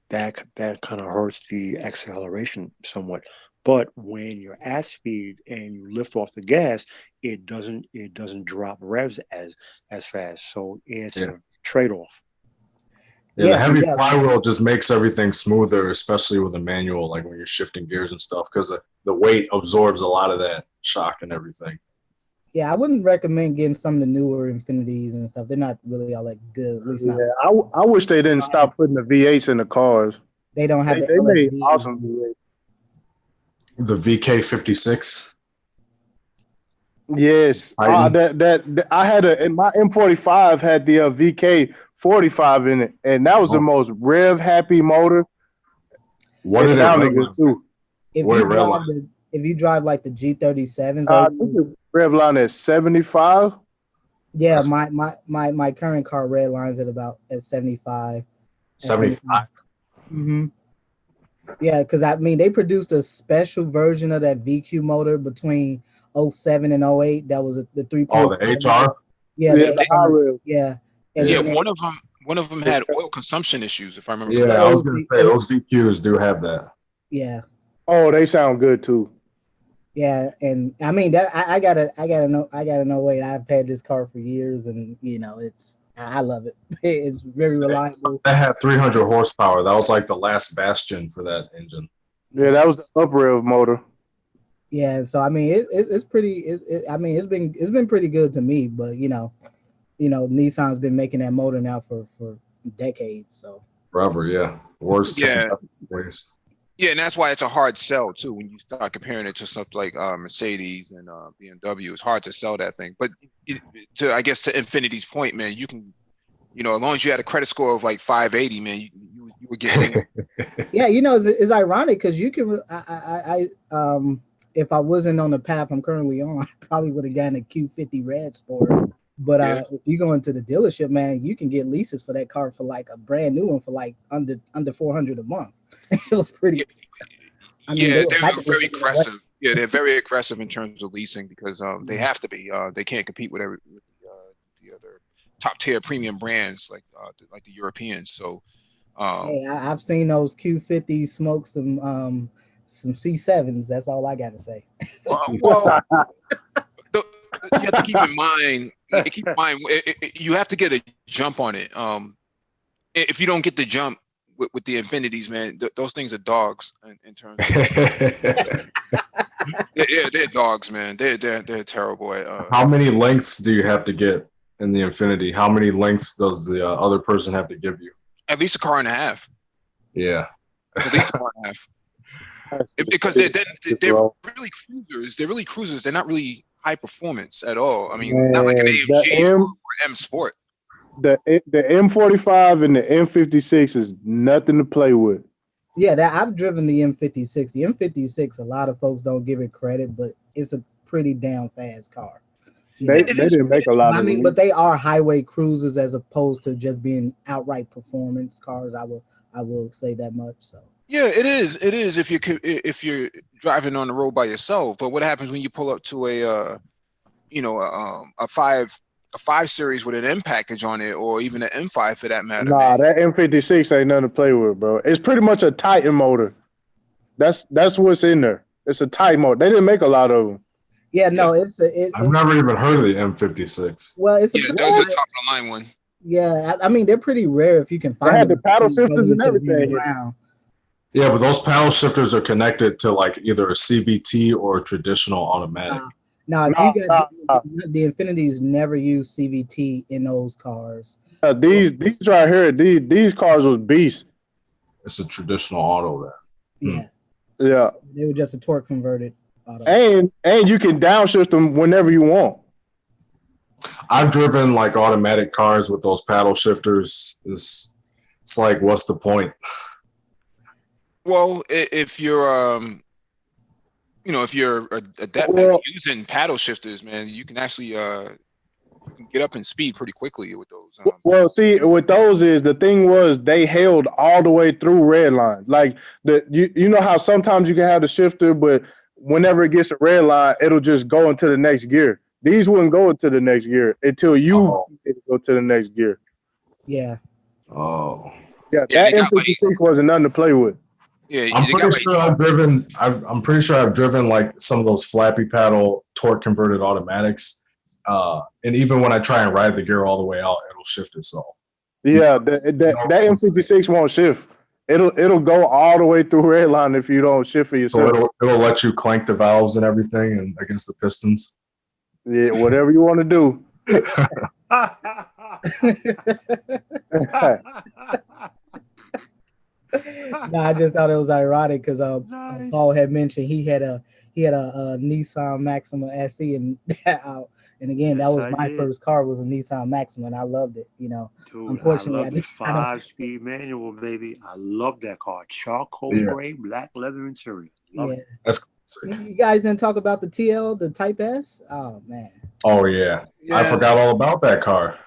that kind of hurts the acceleration somewhat. But when you're at speed and you lift off the gas, it doesn't drop revs as fast. So it's a trade-off. Yeah, the heavy flywheel just makes everything smoother, especially with a manual, like when you're shifting gears and stuff, because the weight absorbs a lot of that shock and everything. Yeah, I wouldn't recommend getting some of the newer Infinitis and stuff. They're not really all that good. At least not. I wish they didn't stop putting the V8s in the cars. They don't have they made awesome V8s. The VK56. Yes, that I had and my M45 had the VK45 in it, and that was the most rev happy motor. What is it sounding good too? If you drive like the G37s, I think the rev line is 75. Yeah, my current car red lines at 75. 75. Mm-hmm. Yeah, because I mean they produced a special version of that VQ motor between '07 and '08. That was the 3.5. Oh, the HR. Yeah, Yeah, the high rev. yeah. And Yeah, then one of them had oil consumption issues, if I remember Yeah, correctly. I was gonna say those DQs do have that. yeah. Oh, they sound good too. Yeah, and I mean that I gotta know. Wait, I've had this car for years, and I love it. It's very reliable. That had 300 horsepower. That was like the last bastion for that engine. Yeah, that was the up rev motor. Yeah, so I mean it's pretty. I mean it's been pretty good to me, but Nissan's been making that motor now for decades. So Forever, yeah. Worst Yeah. ways. Yeah, and that's why it's a hard sell too when you start comparing it to something like Mercedes and BMW. It's hard to sell that thing. But I guess to Infinity's point, man, you can, as long as you had a credit score of like 580, man, you were getting. yeah, it's ironic because you can. If I wasn't on the path I'm currently on, I probably would have gotten a Q50 Red Sport. But if you go into the dealership, man, you can get leases for that car for like a brand new one for like under $400 a month. It was pretty. I mean, Yeah, they're very aggressive. Yeah, they're very aggressive in terms of leasing because they have to be. They can't compete with the other top tier premium brands like the Europeans. So, hey, I've seen those Q50s smoke some C7s. That's all I got to say. well, you have to keep in mind. You have to get a jump on it. If you don't get the jump with the Infinities, man, those things are dogs in terms of. Yeah, they're dogs, man. They're terrible at. How many lengths do you have to get in the Infinity? How many lengths does the other person have to give you? At least a car and a half. Yeah. At least a car and a half. Because they're really cruisers. They're really cruisers. They're not really high performance at all. I mean, not like an AMG or M Sport. The M45 and the M56 is nothing to play with. Yeah, I've driven the M56. The M56, a lot of folks don't give it credit, but it's a pretty damn fast car. They didn't make a lot of. I mean, but they are highway cruisers as opposed to just being outright performance cars. I will say that much. So. Yeah, it is. It is if you're driving on the road by yourself. But what happens when you pull up to a 5 Series with an M package on it, or even an M5 for that matter? Nah, that M56 ain't nothing to play with, bro. It's pretty much a Titan motor. That's what's in there. It's a Titan motor. They didn't make a lot of them. Yeah, no, I've never even heard of the M56. Well, it's that was a top of the line one. Yeah, I mean they're pretty rare if you can find. They had the paddle shifters and everything. Yeah, but those paddle shifters are connected to like either a CVT or a traditional automatic. The Infinities never use CVT in those cars. These right here, these cars was beasts. It's a traditional auto there. Yeah. They were just a torque converted auto. And you can downshift them whenever you want. I've driven like automatic cars with those paddle shifters. It's like, what's the point? Well, if you're if you're adept at using paddle shifters, man, you can actually get up in speed pretty quickly with those. Well, see, with those the thing was they held all the way through red line. Like you know how sometimes you can have the shifter, but whenever it gets a red line, it'll just go into the next gear. These wouldn't go into the next gear until you go to the next gear. Yeah. Oh. Yeah, that M56 wasn't nothing to play with. Yeah, I'm pretty sure I've driven like some of those flappy paddle torque converted automatics. And even when I try and ride the gear all the way out, it'll shift itself. Yeah, that M56 won't shift. It'll go all the way through red line if you don't shift for yourself. So it'll let you clank the valves and everything and against the pistons. Yeah, whatever you want to do. No, I just thought it was ironic because Paul had mentioned he had a Nissan Maxima SE and again that was my first car was a Nissan Maxima and I loved it. Dude, unfortunately, I love the 5-speed manual, baby. I love that car. Charcoal gray, black leather interior. Love it. That's You guys didn't talk about the TL, the Type S. Oh man. Oh yeah. I forgot all about that car.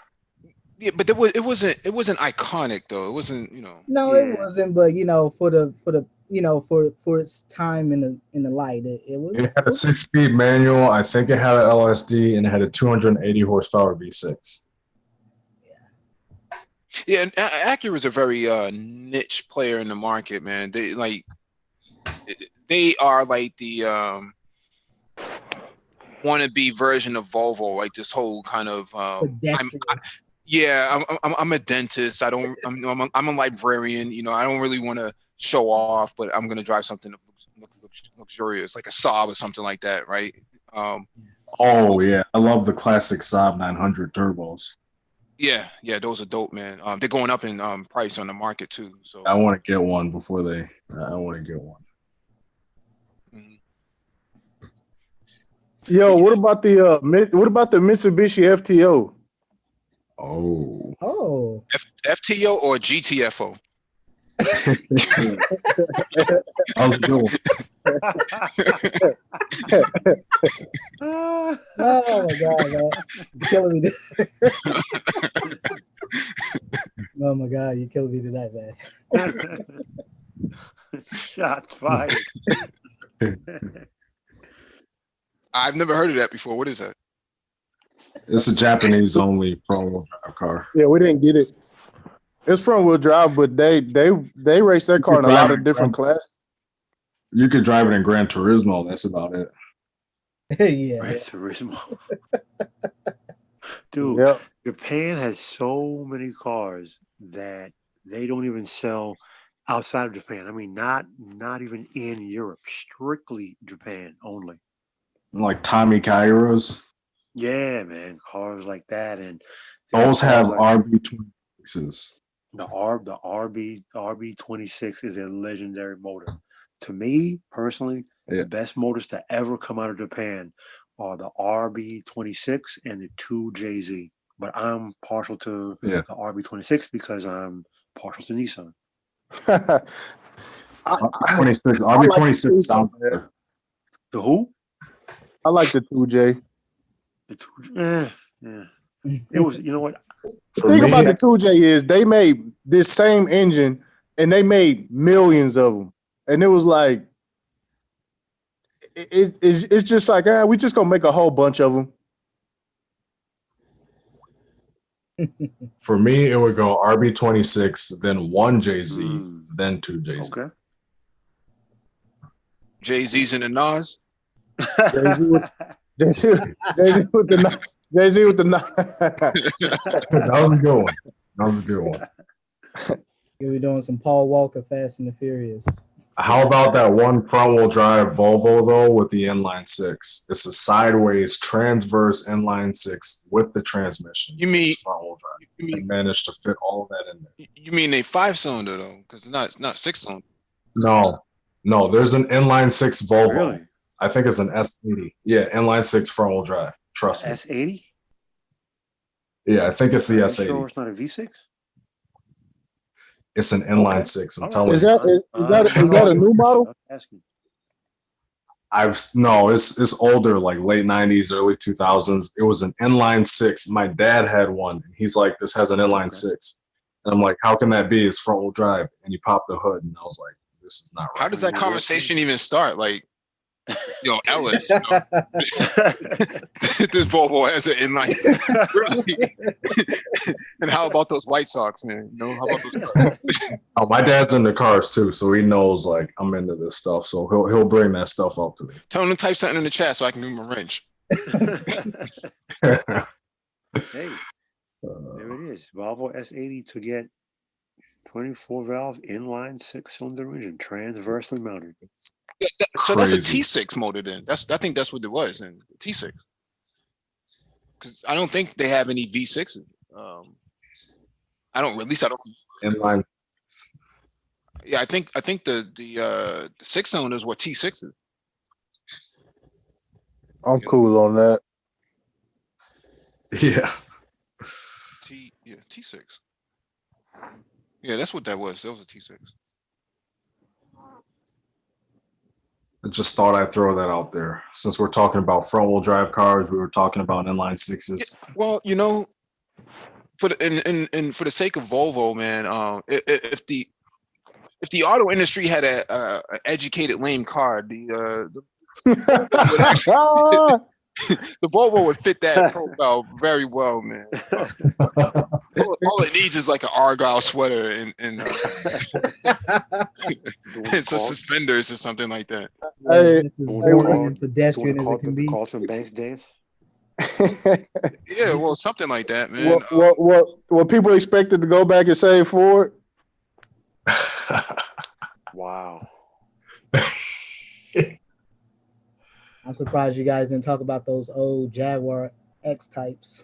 Yeah, but it wasn't iconic though. It wasn't, No, it wasn't. But for for its time in the light, it was. It had a 6-speed manual. I think it had an LSD, and it had a 280 horsepower V6. Yeah, and Acura is a very niche player in the market, man. They are like the wannabe version of Volvo, like this whole kind of I'm a dentist. I'm a librarian. I don't really want to show off, but I'm gonna drive something that looks luxurious, like a Saab or something like that, right? Oh yeah, I love the classic Saab 900 turbos. Yeah, those are dope, man. They're going up in price on the market too. So I want to get one before they. I want to get one. Yo, what about the Mitsubishi FTO? Oh. FTO or GTFO? How's it going? Oh my god, man. You're killing me. Oh my god, you're killing me tonight, man. Shots fired. I've never heard of that before. What is that? It's a Japanese only front-wheel drive car. Yeah, we didn't get it. It's front-wheel drive, but they race that car in a lot of different classes. You could drive it in Gran Turismo. That's about it. Yeah. Gran Turismo. Dude, Japan has so many cars that they don't even sell outside of Japan. I mean, not even in Europe. Strictly Japan only. Like Tommy Kairos. Yeah, man, cars like that, and those have RB26s. The RB26 is a legendary motor. To me personally, the best motors to ever come out of Japan are the RB26 and the 2JZ. But I'm partial to the RB26 because I'm partial to Nissan. RB26 sounds better. The who? I like the 2J. The 2J. Yeah. It was, you know what? The thing about the 2J is they made this same engine and they made millions of them. And it was like, it's just like, we just gonna make a whole bunch of them. For me, it would go RB26, then 1JZ, then 2JZ. Okay. Jay-Z's in the Nas. Jay-Z with the That was a good one. You'll be doing some Paul Walker Fast and the Furious. How about that one front-wheel drive Volvo though with the inline six? It's a sideways transverse inline six with the transmission. You mean front-wheel drive? They managed to fit all of that in there. You mean a 5-cylinder though? Because it's not 6-cylinder. No. There's an inline six Volvo. Really? I think it's an S80. Yeah, inline six front-wheel drive. Trust me. S80? Yeah, I think it's the S80. Sure, it's not a V6. It's an inline six. I'm telling you. Is that a new model? It's older, like late 90s, early 2000s. It was an inline six. My dad had one. He's like, this has an inline six. And I'm like, how can that be? It's front wheel drive. And he popped the hood, and I was like, this is not right. How does that conversation even start? Like, Ellis, this Volvo has an inline six. Really? And how about those White Sox, man? How about those cars? Oh, my dad's into cars too, so he knows like I'm into this stuff. So he'll bring that stuff up to me. Tell him to type something in the chat so I can give him a wrench. Hey, there it is. Volvo S80 to get 24 valve inline 6-cylinder engine, transversely mounted. So that's a T6 motor then. I think that's what it was then. T6. Because I don't think they have any V6s. I don't. At least I don't. Inline. Yeah, I think the 6-cylinders were T6s. I'm cool on that. Yeah. T6. Yeah, that's what that was. That was a T6. just thought I'd throw that out there. Since we're talking about front wheel drive cars, we were talking about inline sixes. Well, for the sake of Volvo, man, if the auto industry had a educated lame car, the the Volvo would fit that profile very well, man. All it needs is like an Argyle sweater and some suspenders or something like that. This is boring and pedestrian as it can be. The Carlton Banks dance. Yeah, well, something like that, man. What people expected to go back and save Ford? Wow. I'm surprised you guys didn't talk about those old Jaguar X types.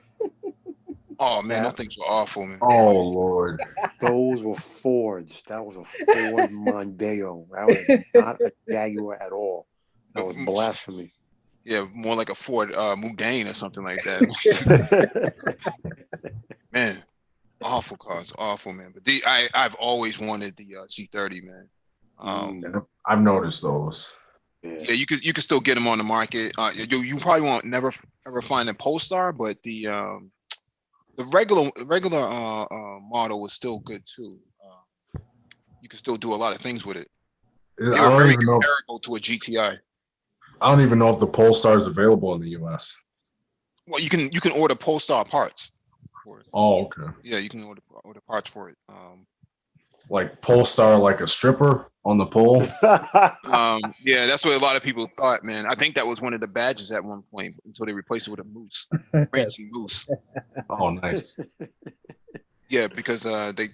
Oh man, those things were awful, man. Oh Lord, those were Fords. That was a Ford Mondeo. That was not a Jaguar at all. That was blasphemy. Yeah, more like a Ford Mugain or something like that. Man, awful cars, awful, man. But I've always wanted the C30, man. I've noticed those. Yeah, you could still get them on the market. You probably won't never ever find a Polestar, but the regular model was still good too. You can still do a lot of things with it. They were very comparable to a GTI. I don't even know if the Polestar is available in the US. Well, you can order Polestar parts for it. Oh, okay. Yeah, you can order parts for it. Like Polestar, like a stripper on the pole. Yeah, that's what a lot of people thought, man. I think that was one of the badges at one point until they replaced it with a moose, prancing moose. Oh, nice. Yeah, because they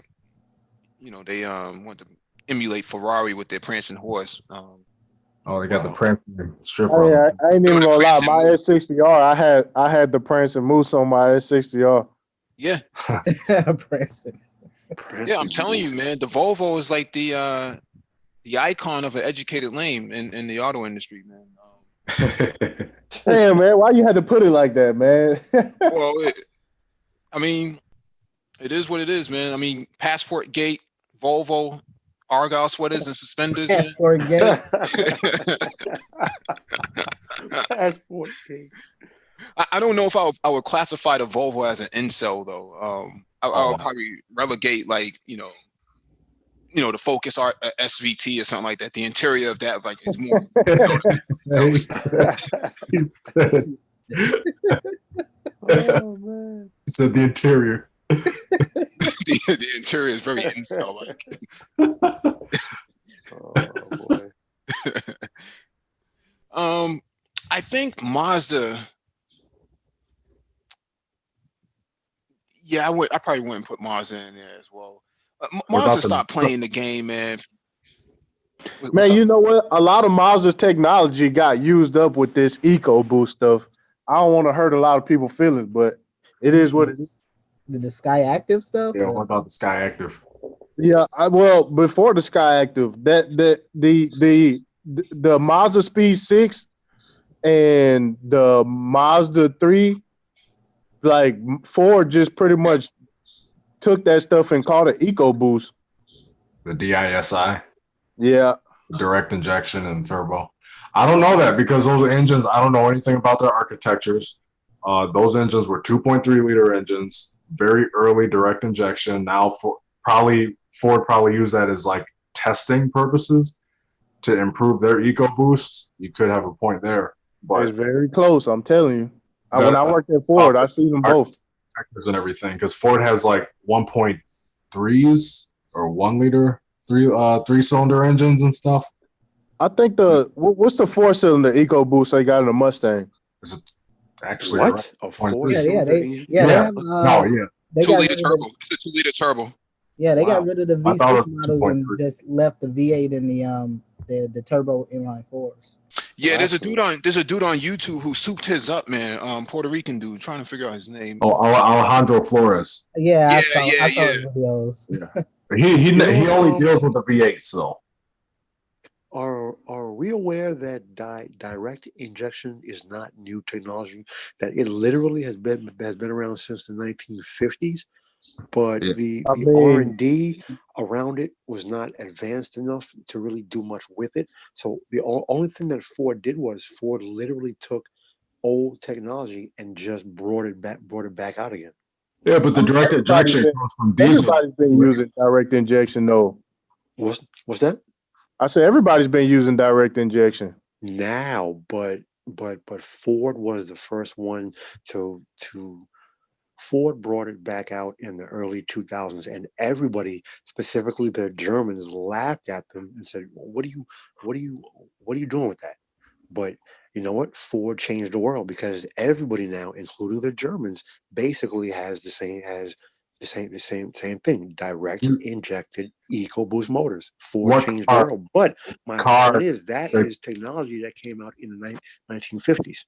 want to emulate Ferrari with their prancing horse. They got the prancing stripper. Oh, yeah, I ain't even gonna lie. My S60R, I had the prancing moose on my S60R. Yeah. Prancing. Yeah, I'm telling you, man, the Volvo is like the icon of an educated lame in the auto industry, man. Damn, man, why you had to put it like that, man? Well, I mean, it is what it is, man. I mean, Passport Gate, Volvo, Argyle sweaters and suspenders. Passport Gate. Passport Gate. I don't know if I would classify the Volvo as an incel though. I would probably relegate like the Focus SVT or something like that. The interior of that like is more. Oh man! He said the interior. the interior is very incel like. Oh boy. I think Mazda. Yeah, I probably wouldn't put Mazda in there as well. Mazda stopped playing the game, man. Man, you know what? A lot of Mazda's technology got used up with this EcoBoost stuff. I don't want to hurt a lot of people's feelings, but it is what it is. The Sky Active stuff? Yeah, what about the Sky Active? Yeah, well, before the Sky Active, the Mazda Speed 6 and the Mazda 3, like Ford just pretty much took that stuff and called it EcoBoost. The DISI? Yeah. Direct injection and turbo. I don't know that because those engines, I don't know anything about their architectures. Those engines were 2.3 liter engines, very early direct injection. Now Ford probably used that as like testing purposes to improve their EcoBoost. You could have a point there. But it's very close, I'm telling you. When I worked at Ford, I see them both. And everything, because Ford has like 1.3s or 1 liter three-cylinder engines and stuff. I think what's the 4-cylinder EcoBoost they got in the Mustang? Is it actually what? A 4-cylinder engine? They have, 2-liter turbo. It's a 2-liter turbo. Yeah, they got rid of the V6 models and just left the V8 and the turbo inline fours. Yeah, there's a dude on YouTube who souped his up, man. Puerto Rican dude, trying to figure out his name. Oh, Alejandro Flores. Yeah, I saw his videos. Yeah. He only deals with the V8s though. Are we aware that direct injection is not new technology? That it literally has been around since the 1950s. but Yeah. the I the mean, R&D around it was not advanced enough to really do much with it. So the only thing that Ford did was Ford literally took old technology and just brought it back out again. Yeah, but I the mean, direct injection comes from diesel. everybody's been Right? using direct injection though. What's that? I said everybody's been using direct injection. Now, but Ford was the first one to Ford brought it back out in the early 2000s, and everybody, specifically the Germans, laughed at them and said, what are you, what are you doing with that?" But you know what? Ford changed the world because everybody now, including the Germans, basically has the same thing: direct You- injected EcoBoost motors. Ford What changed the car? world. But my point Car? is that is technology that came out in the 1950s.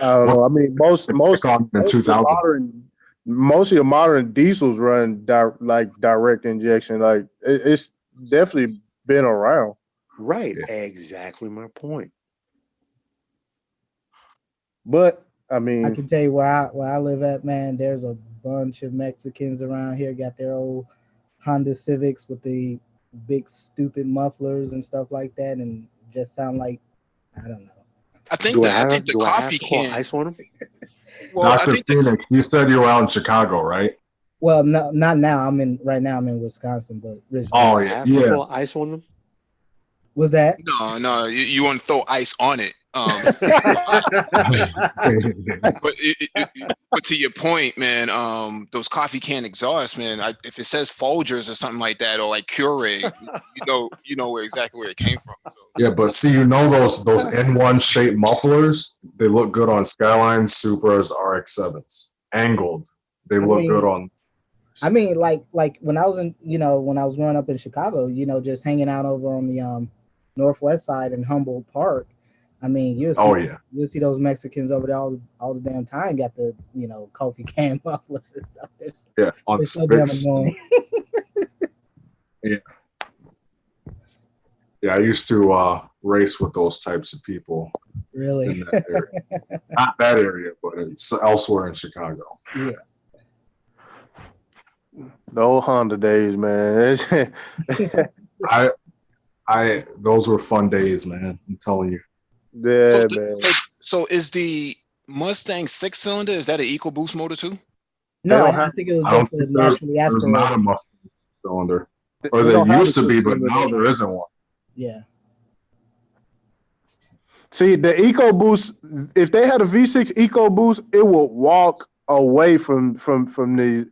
I don't What know. I mean, pick on in 2000? most of your modern diesels run like direct injection. Like it's definitely been around. Right, Yeah. exactly my point. But I I mean, can tell you where I live at, man. There's a bunch of Mexicans around here. Got their old Honda Civics with the big stupid mufflers and stuff like that, and just sound like I don't know. I think the Do I have coffee to call can. ice on them? Well, I Dr. think the Phoenix, you said you were out in Chicago, right? Well, no, not now. Right now. I'm in Wisconsin, but originally, Do Oh I yeah, have to yeah. call ice on them? was that? no, you want to throw ice on it. But to your point, man, those coffee can exhausts, man. If it says Folgers or something like that, or like Keurig, you know exactly where it came from. So. Yeah, but see, you know those N1 shaped mufflers, they look good on Skylines, Supras, RX-7s. Angled, they I look good mean, on. like when I was when I was growing up in Chicago, just hanging out over on the northwest side in Humboldt Park. I mean, Oh yeah, you'll see those Mexicans over there all the damn time. Got the coffee can mufflers and stuff. yeah, on They're so damn sticks. annoying. Yeah, yeah. I used to race with those types of people Really? in that area. Not that area, but it's elsewhere in Chicago. Yeah. the old Honda days, man. Those were fun days, man. I'm telling you. Yeah, man. So is the Mustang 6-cylinder? Is that an EcoBoost motor too? No, don't I have. think it was I just don't a think naturally there's not a aspirated. Mustang cylinder, They or there don't have a used to be, but six-cylinder now no more. there isn't one. Yeah. See, the EcoBoost, if they had a V6 EcoBoost, it would walk away from the.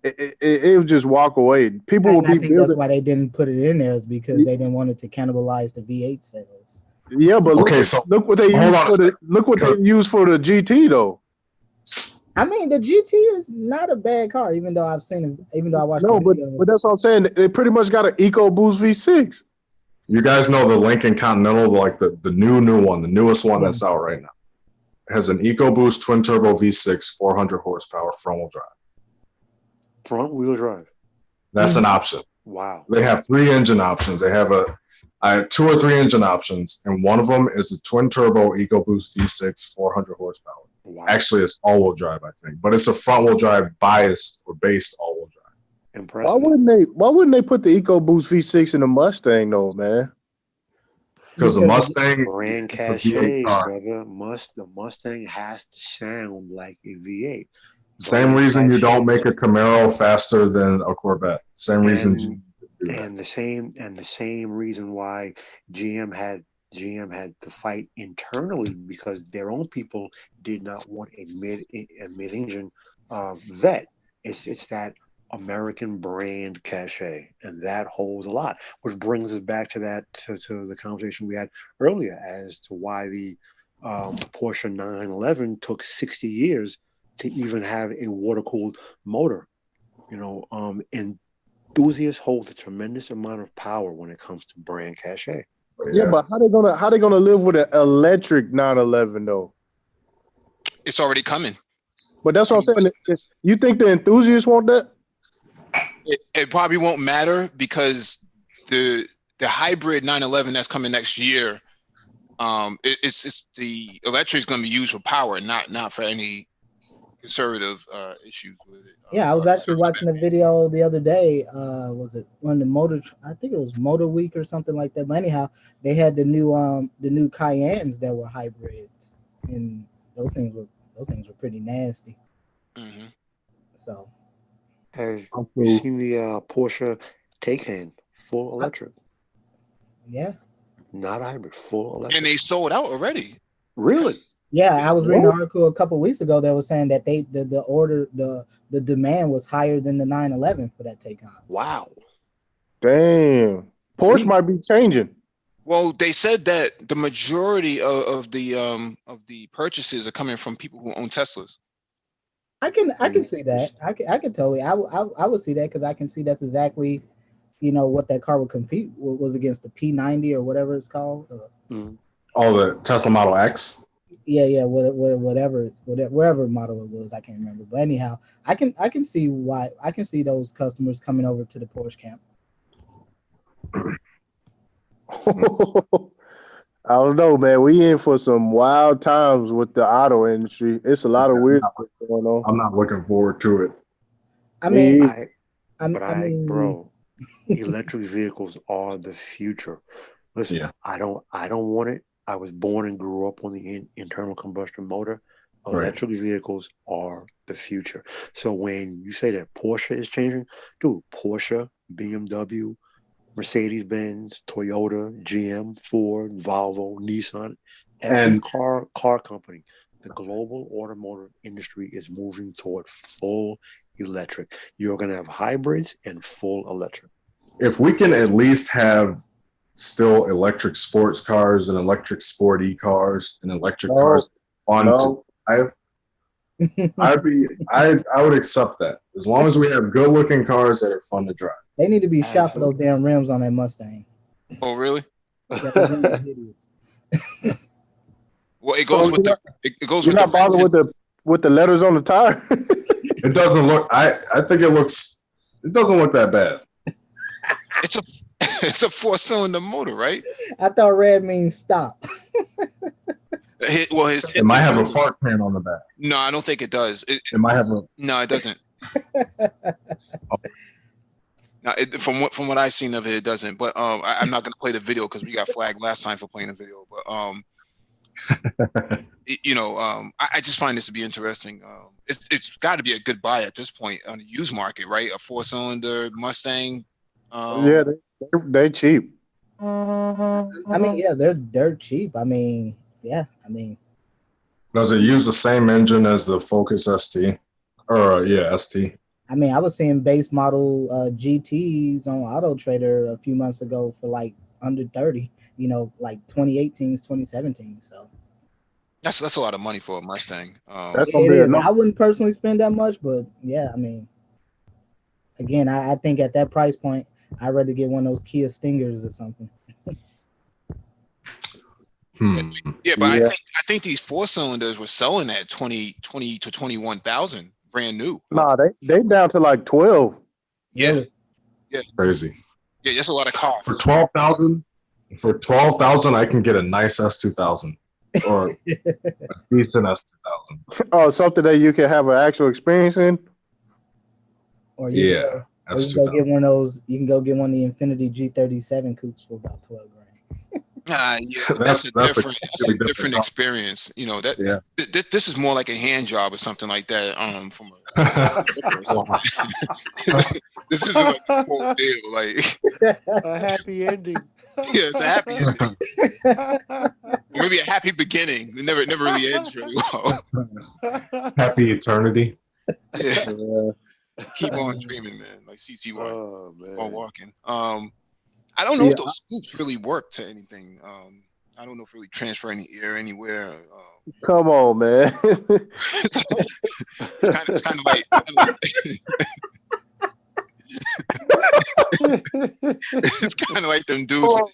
It would just walk away. People would And I be think that's building. why they didn't put it in there, is because they didn't want it to cannibalize the V8 sales. Yeah, but Okay, so look what they hold use on a for the second. look what they use for the GT though. I mean, the GT is not a bad car, even though I watched the No, but video. that's what I'm saying. They pretty much got an EcoBoost V6. You guys know the Lincoln Continental, like the new one, the newest one that's out right now. It has an EcoBoost twin turbo V6, 400 horsepower, front wheel drive. Front wheel drive. That's an option. Wow. They have 3 engine options. They have 2 or 3 engine options, and one of them is a twin turbo EcoBoost V6, 400 horsepower. Wow. Actually, it's all-wheel drive, I think, but it's a front-wheel drive biased or based all-wheel drive. Impressive. Why wouldn't they put the EcoBoost V6 in the Mustang though, man? Because the Mustang brand is the V8 cachet, car. brother. The Mustang has to sound like a V8. Same Brand reason you don't cachet. make a Camaro faster than a Corvette. Same reason And, you do that. and the same reason why GM had to fight internally, because their own people did not want a mid-engine vet. It's that American brand cachet, and that holds a lot. Which brings us back to the conversation we had earlier as to why the Porsche 911 took 60 years to even have a water-cooled motor. Enthusiasts hold a tremendous amount of power when it comes to brand cachet. Yeah, but how they gonna live with an electric 911 though? It's already coming. But that's what I'm saying. You think the enthusiasts want that? It probably won't matter because the hybrid 911 that's coming next year, it's the electric is going to be used for power, not for any conservative issues with it. Yeah, I was actually watching a video the other day. Was it one of the motor? I think it was Motor Week or something like that. But anyhow, they had the new Cayennes that were hybrids, and those things were pretty nasty. Mm-hmm. So, have you seen the Porsche Taycan full electric? Yeah. Not hybrid, full electric. And they sold out already. Really? Yeah, I was reading an article a couple of weeks ago that was saying that the demand was higher than the 911 for that Taycan. Wow. Damn. Porsche might be changing. Well, they said that the majority of the purchases are coming from people who own Teslas. I can see that. I can totally. I would see that because I can see that's exactly, what that car would compete was against the P90 or whatever it's called. Oh, the Tesla Model X. Yeah, wherever model it was, I can't remember. But anyhow, I can see why. I can see those customers coming over to the Porsche camp. I don't know, man. We in for some wild times with the auto industry. It's a lot of weird stuff going on. I'm not looking forward to it. I mean, bro, electric vehicles are the future. Listen, I don't want it. I was born and grew up on the internal combustion motor. Electric vehicles are the future. So when you say that Porsche is changing, dude, Porsche, BMW, Mercedes-Benz, Toyota, GM, Ford, Volvo, Nissan, every car company, the global automotive industry is moving toward full electric. You're going to have hybrids and full electric. If we can at least have still electric sports cars and electric sporty cars and electric cars to drive, I would accept that as long as we have good looking cars that are fun to drive. They need to be shot for those damn rims on that Mustang. Oh, really? Well, it goes with it goes with. You're not bothered with the letters on the tire. It doesn't look. I think it looks. It doesn't look that bad. It's a 4-cylinder motor, right? I thought red means stop. It might have a fart pan on the back. No, I don't think it does. It might have a. No, it doesn't. Now, from what I've seen of it, it doesn't. But I'm not going to play the video because we got flagged last time for playing the video. But I just find this to be interesting. It's got to be a good buy at this point on the used market, right? A 4-cylinder Mustang. Yeah, they cheap. I mean, yeah, they're cheap. I mean, yeah, I mean. Does it use the same engine as the Focus ST? Or ST? I mean, I was seeing base model GTs on Auto Trader a few months ago for like under 30. Like 2018s, 2017. So that's a lot of money for a Mustang. It is. I wouldn't personally spend that much, but yeah, I mean, again, I think at that price point, I'd rather get one of those Kia Stingers or something. Yeah, but I think these 4-cylinders were selling at 20 to 21,000, brand new. Nah, they down to like 12. Yeah, crazy. Yeah, that's a lot of cars. For 12,000. For 12,000, I can get a nice S2000 or a decent S2000. Oh, something that you can have an actual experience in. Or you can go get one of those. You can go get one of the Infinity G37 coupes for about $12,000. Yeah, that's a different experience. This is more like a hand job or something like that. From this isn't like a full deal, like a happy ending. Yeah, it's a happy ending. Or maybe a happy beginning. It never really ends really well. Happy eternity. Yeah. Keep on dreaming, man. Like CC1 or walking. I don't know if those scoops really work to anything. I don't know if really transfer any air anywhere. Come on, man. It's kind of like it's kind of like them dudes.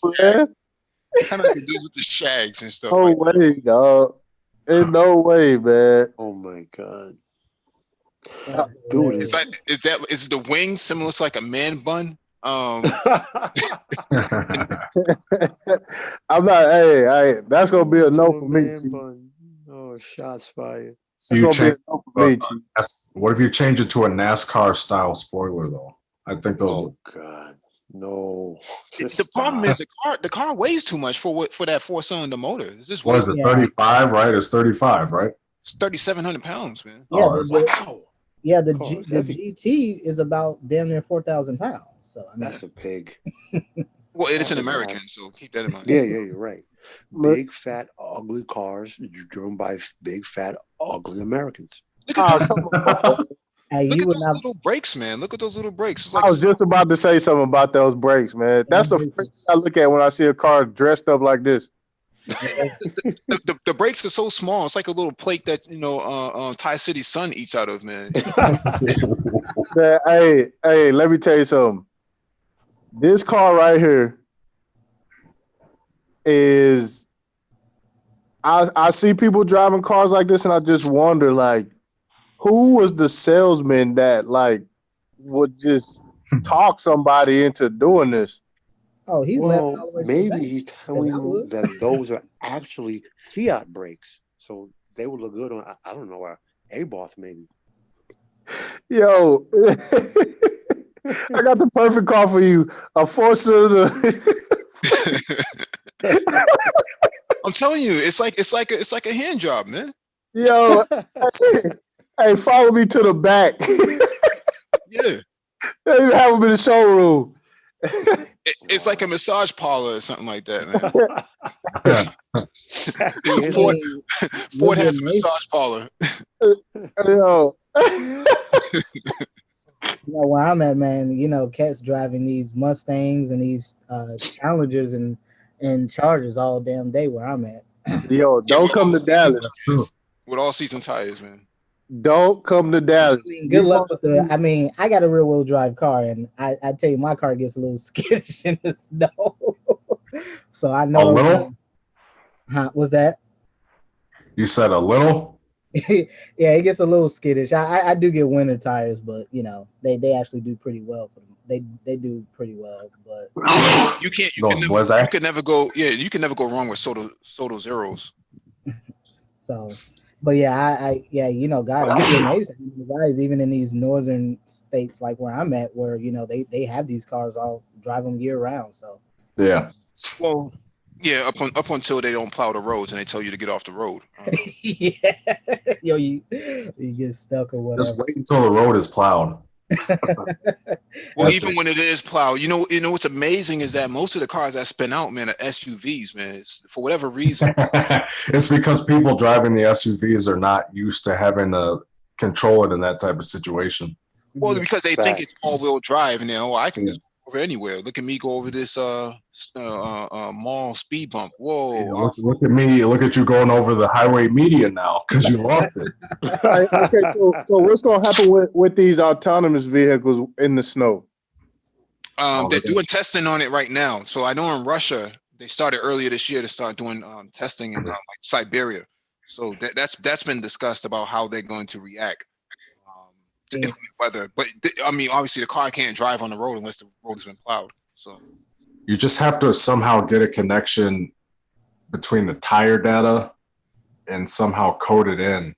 Kind of like the dudes with the shags and stuff. No way, dog. Ain't no way, man. Oh my god. Dude, is the wing similar to like a man bun? I'm not. Hey, that's gonna be a no for me. Oh, shots fired. So you change, me. what if you change it to a NASCAR style spoiler though? I think those. Oh God, no! The problem is the car weighs too much for that 4-cylinder motor. It's just What is it? 35, right? It's 35, right? It's 3,700 pounds, man. Yeah, wow. Yeah, the GT is about damn near 4,000 pounds. So I mean, That's a pig. Well, it is an American, so keep that in mind. Yeah, you're right. Big, fat, ugly cars driven by big, fat, ugly Americans. Look at hey, look at those little brakes, man. Look at those little brakes. It's like I was just about to say something about those brakes, man. That's the first thing I look at when I see a car dressed up like this. the brakes are so small. It's like a little plate that Thai City Sun eats out of, man. Hey, let me tell you something. This car right here is. I see people driving cars like this, and I just wonder, like, who was the salesman that like would just talk somebody into doing this? Oh, he's well, maybe he's telling you that those are actually Fiat brakes, so they would look good on I don't know A-Boss maybe. Yo, I got the perfect car for you. A 4-cylinder. I'm telling you, it's like a hand job, man. Yo, hey, follow me to the back. Yeah, they have them in the showroom. It's like a massage parlor or something like that, man. Ford has a massage parlor. Yo. Where I'm at, man, cats driving these Mustangs and these Challengers and Chargers all damn day where I'm at. Yo, don't come to Dallas. With all season tires, man. Don't come to Dallas. Good luck with I got a rear wheel drive car, and I tell you, my car gets a little skittish in the snow. So I know. A little? What's that? You said a little? Yeah, it gets a little skittish. I do get winter tires, but they actually do pretty well for them. They do pretty well, but you can never go wrong with Soto Zeros. So, but yeah, guys, you'd be amazed at the guys even in these northern states like where I'm at, where they have these cars, all drive them year round. So yeah, well, yeah, up until they don't plow the roads and they tell you to get off the road. Yeah, you get stuck or whatever. Just wait until the road is plowed. Well, even when it is plowed, what's amazing is that most of the cars that spin out, man, are SUVs, man. It's, for whatever reason, it's because people driving the SUVs are not used to having to control it in that type of situation. Well, because they think it's all-wheel drive, and I can just go over anywhere. Look at me go over this mall speed bump. Whoa! Look at me! Look at you going over the highway median now because you lost it. Okay, so what's gonna happen with these autonomous vehicles in the snow? They're doing testing on it right now. So I know in Russia they started earlier this year to start doing testing in like Siberia. So that's been discussed about how they're going to react to inclement weather. But obviously the car can't drive on the road unless the road has been plowed. So you just have to somehow get a connection between the tire data and somehow code it in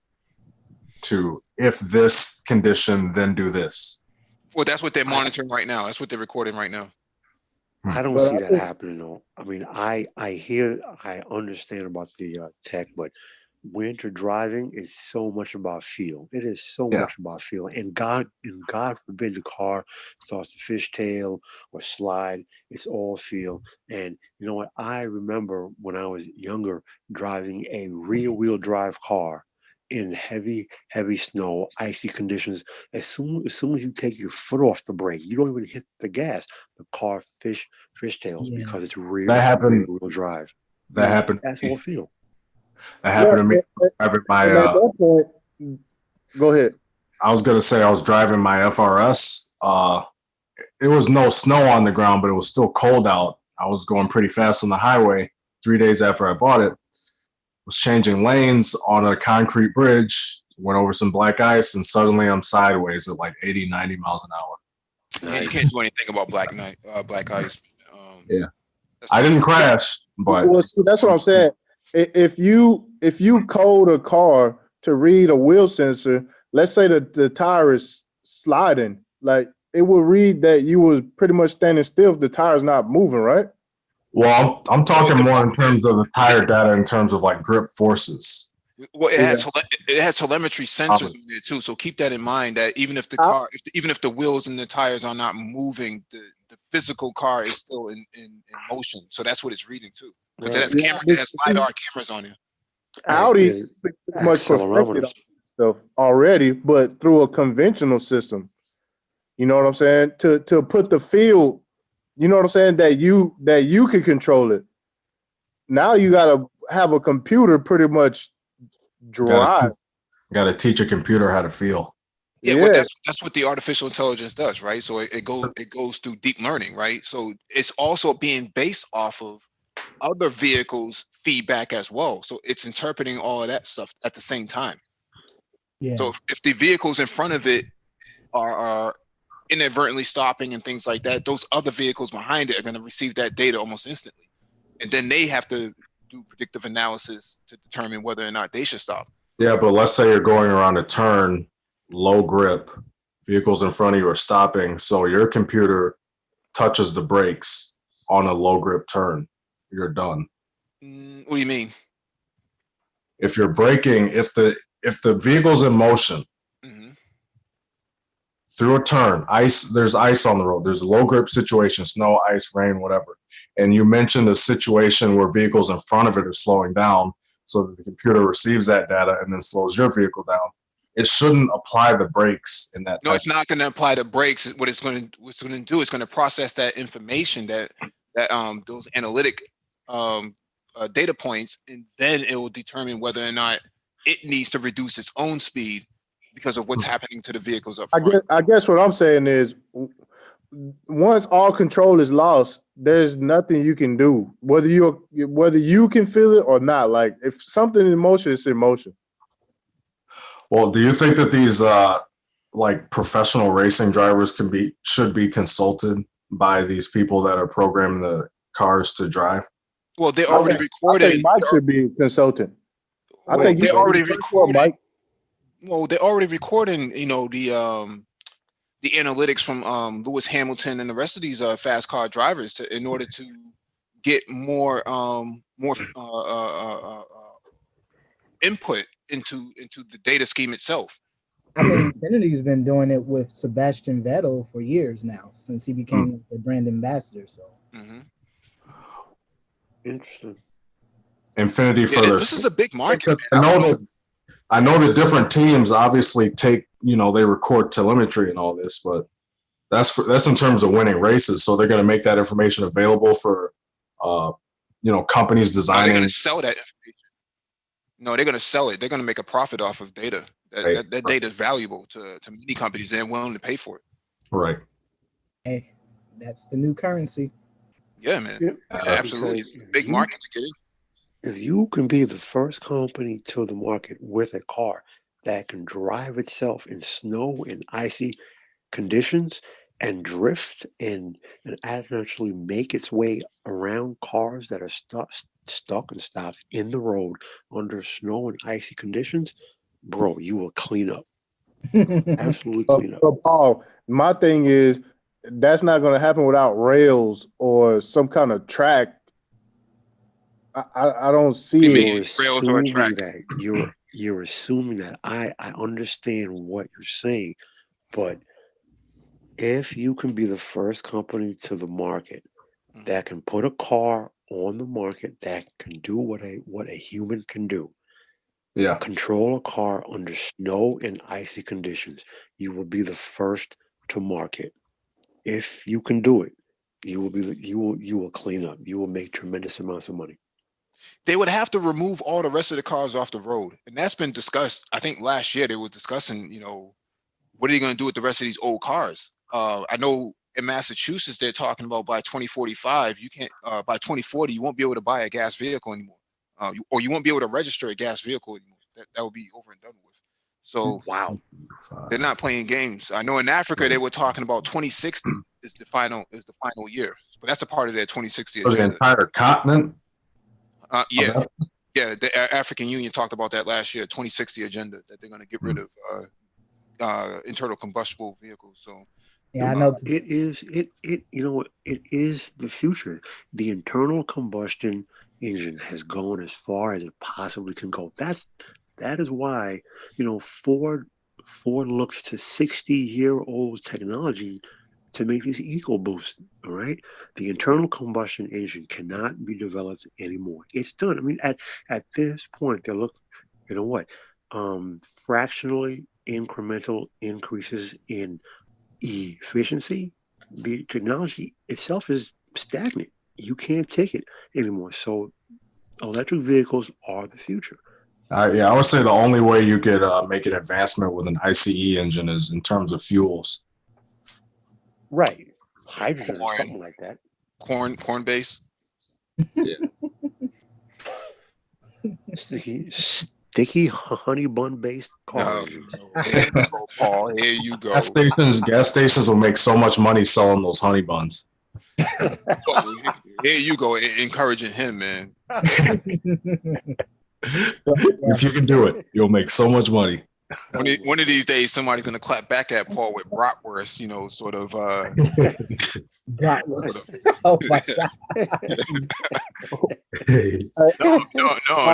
to if this condition, then do this. Well, that's what they're monitoring right now. That's what they're recording right now. I don't see that happening though. I mean, I understand about the tech, but winter driving is so much about feel. It is so much about feel. And God forbid the car starts to fishtail or slide. It's all feel. And you know what? I remember when I was younger driving a rear-wheel drive car in heavy snow, icy conditions. As soon as you take your foot off the brake, you don't even hit the gas. The car fishtails because it's rear-wheel drive. That happened. That's all feel. That happened to me. Go ahead. I was gonna say I was driving my FRS. It was no snow on the ground, but it was still cold out. I was going pretty fast on the highway 3 days after I bought it. Was changing lanes on a concrete bridge, went over some black ice, and suddenly I'm sideways at like 80, 90 miles an hour. Yeah, you can't do anything about black ice. Yeah, I didn't crash, but that's what I'm saying. If you code a car to read a wheel sensor. Let's say that the tire is sliding, like it will read that you was pretty much standing still if the tire's not moving, right? Well, I'm talking more in terms of the tire data, in terms of like grip forces. Well, it has telemetry sensors in there too. So keep that in mind. That even if the car, even if the wheels and the tires are not moving, the physical car is still in motion. So that's what it's reading too. Because it has it has LiDAR cameras on it. Audi is pretty much perfected on stuff already, but through a conventional system. You know what I'm saying? To put the field, you know what I'm saying, that you can control it. Now you gotta have a computer pretty much drive. Gotta teach a computer how to feel. Yeah, well, that's what the artificial intelligence does, right? So it goes through deep learning, right? So it's also being based off of other vehicles' feedback as well. So it's interpreting all of that stuff at the same time. Yeah. So if the vehicles in front of it are inadvertently stopping and things like that, those other vehicles behind it are going to receive that data almost instantly, and then they have to do predictive analysis to determine whether or not they should stop. Yeah, but let's say you're going around a turn, low grip, vehicles in front of you are stopping, so your computer touches the brakes on a low grip turn, you're done. What do you mean? If you're braking, if the vehicle's in motion through a turn, there's ice on the road, there's a low grip situation, snow, ice, rain, whatever, and you mentioned a situation where vehicles in front of it are slowing down, so that the computer receives that data and then slows your vehicle down. It shouldn't apply the brakes in that. No, it's not going to apply the brakes. What it's going to do is going to process that information, that those analytic data points, and then it will determine whether or not it needs to reduce its own speed because of what's happening to the vehicles up front. I guess what I'm saying is, once all control is lost, there's nothing you can do, whether you can feel it or not. Like if something is in motion, it's in motion. Well, do you think that these like professional racing drivers should be consulted by these people that are programming the cars to drive? Well, they already recorded. I think Mike should be a consultant. I think they already recorded. Mike. Well, they're already recording, the analytics from Lewis Hamilton and the rest of these fast car drivers in order to get more input into the data scheme itself. I mean, Infinity's been doing it with Sebastian Vettel for years now, since he became the brand ambassador. So interesting. Infinity for this is a big market. I know that different teams obviously take, they record telemetry and all this, but that's in terms of winning races. So they're going to make that information available for, companies designing. They're going to sell that information. No, they're going to sell it. They're going to make a profit off of data. That data is valuable to many companies. They're willing to pay for it. Right. Hey, that's the new currency. Yeah, man. Yeah, absolutely. It's a big market to get in. If you can be the first company to the market with a car that can drive itself in snow and icy conditions and drift and actually make its way around cars that are stuck and stopped in the road under snow and icy conditions, bro, you will clean up. Absolutely clean up. But Paul, my thing is, that's not going to happen without rails or some kind of track. I don't see it. Rails or a track. You're assuming that. I understand what you're saying, but if you can be the first company to the market that can put a car on the market that can do what a human can do, control a car under snow and icy conditions, you will be the first to market. If you can do it, you will clean up. You will make tremendous amounts of money. They would have to remove all the rest of the cars off the road, and that's been discussed. I think last year they were discussing, what are you going to do with the rest of these old cars? I know in Massachusetts they're talking about by 2045, you can't. By 2040, you won't be able to buy a gas vehicle anymore, or you won't be able to register a gas vehicle anymore. That will be over and done with. So wow, they're not playing games. I know in Africa they were talking about 2060 is the final year, but that's a part of their 2060 agenda. For the entire continent. Yeah, Yeah, the African Union talked about that last year, 2060 agenda, that they're going to get rid of internal combustible vehicles. So Yeah, I know. It is it is the future. The internal combustion engine has gone as far as it possibly can go. That is why, Ford looks to 60-year-old technology to make this EcoBoost. All right. The internal combustion engine cannot be developed anymore. It's done. I mean, at this point, they look, you know what? Fractionally incremental increases in efficiency, the technology itself is stagnant. You can't take it anymore. So electric vehicles are the future. Yeah, I would say the only way you could make an advancement with an ICE engine is in terms of fuels. Right. Hydrogen or Corn. something like that. corn base. Sticky honey bun based car engines. Here you go, Paul. Here you go. Gas stations will make so much money selling those honey buns. Here you go, encouraging him, man. If you can do it, you'll make so much money. One of these days, somebody's gonna clap back at Paul with bratwurst, sort of. Bratwurst. Oh my god.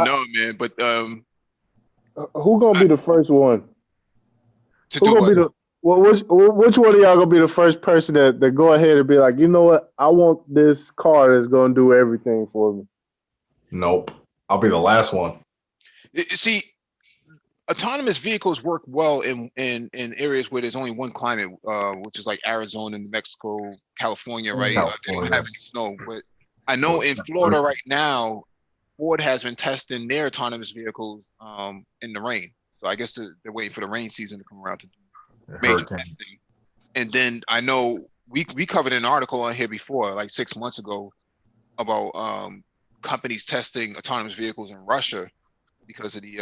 No, man. But who gonna be the first one? to Who do gonna be what? which one of y'all gonna be the first person that go ahead and be like, you know what? I want this car that's gonna do everything for me. Nope. I'll be the last one. See, autonomous vehicles work well in areas where there's only one climate, which is like Arizona, New Mexico, California, right? They don't have any snow. But I know in Florida right now, Ford has been testing their autonomous vehicles in the rain. So I guess they're waiting for the rain season to come around to do major testing. And then I know we covered an article on here before, like 6 months ago, about companies testing autonomous vehicles in Russia because of the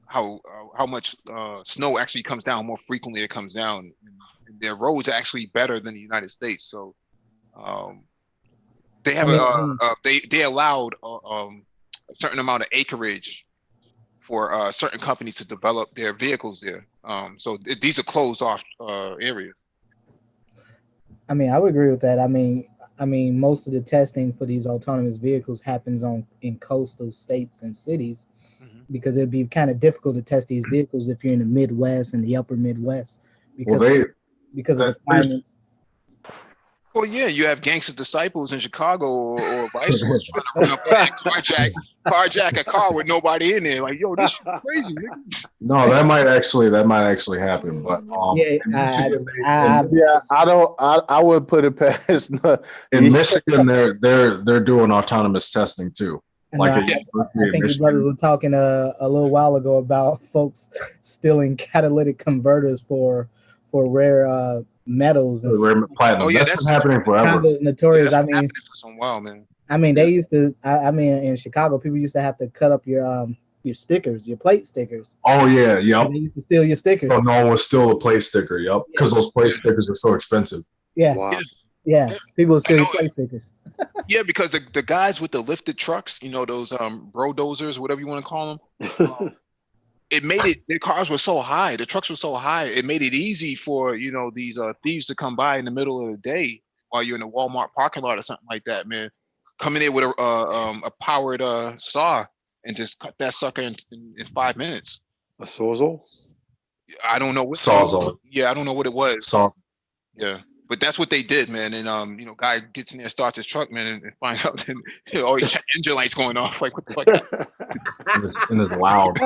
how much snow actually comes down, how more frequently it comes down. And their roads are actually better than the United States. So they have they allowed a certain amount of acreage for certain companies to develop their vehicles there. So these are closed off areas. I mean, I would agree with that. I mean, most of the testing for these autonomous vehicles happens in coastal states and cities, because it'd be kind of difficult to test these vehicles if you're in the Midwest and the upper Midwest because of the climates. Well, yeah, you have gangster disciples in Chicago or Vice trying to run up and carjack a car with nobody in there. Like, yo, this shit crazy, nigga. No, that might actually happen. But I would put it past. In Michigan, they're doing autonomous testing too. Like I think the brothers were talking a little while ago about folks stealing catalytic converters for rare metals and rare platinum. That's been happening forever. Honda's notorious. Yeah, for some while, man. I mean, they used to. I mean, in Chicago, people used to have to cut up your stickers, your plate stickers. Oh yeah, yep. They used to steal your stickers. So no one would steal a plate sticker. Yep, because those plate stickers are so expensive. Yeah. Wow. Yeah, people steal your plate stickers. Yeah, because the guys with the lifted trucks, those brodozers, whatever you want to call them, it made it. Their cars were so high, the trucks were so high, it made it easy for these thieves to come by in the middle of the day while you're in a Walmart parking lot or something like that, man. Come in there with a powered saw and just cut that sucker in 5 minutes. A sawzall? I don't know what sawzall. Yeah, I don't know what it was. Saw. Yeah. But that's what they did, man. And guy gets in there, starts his truck, man, and finds out that all these engine lights going off. Like, what the fuck? And it's loud.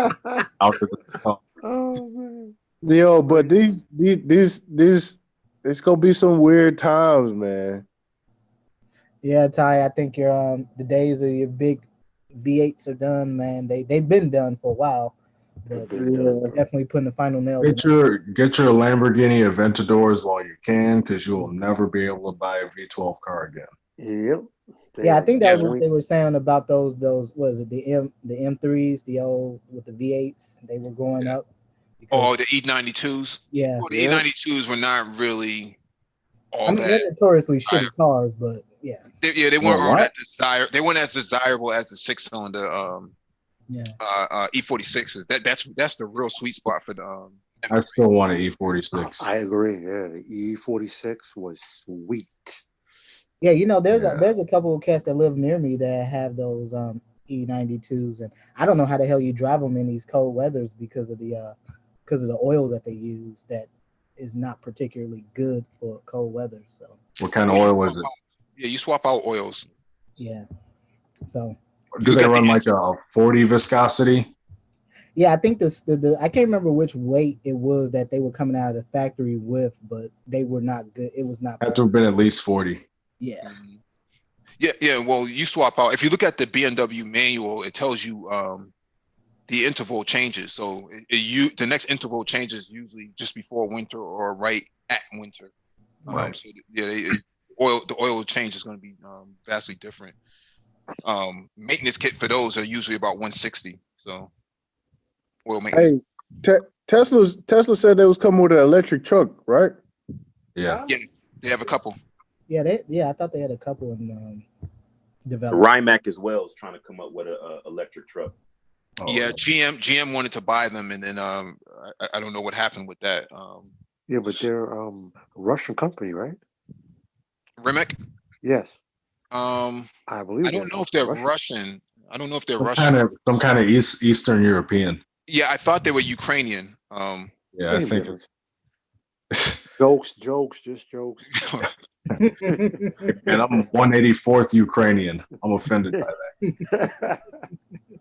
Oh man. Yo, but these it's gonna be some weird times, man. Yeah, Ty, I think the days of your big V8s are done, man. They've been done for a while. But definitely putting the final nail. Get your Lamborghini Aventadors while you can, because you will never be able to buy a V12 car again. Yep. Yeah, I think that was what they were saying about those. Was it the M3s, the old with the V8s? They were going up. Oh, the E92s. Yeah, well, the E92s were not really all that. They're notoriously shitty cars, but yeah. They weren't all that desirable. They weren't as desirable as the 6-cylinder Yeah. E46s. That's the real sweet spot for the. I still want an E46. I agree. Yeah, the E46 was sweet. Yeah, you know, there's Yeah. a couple of cats that live near me that have those E92s, and I don't know how the hell you drive them in these cold weathers because of the oil that they use that is not particularly good for cold weather. So What kind of oil is it? Yeah, you swap out oils. yeah, so Do they run like a 40 viscosity? yeah, I think the I can't remember which weight it was that they were coming out of the factory with, but they were not good. It was not. Have to have been at least 40. Yeah. Yeah. Well, you swap out. If you look at the BMW manual, it tells you the interval changes. So the next interval changes usually just before winter or right at winter. Right. So the oil change is going to be vastly different. Maintenance kit for those are usually about 160. So oil maintenance. Hey, Tesla said they was coming with an electric truck, right? Yeah. Yeah, they have a couple. Yeah, I thought they had a couple in development. Rimac as well is trying to come up with a electric truck. Yeah, GM wanted to buy them, and then I don't know what happened with that. Yeah, but they're a Russian company, right? Rimac. Yes. I believe. I don't know if they're Russian. I don't know if they're Some Russian. kind of Eastern European. Yeah, I thought they were Ukrainian. Yeah, I think. Jokes, just jokes. And I'm 184th Ukrainian. I'm offended by that.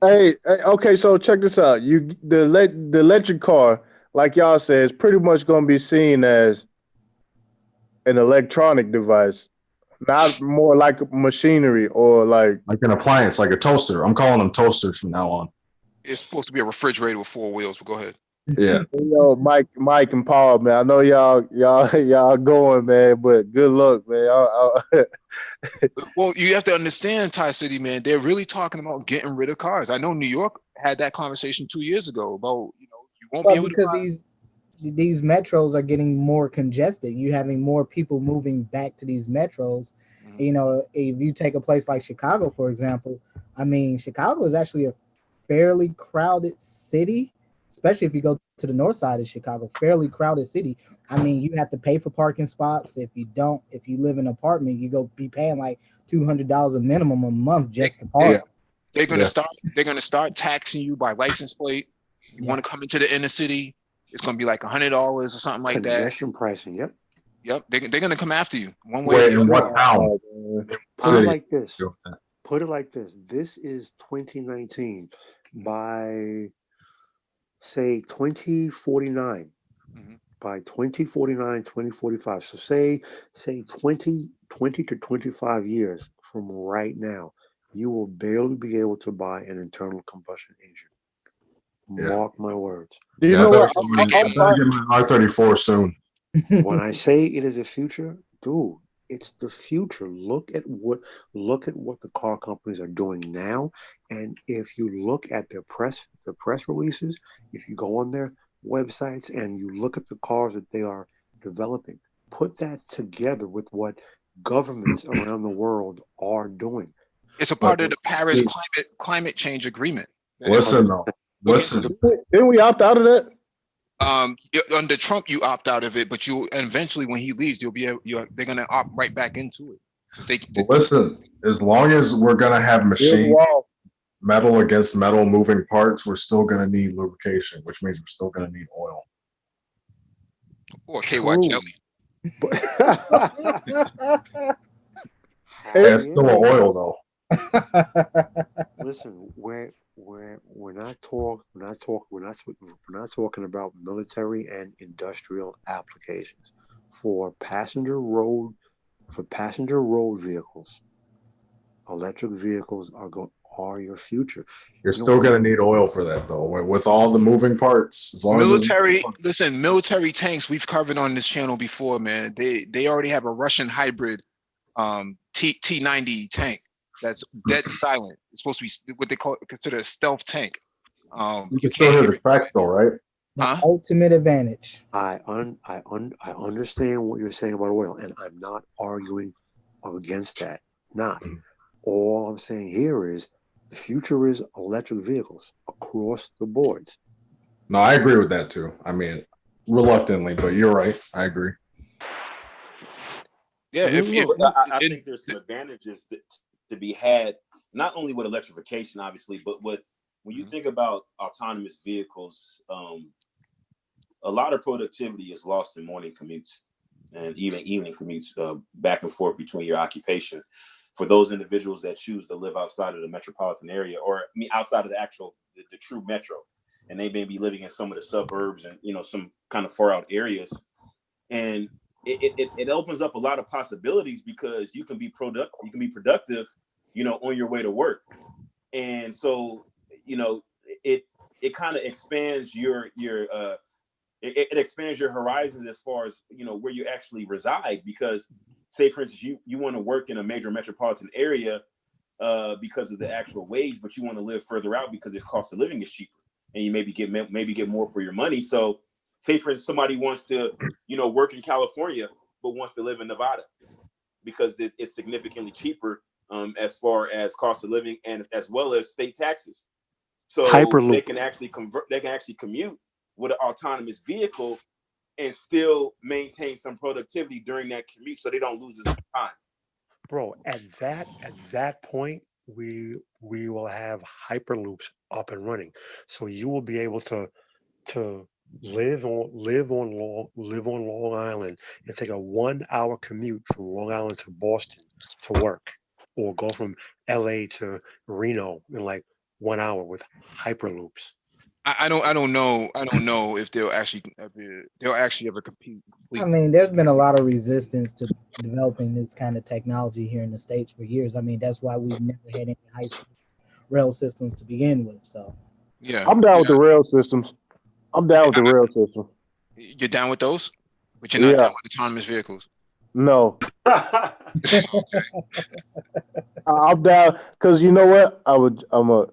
Hey, okay, so check this out. The electric car, like y'all said, is pretty much going to be seen as an electronic device, not more like machinery or like an appliance, like a toaster. I'm calling them toasters from now on. It's supposed to be a refrigerator with 4 wheels, but go ahead. Yeah. Yo, Mike and Paul, man. I know y'all going, man, but good luck, man. Well, you have to understand, Tie City, man. They're really talking about getting rid of cars. I know New York had that conversation 2 years ago about you won't be able because to buy. these metros are getting more congested. You having more people moving back to these metros. Mhm. You know, if you take a place like Chicago, for example, I mean, Chicago is actually a fairly crowded city, especially if you go to the north side of Chicago. Fairly crowded city. I mean, you have to pay for parking spots. If you live in an apartment, you go be paying like $200 a minimum a month just to park. They're gonna start taxing you by license plate. You want to come into the inner city, it's gonna be like $100 or something like that. Congestion pricing. Yep. They're gonna come after you one way or the in other. what town? Put it like this. Put it like this. This is 2019. By say 2049. By 2049, 2045. So say 20 to 25 years from right now, you will barely be able to buy an internal combustion engine. Mark my words. Do you know what? I'm get my R34 soon. When I say it is the future, dude, it's the future. Look at what the car companies are doing now, and if you look at their press releases, if you go on their websites and you look at the cars that they are developing, put that together with what governments around the world are doing. It's a part of the Paris climate change agreement. Listen. Didn't we opt out of that? Under Trump, you opt out of it, but you eventually, when he leaves, they're gonna opt right back into it. Listen, as long as we're gonna have metal against metal moving parts, we're still gonna need lubrication, which means we're still gonna need oil. Or KY jelly. It's still oil though. Listen, we're not talking about military and industrial applications. For passenger road vehicles, electric vehicles are your future. You're still going to need oil for that, though. With all the moving parts, as long military tanks we've covered on this channel before, man. They already have a Russian hybrid T90 tank that's dead silent. It's supposed to be what they consider a stealth tank. You can still hear the tracks, though, right? The ultimate advantage. I understand what you're saying about oil, and I'm not arguing against that. Not. All I'm saying here is The future is electric vehicles across the boards. No, I agree with that too. I mean, reluctantly, but you're right. I agree. Yeah, I think there's some advantages to be had, not only with electrification, obviously, but when you think about autonomous vehicles, a lot of productivity is lost in morning commutes and even evening commutes back and forth between your occupation. For those individuals that choose to live outside of the metropolitan area, or outside of the true metro, and they may be living in some of the suburbs and some kind of far out areas, and it opens up a lot of possibilities because you can be productive, on your way to work. And so, it kind of expands it expands your horizons as far as where you actually reside. Because, say for instance, you want to work in a major metropolitan area because of the actual wage, but you want to live further out because the cost of living is cheaper, and you maybe get more for your money. So, say for instance, somebody wants to work in California but wants to live in Nevada because it's significantly cheaper as far as cost of living and as well as state taxes. So Hyperloop. they can actually commute with an autonomous vehicle and still maintain some productivity during that commute, so they don't lose as much time. Bro, at that point, we will have hyperloops up and running, so you will be able to live on Long Island and take a 1 hour commute from Long Island to Boston to work, or go from LA to Reno in like 1 hour with hyperloops. I don't know if they'll actually ever compete. I mean, there's been a lot of resistance to developing this kind of technology here in the States for years. I mean, that's why we've never had any high-speed rail systems to begin with. So, Yeah, I'm down with the rail systems. I'm down with the rail system. you're down with those, but you're not down with autonomous vehicles. No. I'm down because you know what? I'm gonna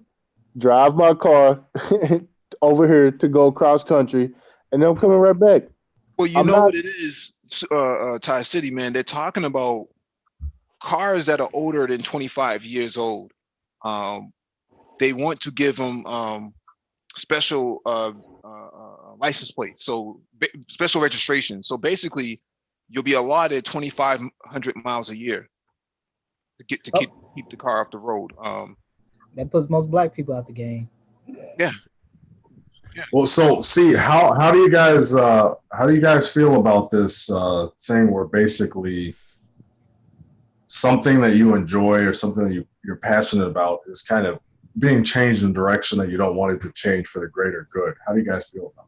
drive my car over here to go cross country, and then I'm coming right back. Well, you know what it is, Thai City, man. They're talking about cars that are older than 25 years old. They want to give them special license plates, so special registration. So basically, you'll be allotted 2,500 miles a year to keep the car off the road. that puts most black people out the game. Yeah. Well, so see how do you guys feel about this thing where basically something that you enjoy or something that you're passionate about is kind of being changed in a direction that you don't want it to change for the greater good? How do you guys feel about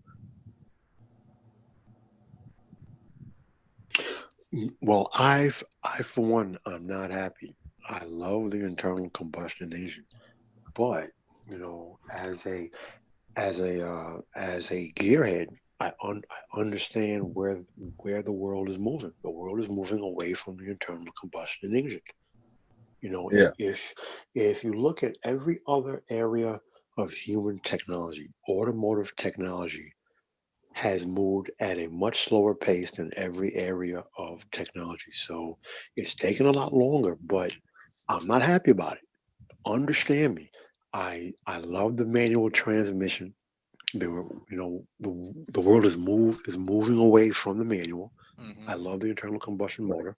that? Well, I for one, I'm not happy. I love the internal combustion engine, but as a gearhead, I understand where the world is moving. The world is moving away from the internal combustion engine. Yeah. If you look at every other area of human technology, automotive technology has moved at a much slower pace than every area of technology. So it's taken a lot longer, but I'm not happy about it. Understand me. I love the manual transmission. The world is moving away from the manual. I love the internal combustion motor,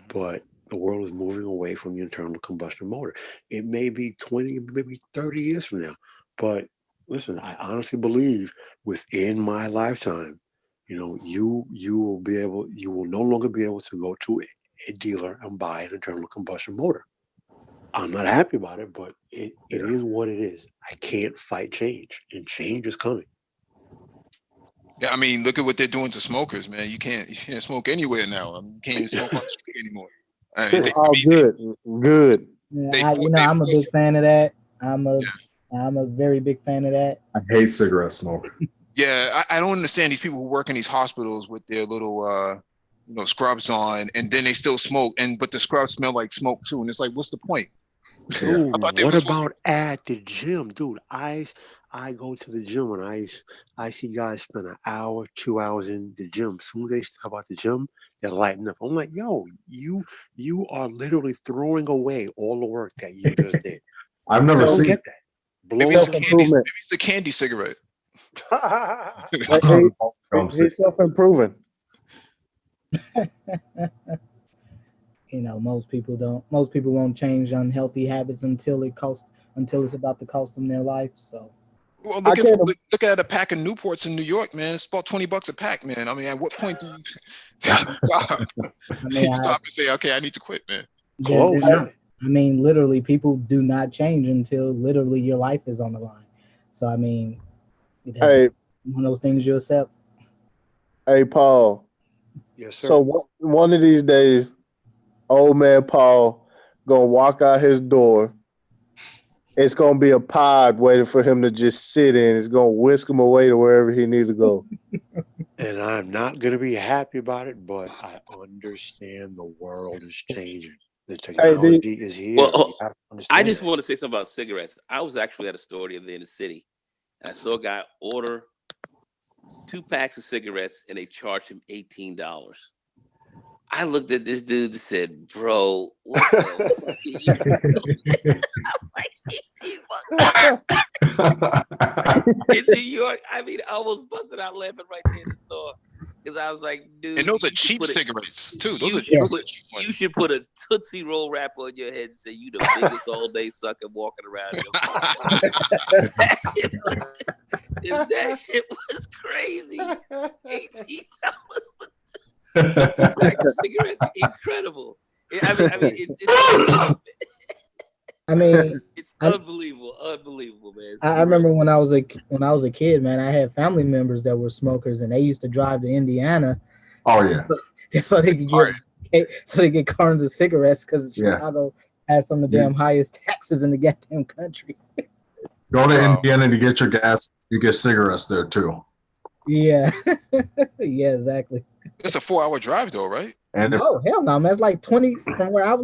but the world is moving away from the internal combustion motor. It may be 20, maybe 30 years from now, but listen, I honestly believe within my lifetime, you will no longer be able to go to a dealer and buy an internal combustion motor. I'm not happy about it, but it is what it is. I can't fight change, and change is coming. Yeah, I mean, look at what they're doing to smokers, man. You can't smoke anywhere now. I mean, you can't even smoke on the street anymore. Good. Yeah, I'm a big fan of that. I'm a very big fan of that. I hate cigarette smoke. Yeah, I don't understand these people who work in these hospitals with their little scrubs on, and then they still smoke, but the scrubs smell like smoke too. And it's like, what's the point? Dude, what about at the gym, dude? I go to the gym and I see guys spend an hour, 2 hours in the gym. As soon as they step out the gym, they're lighting up. I'm like, yo, you are literally throwing away all the work that you just did. I've never I don't seen. get that. Maybe Blow it's a up. candy. Self-improvement. Maybe it's a candy cigarette. He's self-improving. You know, most people don't. Most people won't change unhealthy habits until it's about to cost them their life. So Well, I can't. look at a pack of Newports in New York, man. It's about $20 a pack, man. I mean, at what point do you stop? I mean, You stop and say, okay, I need to quit, man. Close. not. I mean, literally, people do not change until literally your life is on the line. So I mean, Hey, one of those things you accept. hey, Paul. Yes, sir. So one of these days, old man Paul gonna walk out his door. It's gonna be a pod waiting for him to just sit in. It's gonna whisk him away to wherever he needs to go. And I'm not going to be happy about it, but I understand the world is changing. The technology is here. Well, You have to I understand just that. want to say something about cigarettes. I was actually at a store the other day in the city, and I saw a guy order 2 packs of cigarettes, and they charged him $18. I looked at this dude and said, "Bro, what the fuck are you doing?" I'm like, $18 in New York. I mean, I almost busted out laughing right there in the store because I was like, "Dude, And those are you should cheap put cigarettes too. Those you are should those are put cheap you ones. should put a Tootsie Roll wrapper on your head and say you the biggest all day sucker walking around here." That shit was crazy. $18 for 2 packs of cigarettes, incredible. I mean, it's unbelievable, man. I remember when I was a kid, man. I had family members that were smokers, and they used to drive to Indiana. Oh yeah. Just so they could get cartons of cigarettes because Chicago has some of the damn highest taxes in the goddamn country. Go to Indiana to get your gas. You get cigarettes there too. Yeah, yeah, exactly. It's a 4-hour drive though, right? And hell no, man. It's like 20 from where I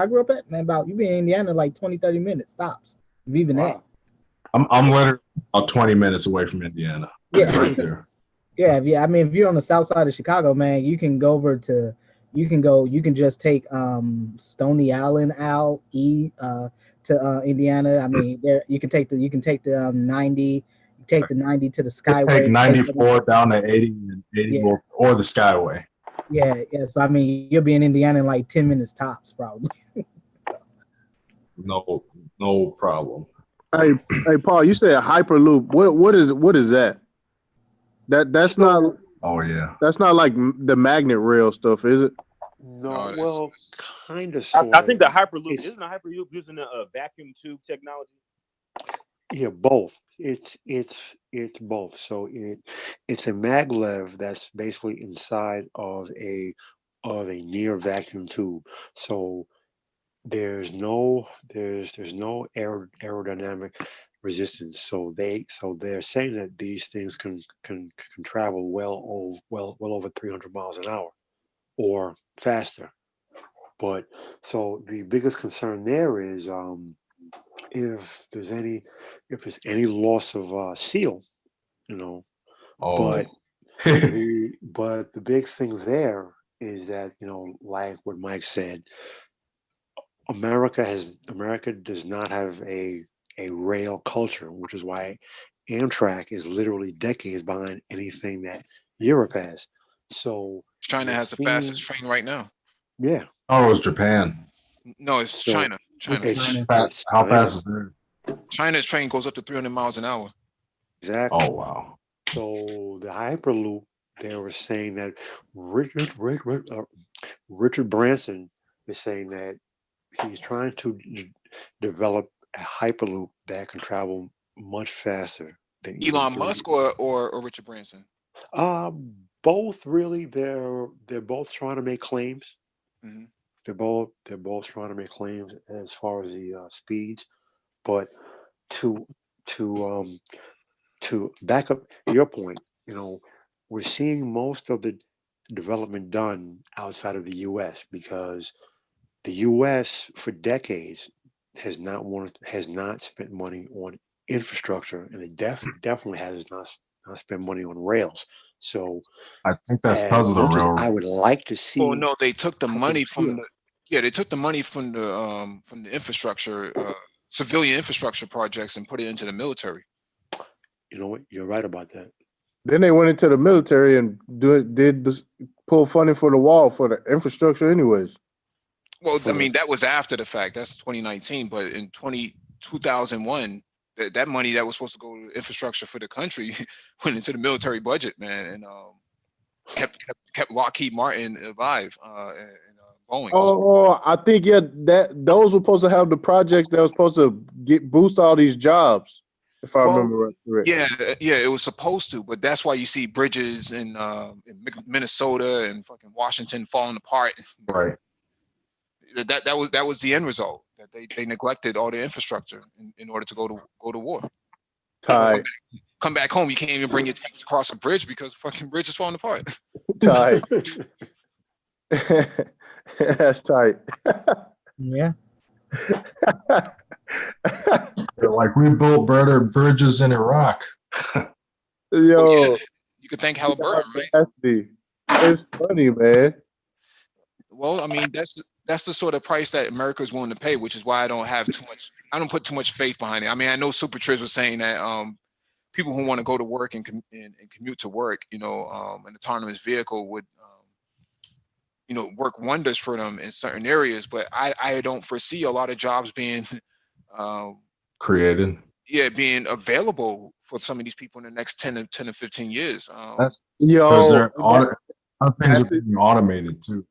grew up at, man. About you be in Indiana like 20-30 minutes stops. If even that. I'm literally about 20 minutes away from Indiana. Yeah. Right there. Yeah. I mean, if you're on the south side of Chicago, man, you can just take Stony Island out to Indiana. I mean, there you can take the 90. Take the 90 to the Skyway. Take 94 down to 80 and 80 or the Skyway. Yeah. So I mean, you'll be in Indiana in like 10 minutes tops, probably. No problem. Hey, Paul, you said Hyperloop. What is that? That's not. Oh yeah. That's not like the magnet rail stuff, is it? No, well, kind of. I think the Hyperloop isn't a Hyperloop using a vacuum tube technology. Yeah, both. It's both. So it's a maglev that's basically inside of a near vacuum tube. So there's no aerodynamic resistance. So they're saying that these things can travel well over 300 miles an hour or faster. But so the biggest concern there is if there's any loss of seal, you know. Oh. But the big thing there is that, you know, like what Mike said, America does not have a rail culture, which is why Amtrak is literally decades behind anything that Europe has. So China has the fastest train right now. Yeah. Oh, it was Japan. No, it's China. How fast is it? China's train goes up to 300 miles an hour. Exactly. Oh wow. So the Hyperloop, they were saying that Richard Branson is saying that he's trying to develop a Hyperloop that can travel much faster than Elon Musk or Richard Branson. Both really. They're both trying to make claims. Mm-hmm. They're both trying to make claims as far as the speeds, but to back up your point, you know, we're seeing most of the development done outside of the U.S. because the U.S. for decades has not spent money on infrastructure, and it definitely has not spent money on rails. So I think that's because of the railroad. I would like to see. Oh no, they took the money from the. Yeah, they took the money from the infrastructure civilian infrastructure projects and put it into the military. You know what? You're right about that. Then they went into the military and pull funding for the wall for the infrastructure, anyways. Well, I mean, that was after the fact. That's 2019, but in 2001, that money that was supposed to go to infrastructure for the country went into the military budget, man, and kept Lockheed Martin alive and Boeing. Oh, I think that those were supposed to have the projects that was supposed to boost all these jobs, if I remember right. Yeah, it was supposed to, but that's why you see bridges in Minnesota and fucking Washington falling apart. Right. That was the end result, that they neglected all the infrastructure in order to go to war. Tight. Come back home, you can't even bring your tanks across a bridge because fucking bridge is falling apart. Tight. That's tight. Yeah. Like we built better bridges in Iraq. Yo, you could thank Halliburton, right? It's funny, man. Well, I mean, that's the sort of price that America is willing to pay, which is why I don't put too much faith behind it. I mean, I know Super Triz was saying that people who want to go to work and commute to work, an autonomous vehicle would work wonders for them in certain areas, but I don't foresee a lot of jobs being created. Yeah, being available for some of these people in the next 10 to 15 years. Things are being automated too.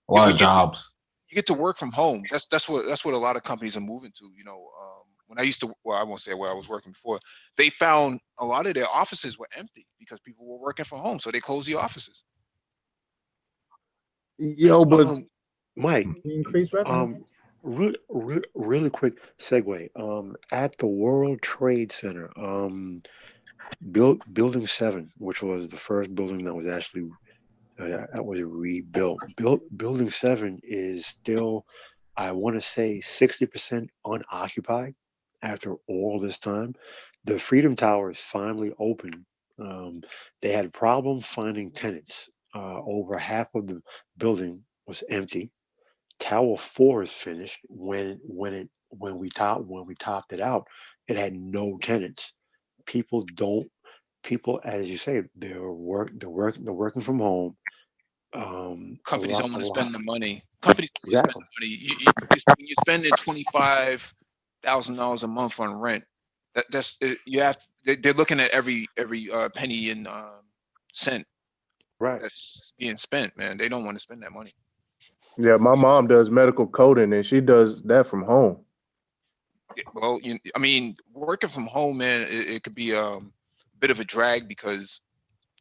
A lot of jobs. You get to work from home. That's what a lot of companies are moving to. When I won't say where I was working before, they found a lot of their offices were empty because people were working from home, so they closed the offices. Yo, but Mike, increase revenue. Really quick segue. At the World Trade Center, Building 7, which was the first building that was actually that was rebuilt. Building 7 is still, I want to say, 60% unoccupied after all this time. The Freedom Tower is finally open. They had a problem finding tenants. Over half of the building was empty. Tower 4 is finished. When we topped it out, it had no tenants. People, as you say, they're working from home. Companies don't want to spend the money. Companies spend the money. You're spending $25,000 a month on rent. They're looking at every penny and cent. Right. That's being spent, man. They don't want to spend that money. Yeah, my mom does medical coding and she does that from home. Well, I mean, working from home, man, it could be a bit of a drag because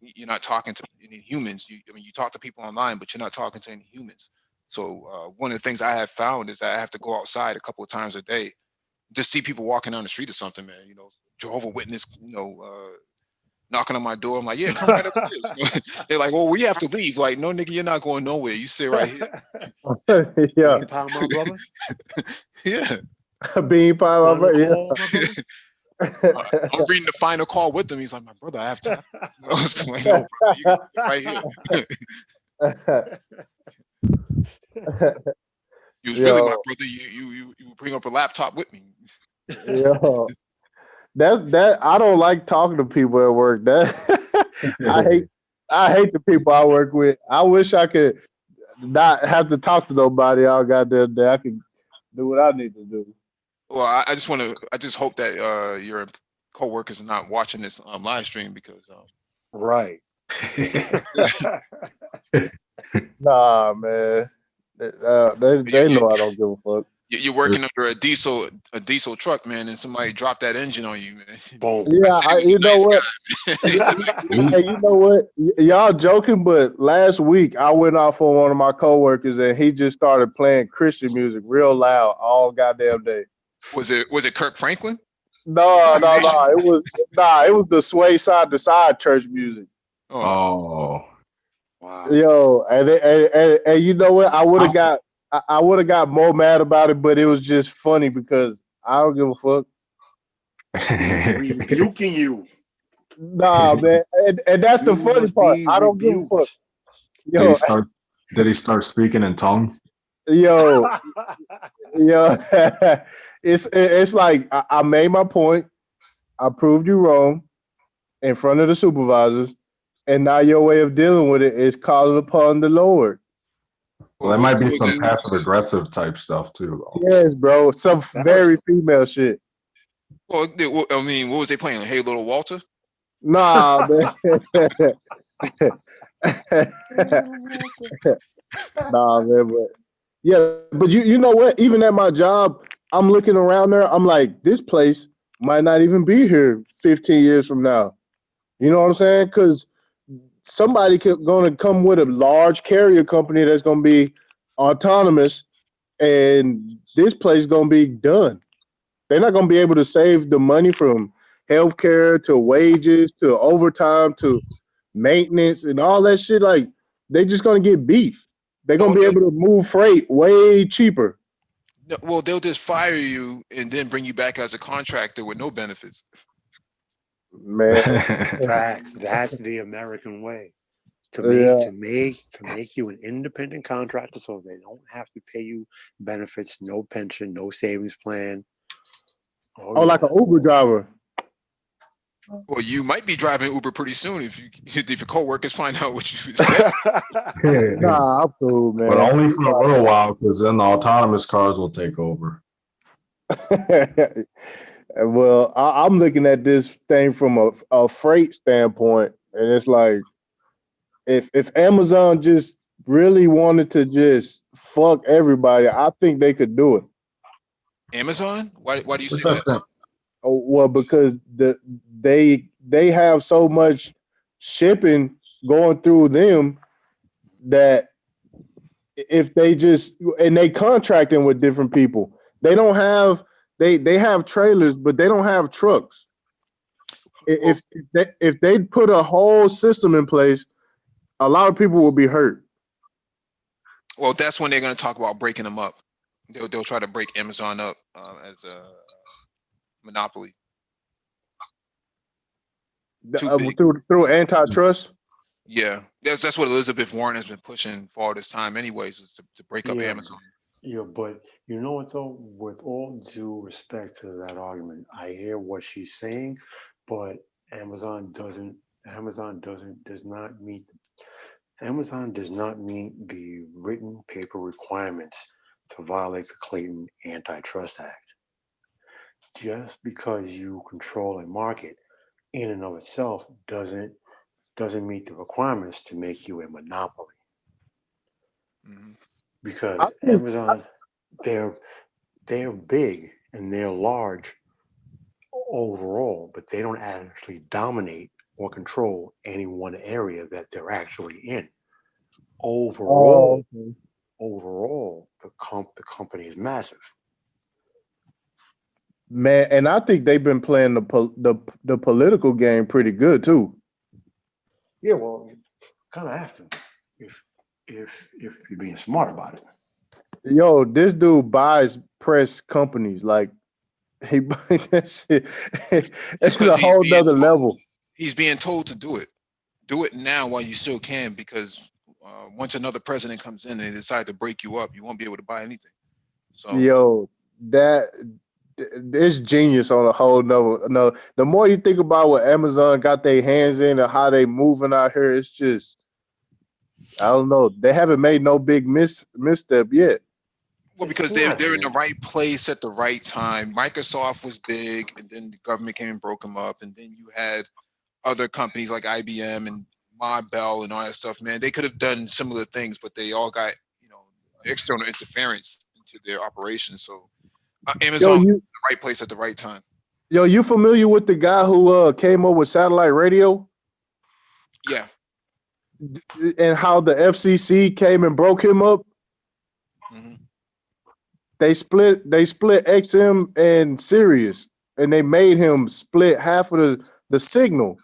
you're not talking to any humans. You talk to people online, but you're not talking to any humans. So one of the things I have found is that I have to go outside a couple of times a day, just see people walking down the street or something, man. Jehovah's Witness, knocking on my door. I'm like, yeah, come right up here. They're like, well, we have to leave. Like, no, nigga, you're not going nowhere. You sit right here. Yeah. Bean pie, my brother. Yeah. Bean pie, my brother. Yeah. I'm reading the final call with him. He's like, my brother, I have time. So like, no, brother, you can sit right here. You was really my brother. You bring up a laptop with me. Yo. That I don't like talking to people at work. I hate the people I work with. I wish I could not have to talk to nobody all goddamn day. I can do what I need to do. Well, I just hope that your coworkers are not watching this live stream because right. Nah, man. They know I don't give a fuck. You're working under a diesel truck, man, and somebody dropped that engine on you, man. Boom. Yeah, you know what? Hey, you know what? Y'all joking, but last week I went off on one of my coworkers and he just started playing Christian music real loud all goddamn day. Was it Kirk Franklin? No. It was the sway side to side church music. Oh. Wow. Yo, and you know what? I would have got more mad about it, but it was just funny because I don't give a fuck. Rebuking you. Nah, man, and that's the funny part. I don't give a fuck. Yo, did he start speaking in tongues? Yo, It's like I made my point. I proved you wrong in front of the supervisors, and now your way of dealing with it is calling upon the Lord. Well, there might be some passive aggressive type stuff too. Though. Yes, bro. Some very female shit. Well, I mean, what was they playing? Hey, little Walter. Nah, man. Nah, man. But yeah, but you know what? Even at my job, I'm looking around there. I'm like, this place might not even be here 15 years from now. You know what I'm saying? Because somebody going to come with a large carrier company that's going to be autonomous, and this place is going to be done. They're not going to be able to save the money from healthcare to wages to overtime to maintenance and all that shit. Like, they just going to get beef. They're going to be able to move freight way cheaper. Well, they'll just fire you and then bring you back as a contractor with no benefits. Man, facts. That's the American way. To make you an independent contractor, so they don't have to pay you benefits, no pension, no savings plan. Oh, like an Uber driver. Well, you might be driving Uber pretty soon if your coworkers find out what you said. Nah, I'm cool, man. But only for a little while, because then the autonomous cars will take over. Well, I'm looking at this thing from a freight standpoint, and it's like, if Amazon just really wanted to just fuck everybody, I think they could do it. Amazon? Why do you say that? Oh, well, because they have so much shipping going through them that if they just, and they contracting with different people, they don't have they have trailers, but they don't have trucks. If they put a whole system in place, a lot of people will be hurt. Well, that's when they're going to talk about breaking them up. They'll try to break Amazon up as a monopoly. Through antitrust. Yeah, that's what Elizabeth Warren has been pushing for all this time, anyways, is to break up Amazon. Yeah, but you know what though? With all due respect to that argument, I hear what she's saying, but Amazon does not meet the written paper requirements to violate the Clayton Antitrust Act. Just because you control a market in and of itself doesn't meet the requirements to make you a monopoly. Mm-hmm. Because Amazon, they're big and they're large overall, but they don't actually dominate or control any one area that they're actually in. Overall, the company is massive. Man, and I think they've been playing the political game pretty good too. Yeah, well, you kind of have to if you're being smart about it. Yo, this dude buys press companies. Like, he buys that shit. It's a whole nother level. He's being told to do it. Do it now while you still can, because once another president comes in and they decide to break you up, you won't be able to buy anything. So, yo, it's genius on a whole nother. No, the more you think about what Amazon got their hands in and how they moving out here, it's just, I don't know. They haven't made no big misstep yet. Well, because they're in the right place at the right time. Microsoft was big, and then the government came and broke them up, and then you had other companies like IBM and Ma Bell and all that stuff. Man, they could have done similar things, but they all got external interference into their operations. So Amazon was in the right place at the right time. Yo, you familiar with the guy who came up with satellite radio? Yeah. And how the FCC came and broke him up? Mm-hmm. They split XM and Sirius, and they made him split half of the signal.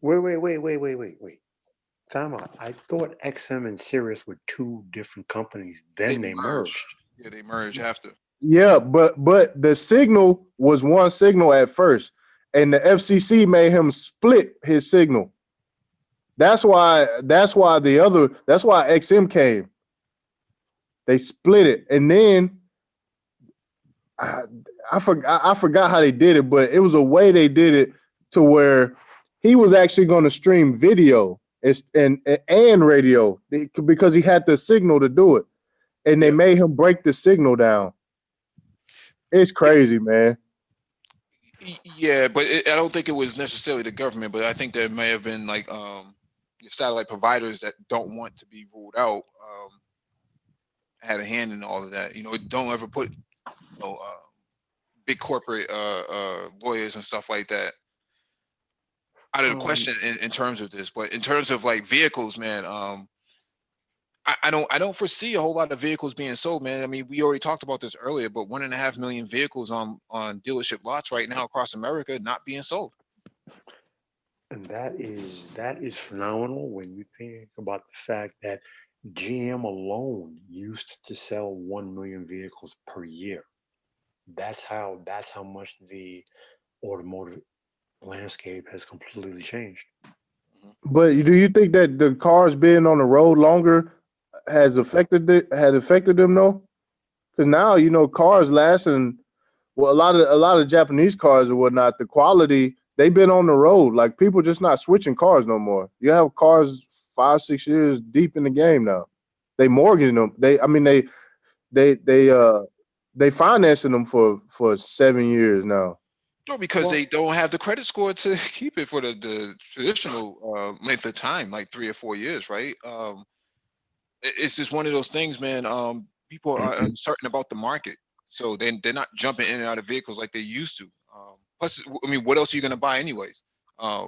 Wait. Time out. I thought XM and Sirius were two different companies. Then they merged. Yeah, they merged after. Yeah, but the signal was one signal at first, and the FCC made him split his signal. That's why XM came. They split it, and then I forgot how they did it, but it was a way they did it to where he was actually going to stream video and radio because he had the signal to do it, and they made him break the signal down. It's crazy, man. Yeah, but I don't think it was necessarily the government, but I think there may have been like satellite providers that don't want to be ruled out had a hand in all of that. You know, don't ever put big corporate lawyers and stuff like that out of the question in terms of this. But in terms of like vehicles, man, I don't foresee a whole lot of vehicles being sold, man. I mean, we already talked about this earlier, but 1.5 million vehicles on dealership lots right now across America not being sold. And that is phenomenal when you think about the fact that GM alone used to sell 1 million vehicles per year. That's how much the automotive landscape has completely changed. But do you think that the cars being on the road longer had affected them though? Because now cars lasting. Well, a lot of Japanese cars or whatnot, the quality they've been on the road. Like people just not switching cars no more. You have cars 5-6 years deep in the game now. They mortgaging them. They financing them for 7 years now. No, because they don't have the credit score to keep it for the traditional length of time, like 3 or 4 years, right? It's just one of those things, man. People are uncertain about the market, so they're not jumping in and out of vehicles like they used to. Plus, I mean, what else are you going to buy anyways? I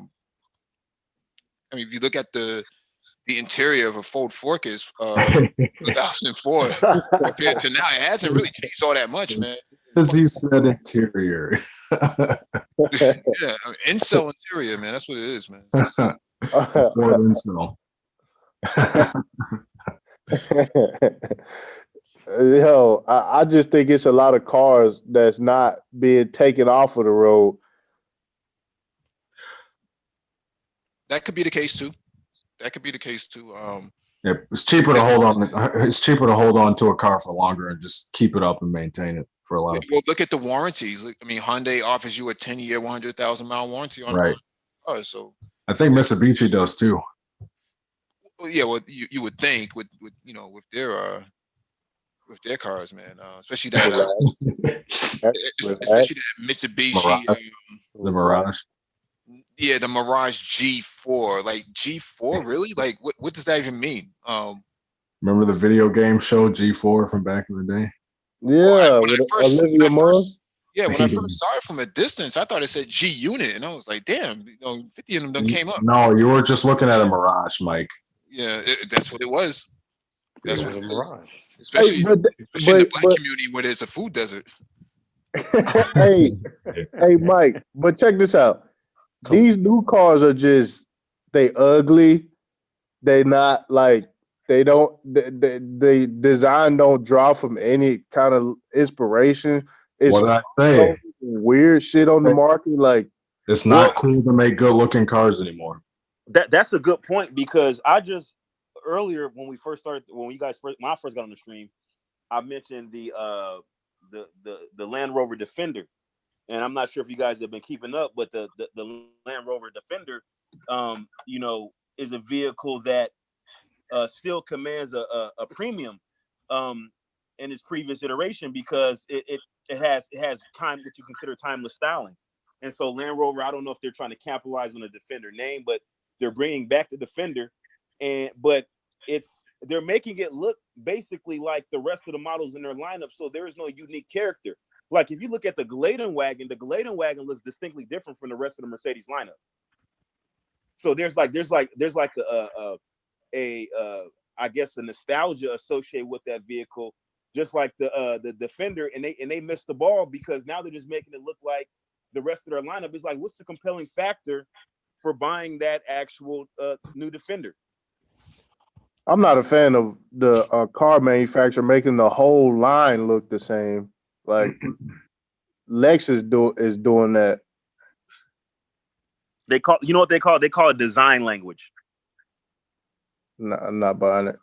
mean, if you look at the interior of a Ford Focus 2004 compared to now, it hasn't really changed all that much, man. Because he said interior. Yeah, incel interior, man. That's what it is, man. Ford incel. Yo, I just think it's a lot of cars that's not being taken off of the road. That could be the case too. Yeah, it's cheaper to hold on. It's cheaper to hold on to a car for longer and just keep it up and maintain it for a lot of people. Well, look at the warranties. I mean, Hyundai offers you a 10-year, 100,000-mile warranty on right. Oh, so I think Mitsubishi does too. Well, yeah, well, you would think with their cars, man, especially that especially that Mitsubishi, the Mirage. Yeah, the Mirage G4. Like G4, really? Like what does that even mean? Remember the video game show G4 from back in the day? Yeah, when I first saw it from a distance, I thought it said G Unit, and I was like, damn, 50 of them came up. No, you were just looking at a Mirage, Mike. Yeah, that's what it was. That's what it was. Mirage. Especially in the black community where it's a food desert. hey, Mike, but check this out. These new cars are they ugly. They not like they design don't draw from any kind of inspiration. It's what did I say? Weird shit on the market. Like it's not cool to make good looking cars anymore. That's a good point because I just earlier when I first got on the stream, I mentioned the Land Rover Defender. And I'm not sure if you guys have been keeping up, but the Land Rover Defender, is a vehicle that still commands a premium in its previous iteration because it has time what you consider timeless styling. And so Land Rover, I don't know if they're trying to capitalize on the Defender name, but they're bringing back the Defender, but they're making it look basically like the rest of the models in their lineup. So there is no unique character. Like if you look at the Gladen wagon looks distinctly different from the rest of the Mercedes lineup. So there's I guess a nostalgia associated with that vehicle, just like the Defender, and they missed the ball because now they're just making it look like the rest of their lineup. It's like, what's the compelling factor for buying that actual new Defender? I'm not a fan of the car manufacturer making the whole line look the same. Like Lexus is doing that. They call it design language. No, I'm not buying it.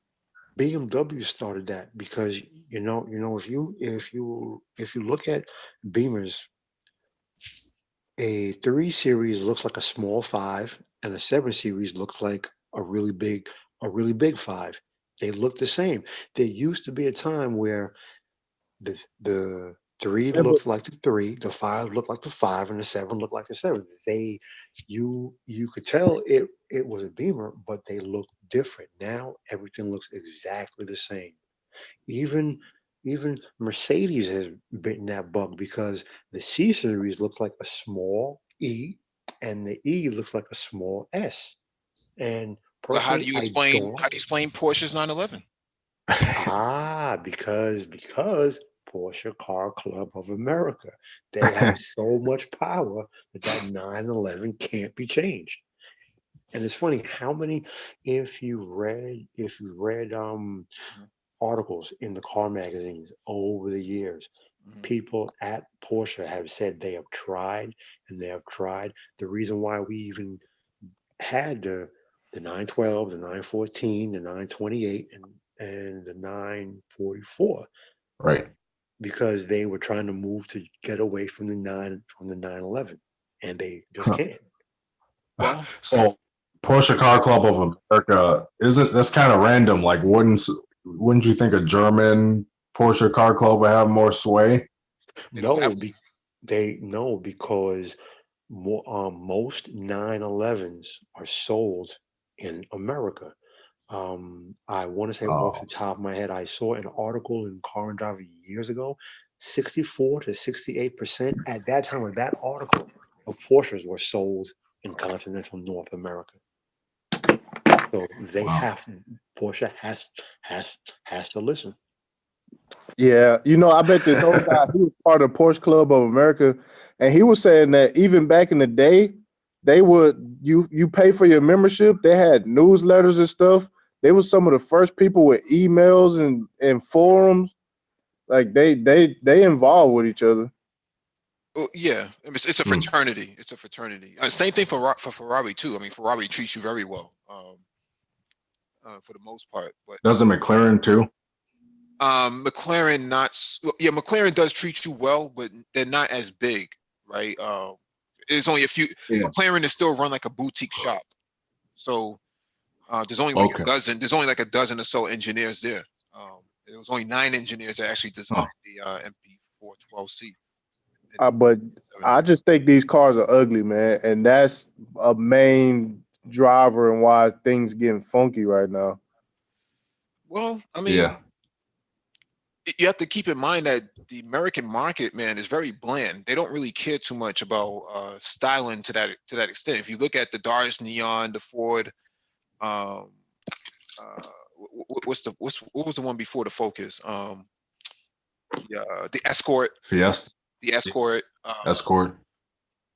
BMW started that because if you look at Beamers, a 3 Series looks like a small 5, and a 7 Series looks like a really big 5. They look the same. There used to be a time where the 3 Yeah, but looked like the 3, the 5 looked like the 5, and the 7 looked like the 7. You could tell it was a Beamer, but they looked different. Now everything looks exactly the same. Even even Mercedes has bitten that bug because the C series looks like a small E, and the E looks like a small S. And So how do personally, you I explain don't how like do you it. explain Porsche's 911? Because Porsche Car Club of America, they have so much power that that 911 can't be changed. And it's funny how many, if you read Mhm, articles in the car magazines over the years, mhm. people at Porsche have said they have tried and they have tried. The reason why we even had the 912, the 914, the 928, and the 944 Right. because they were trying to move to get away from the 911, and they just can't. Well, So Porsche Car Club of America isn't that's kind of random. Like wouldn't you think a German Porsche Car Club would have more sway? they don't No, have to. because most 911s are sold in America. I want to say off Oh, the top of my head, I saw an article in Car and Driver years ago, 64 to 68% at that time of that article of Porsches were sold in continental North America. So wow. Porsche has to listen. yeah, I bet this old guy, he was part of Porsche Club of America, and he was saying that even back in the day, they would you pay for your membership. They had newsletters and stuff. They were some of the first people with emails and forums. Like they involved with each other. Oh, yeah, I mean, it's a Hmm. fraternity. It's a fraternity. Same thing for Ferrari too. I mean, Ferrari treats you very well, for the most part. But Doesn't McLaren too? McLaren well, yeah, McLaren does treat you well, but they're not as big, right? There's only a few. Yeah. McLaren is still run like a boutique shop, so there's only like a Okay. dozen. There's only like a dozen or so engineers there. There was only 9 engineers that actually Huh. designed the MP412C. And But I just think these cars are ugly, man, and that's a main driver and why things getting funky right now. well, I mean, Yeah. you have to keep in mind that the American market, man, is very bland. They don't really care too much about styling to that extent. If you look at the Dodge Neon, the Ford, um, what was the one before the Focus? The Escort, Fiesta, the Escort. Escort.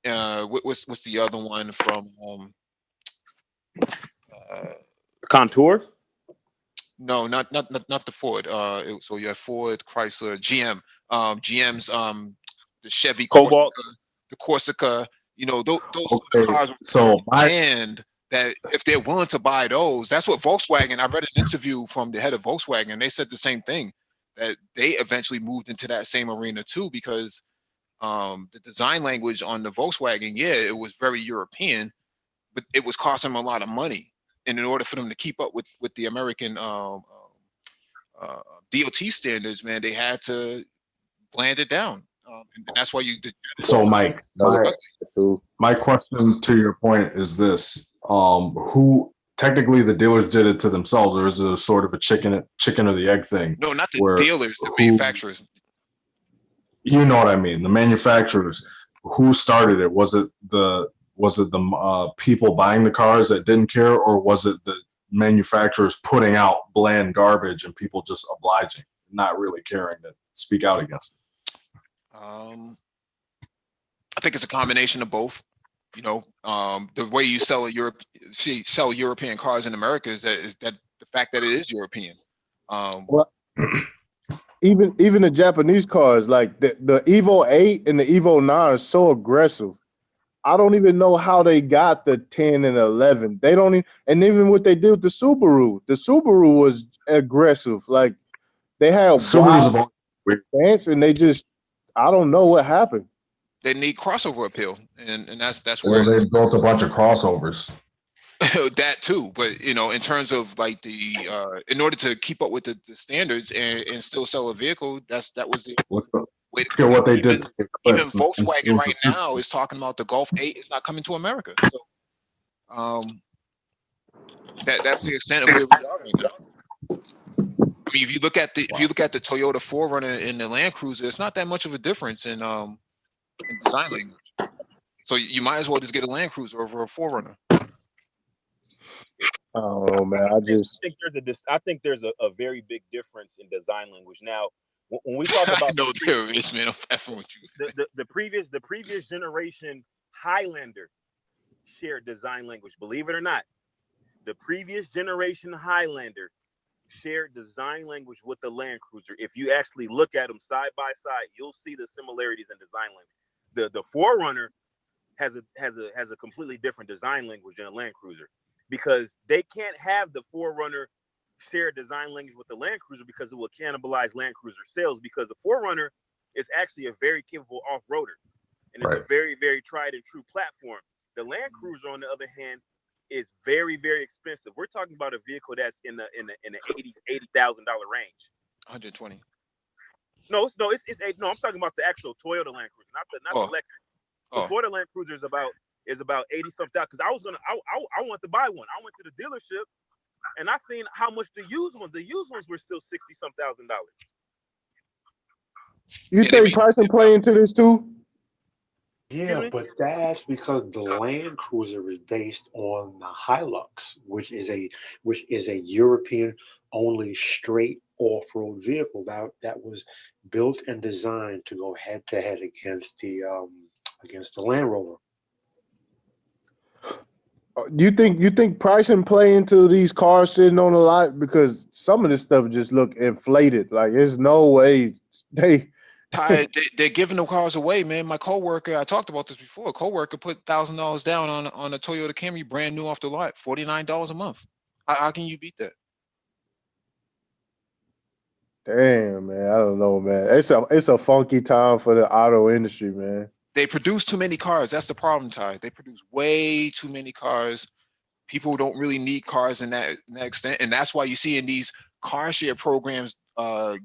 What's the other one from? Uh, Contour. no, not the Ford. So you have Ford, Chrysler, GM. GM's the Chevy Corsica, Cobalt. the Corsica. Those some of the Okay. cars were So my bland. That if they're willing to buy those, that's what Volkswagen. I read an interview from the head of Volkswagen, and they said the same thing, that they eventually moved into that same arena too, because the design language on the Volkswagen, yeah, it was very European, but it was costing them a lot of money. And in order for them to keep up with the American uh, DOT standards, man, they had to bland it down, and that's why the so Genesis Mike, look my ugly. Too. my question to your point is this: who technically the dealers did it to themselves, or is it a sort of a chicken or the egg thing? No, not the Where dealers, the who manufacturers. you know what I mean? The manufacturers, who started it? Was it the people buying the cars that didn't care, or was it the manufacturers putting out bland garbage and people just obliging, not really caring to speak out against Um, I think it's a combination of both. The way you sell European cars in America is that the fact that it is European. Um, Well, even the Japanese cars, like the Evo 8 and the Evo 9 are so aggressive. I don't even know how they got the 10 and 11. They don't even, and even what they did with the Subaru was aggressive. Like they had Subarus wild have always stance, and they just, I don't know what happened. They need crossover appeal, and that's well, where they built a bunch of crossovers. that too. But in terms of like the in order to keep up with the standards and still sell a vehicle, that was the Look, way to look do at it. what they did to the Even Eclipse, man. It Volkswagen was right a now is talking about the Golf 8 is not coming to America. So that's the extent of where we are right now. I mean, if you look at the Toyota 4Runner and the Land Cruiser, it's not that much of a difference in design language. So you might as well just get a Land Cruiser over a 4Runner. I don't know, man. I think there's a very big difference in design language. Now, when we talk I about know there is, man. I'm effing with you. the previous generation Highlander shared design language. Believe it or not, the previous generation Highlander shared design language with the Land Cruiser. If you actually look at them side by side, you'll see the similarities in design language. The 4Runner has a completely different design language than a Land Cruiser, because they can't have the 4Runner share design language with the Land Cruiser because it will cannibalize Land Cruiser sales, because the 4Runner is actually a very capable off-roader, and it's a very, very tried and true platform. The Land Cruiser, on the other hand, is very, very expensive. We're talking about a vehicle that's in the $80,000 range. 120. No, I'm talking about the actual Toyota Land Cruiser, not the Lexus. The Toyota Land Cruiser is about 80 something. Because I want to buy one. I went to the dealership and I seen how much the used ones were still $60,000. You think pricing play into this too? Yeah, but that's because the Land Cruiser is based on the Hilux, which is a European only straight off-road vehicle that was built and designed to go head to head against the Land Rover. You think pricing play into these cars sitting on the lot? Because some of this stuff just look inflated. Like there's no way They're giving the cars away, man. My coworker, I talked about this before. A coworker put $1,000 down on a Toyota Camry, brand new off the lot, $49 a month. How can you beat that? Damn, man. I don't know, man. It's a funky time for the auto industry, man. They produce too many cars. That's the problem, Ty. They produce way too many cars. People don't really need cars in that extent, and that's why you see in these car share programs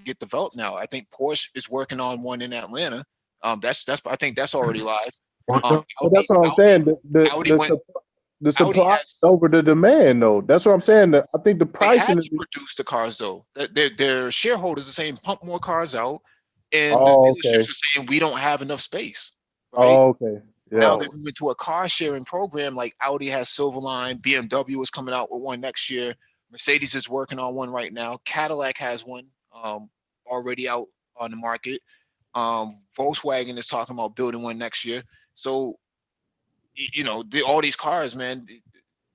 get developed now. I think Porsche is working on one in Atlanta. That's I think that's already live. But that's what I'm saying. The supply over the demand, though. That's what I'm saying. I think the They pricing had is. to produce the cars, though. Their shareholders are saying pump more cars out, and the Oh, okay. dealerships are saying we don't have enough space. Right? Oh, okay. Now Yeah. they've moved to a car sharing program. Like Audi has Silverline, BMW is coming out with one next year. Mercedes is working on one right now. Cadillac has one already out on the market. Volkswagen is talking about building one next year. So, all these cars, man.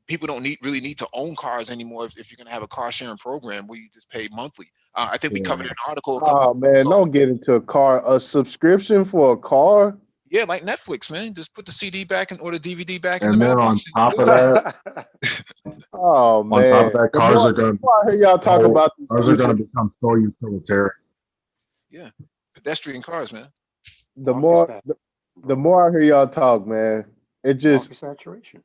People don't really need to own cars anymore if you're going to have a car sharing program where you just pay monthly. I think we covered an article. Oh man, don't get into a subscription for a car. Yeah, like Netflix, man. Just put the CD back or the DVD back in And the then on mailbox. top of that, Oh man, on top of that, cars are going I hear y'all talk about these cars are going to become so utilitarian. Yeah, pedestrian cars, man. The more I hear y'all talk, man, it just market saturation.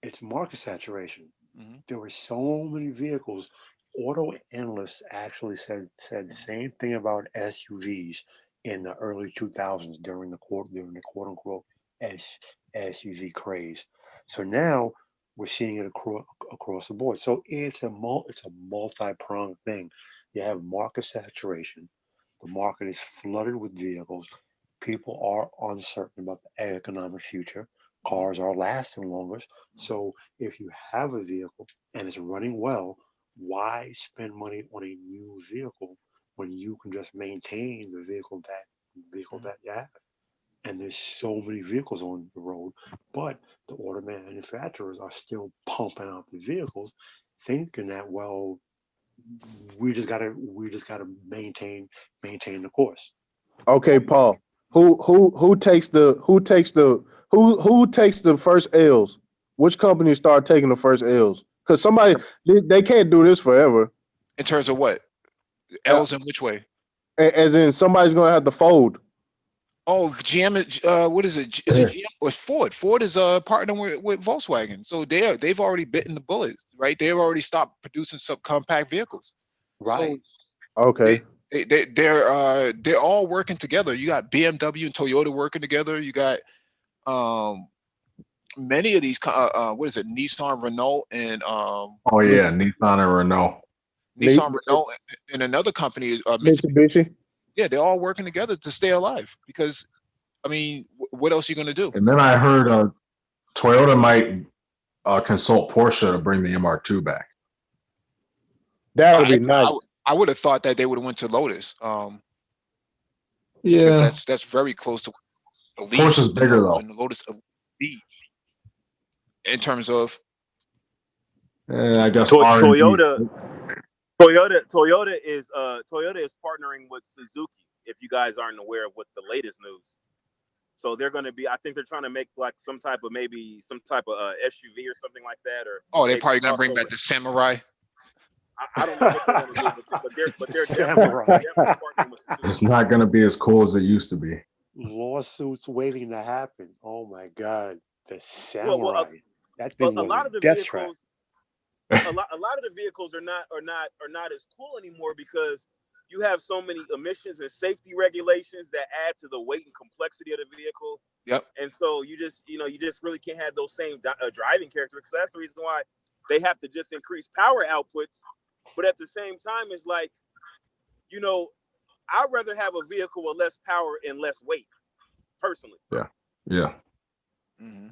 It's market saturation. Mm-hmm. There were so many vehicles. Auto analysts actually said the same thing about SUVs in the early 2000s during the quote unquote SUV craze. So now we're seeing it across the board. So it's a multi-pronged thing. You have market saturation. The market is flooded with vehicles. People are uncertain about the economic future. Cars are lasting longer. So if you have a vehicle and it's running well, why spend money on a new vehicle when you can just maintain the vehicle that you have? And there's so many vehicles on the road, but the auto manufacturers are still pumping out the vehicles, thinking that, well, we just gotta maintain the course. okay, Paul. Who takes the first L's? Which company start taking the first L's? Because they can't do this forever. In terms of what? L's in which way? As in somebody's gonna have to fold. Oh, GM. What is it? Is it GM or Ford? Ford is partnering with Volkswagen, so they've already bitten the bullet, right? They've already stopped producing subcompact vehicles. Right. So Okay. they're all working together. You got BMW and Toyota working together. You got many of these. What is it? Nissan, Renault, and Oh yeah, Nissan and Renault. Nissan, Renault, and another company, Mitsubishi. Yeah, they're all working together to stay alive because, I mean, what else are you going to do? And then I heard Toyota might consult Porsche to bring the MR2 back. That would be nice. I would have thought that they would have went to Lotus. Yeah, that's very close to Porsche's bigger though. And the Lotus Elise in terms of. I guess Toyota is partnering with Suzuki. If you guys aren't aware of what's the latest news, so they're going to be. I think they're trying to make like some type of SUV or something like that. Or they're probably going to bring back the Samurai. I don't know what they're going to do, but they're Samurai. definitely partnering with Suzuki. It's not going to be as cool as it used to be. Lawsuits waiting to happen. Oh my God, the Samurai. That thing a was lot a of the death trap. vehicles, a lot of the vehicles are not as cool anymore because you have so many emissions and safety regulations that add to the weight and complexity of the vehicle. Yep. And so you just really can't have those same driving characteristics. So that's the reason why they have to just increase power outputs. But at the same time, it's like, I'd rather have a vehicle with less power and less weight, personally. Yeah. Mm-hmm.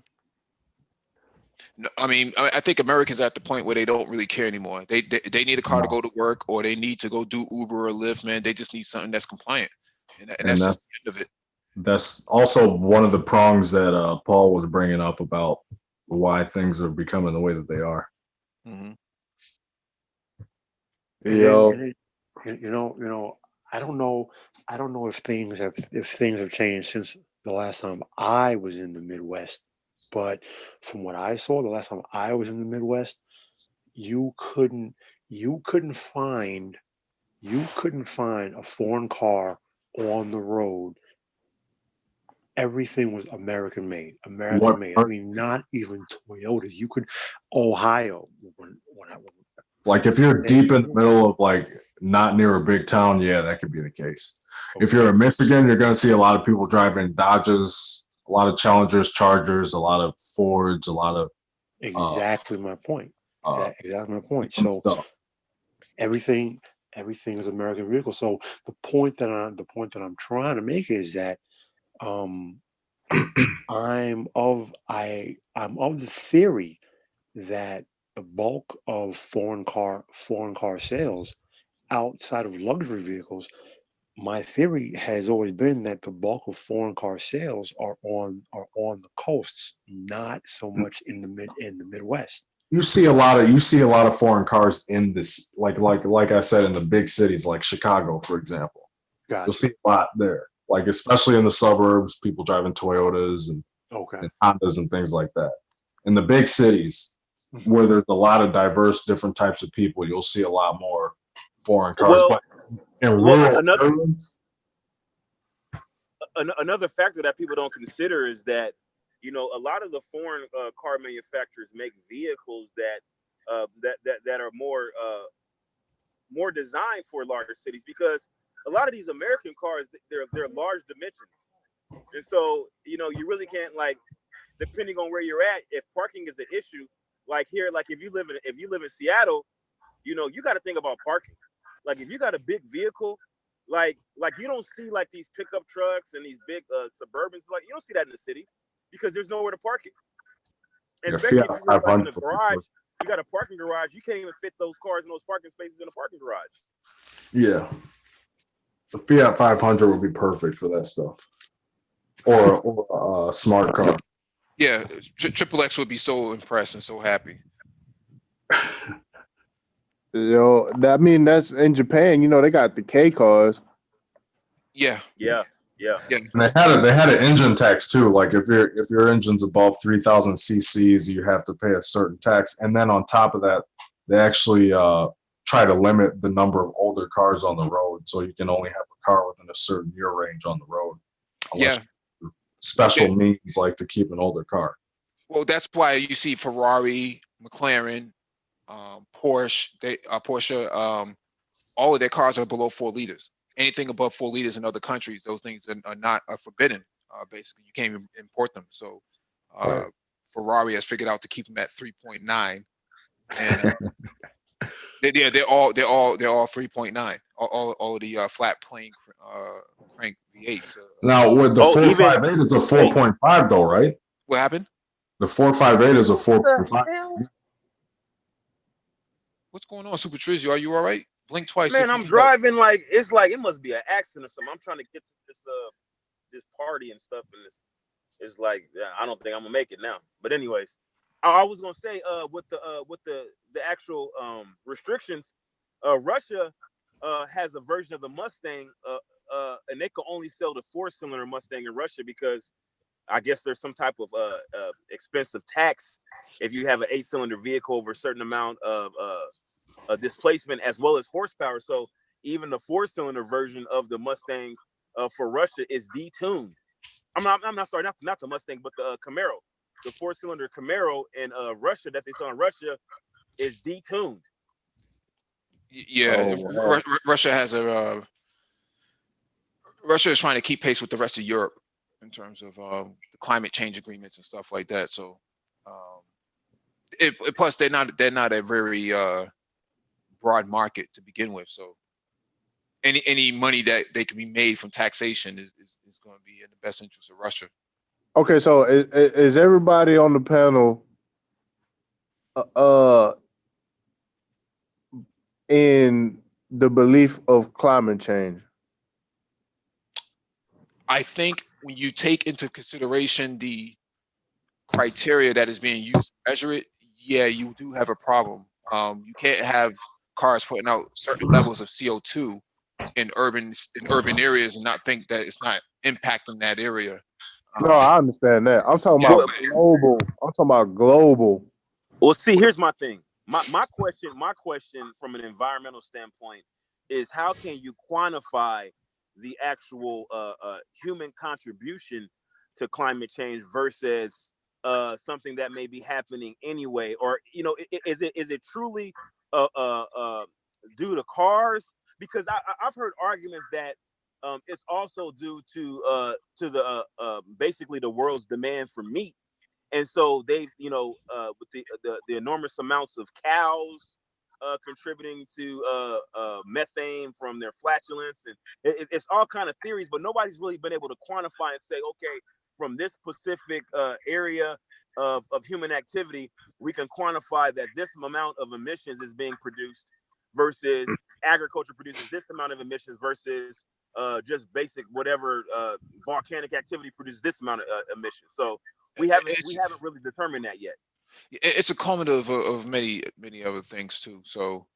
No, I mean, I think Americans are at the point where they don't really care anymore. They need a car to go to work, or they need to go do Uber or Lyft. Man, they just need something that's compliant, and that's just the end of it. That's also one of the prongs that Paul was bringing up about why things are becoming the way that they are. Mm-hmm. I don't know if things have changed since the last time I was in the Midwest. But from what I saw, the last time I was in the Midwest, you couldn't find a foreign car on the road. Everything was American made. I mean, not even Toyotas. You could Ohio. Like if you're deep in the middle of like not near a big town, yeah, that could be the case. Okay. If you're in Michigan, you're going to see a lot of people driving Dodges, a lot of Challengers, Chargers, a lot of Fords, a lot of exactly my point. Exactly my point. So stuff. Everything is American vehicle. So the point that I'm trying to make is that I'm of the theory that the bulk of foreign car sales outside of luxury vehicles, my theory has always been that the bulk of foreign car sales are on the coasts, not so much in the Midwest. You see a lot of foreign cars in this, like I said, in the big cities like Chicago, for example. Gotcha. You'll see a lot there, like especially in the suburbs, people driving Toyotas and Hondas and things like that. In the big cities, where there's a lot of diverse, different types of people, you'll see a lot more foreign cars. But in rural areas, another factor that people don't consider is that a lot of the foreign car manufacturers make vehicles that are more designed for larger cities, because a lot of these American cars, they're large dimensions, and so you really can't, like, depending on where you're at, if parking is an issue, like here, like if you live in Seattle, you got to think about parking. Like if you got a big vehicle, like you don't see like these pickup trucks and these big Suburbans, like you don't see that in the city because there's nowhere to park it. And especially if you live in a garage, you got a parking garage, you can't even fit those cars in those parking spaces in a parking garage. Yeah. The Fiat 500 would be perfect for that stuff. Or a smart car. Yeah, Triple X would be so impressed and so happy. I mean, that's in Japan. They got the K cars. Yeah. Yeah. And they had an engine tax too. Like if your engine's above 3,000 cc's, you have to pay a certain tax. And then on top of that, they actually try to limit the number of older cars on the road, so you can only have a car within a certain year range on the road. Yeah. Special means like to keep an older car. Well, that's why you see Ferrari, McLaren, Porsche, all of their cars are below 4 liters. Anything above 4 liters in other countries, those things are forbidden. Basically, you can't even import them. So Right. Ferrari has figured out to keep them at 3.9, and they're all 3.9. All of the flat plane crank V8s. Now with the 458, it's a 4.5 though, right? What happened? The 458 is a 4.5. What's going on, Super Trizzy? Are you all right? Blink twice. Man, I'm driving like it must be an accident or something. I'm trying to get to this party and stuff, and it's like I don't think I'm gonna make it now. But anyways, I was gonna say with the actual restrictions, Russia has a version of the Mustang, and they can only sell the 4-cylinder Mustang in Russia because I guess there's some type of expensive tax if you have an 8-cylinder vehicle over a certain amount of displacement as well as horsepower. So even the 4-cylinder version of the Mustang for Russia is detuned. I'm not sorry, not the Mustang, but the Camaro. The 4-cylinder Camaro in Russia that they sell in Russia is detuned. Yeah, Russia has Russia is trying to keep pace with the rest of Europe in terms of the climate change agreements and stuff like that. So, plus they're not a very broad market to begin with. So, any money that they can be made from taxation is going to be in the best interest of Russia. Okay, so is everybody on the panel in the belief of climate change? I think when you take into consideration the criteria that is being used to measure it, yeah, you do have a problem. You can't have cars putting out certain levels of CO2 in urban areas and not think that it's not impacting that area. No, I understand that. I'm talking about global. I'm talking about global. Well, see, here's my thing. My question from an environmental standpoint is how can you quantify the actual human contribution to climate change versus something that may be happening anyway, or is it truly due to cars? Because I've heard arguments that it's also due to the basically the world's demand for meat, and so they've with the enormous amounts of cows contributing to methane from their flatulence, and it's all kind of theories, but nobody's really been able to quantify and say, okay, from this specific area of human activity, we can quantify that this amount of emissions is being produced versus agriculture produces this amount of emissions versus just basic whatever volcanic activity produces this amount of emissions. So we haven't really determined that yet. It's a cumulative of many other things too. So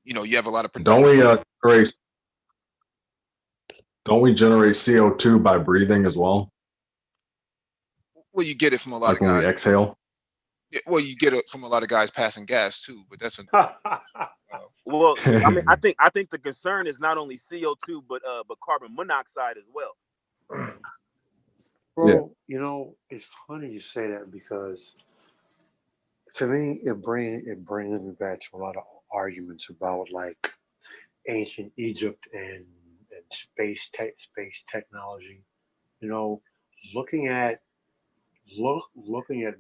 you have a lot of Don't we generate CO2 by breathing as well? Well, you get it from a lot of when guys. We exhale. Yeah, well, you get it from a lot of guys passing gas too, but that's well, I mean, I think the concern is not only CO2 but carbon monoxide as well. Bro, it's funny you say that because to me it brings me back to a lot of arguments about like ancient Egypt and space technology. Looking at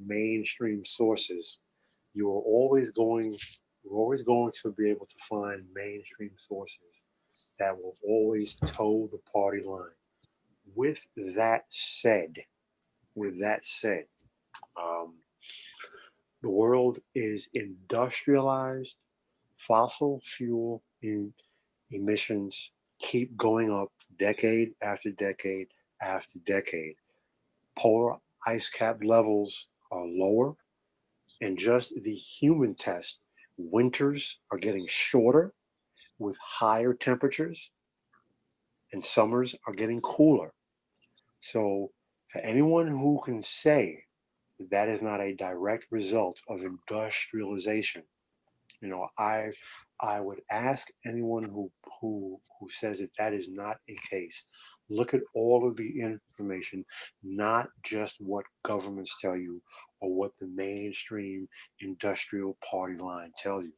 mainstream sources, you're always going to be able to find mainstream sources that will always toe the party line. With that said, the world is industrialized. Fossil fuel emissions keep going up decade after decade after decade. Polar ice cap levels are lower, and just the human test, winters are getting shorter with higher temperatures. and summers are getting cooler. So for anyone who can say that is not a direct result of industrialization, I would ask anyone who says that that is not a case. Look at all of the information, not just what governments tell you or what the mainstream industrial party line tells you.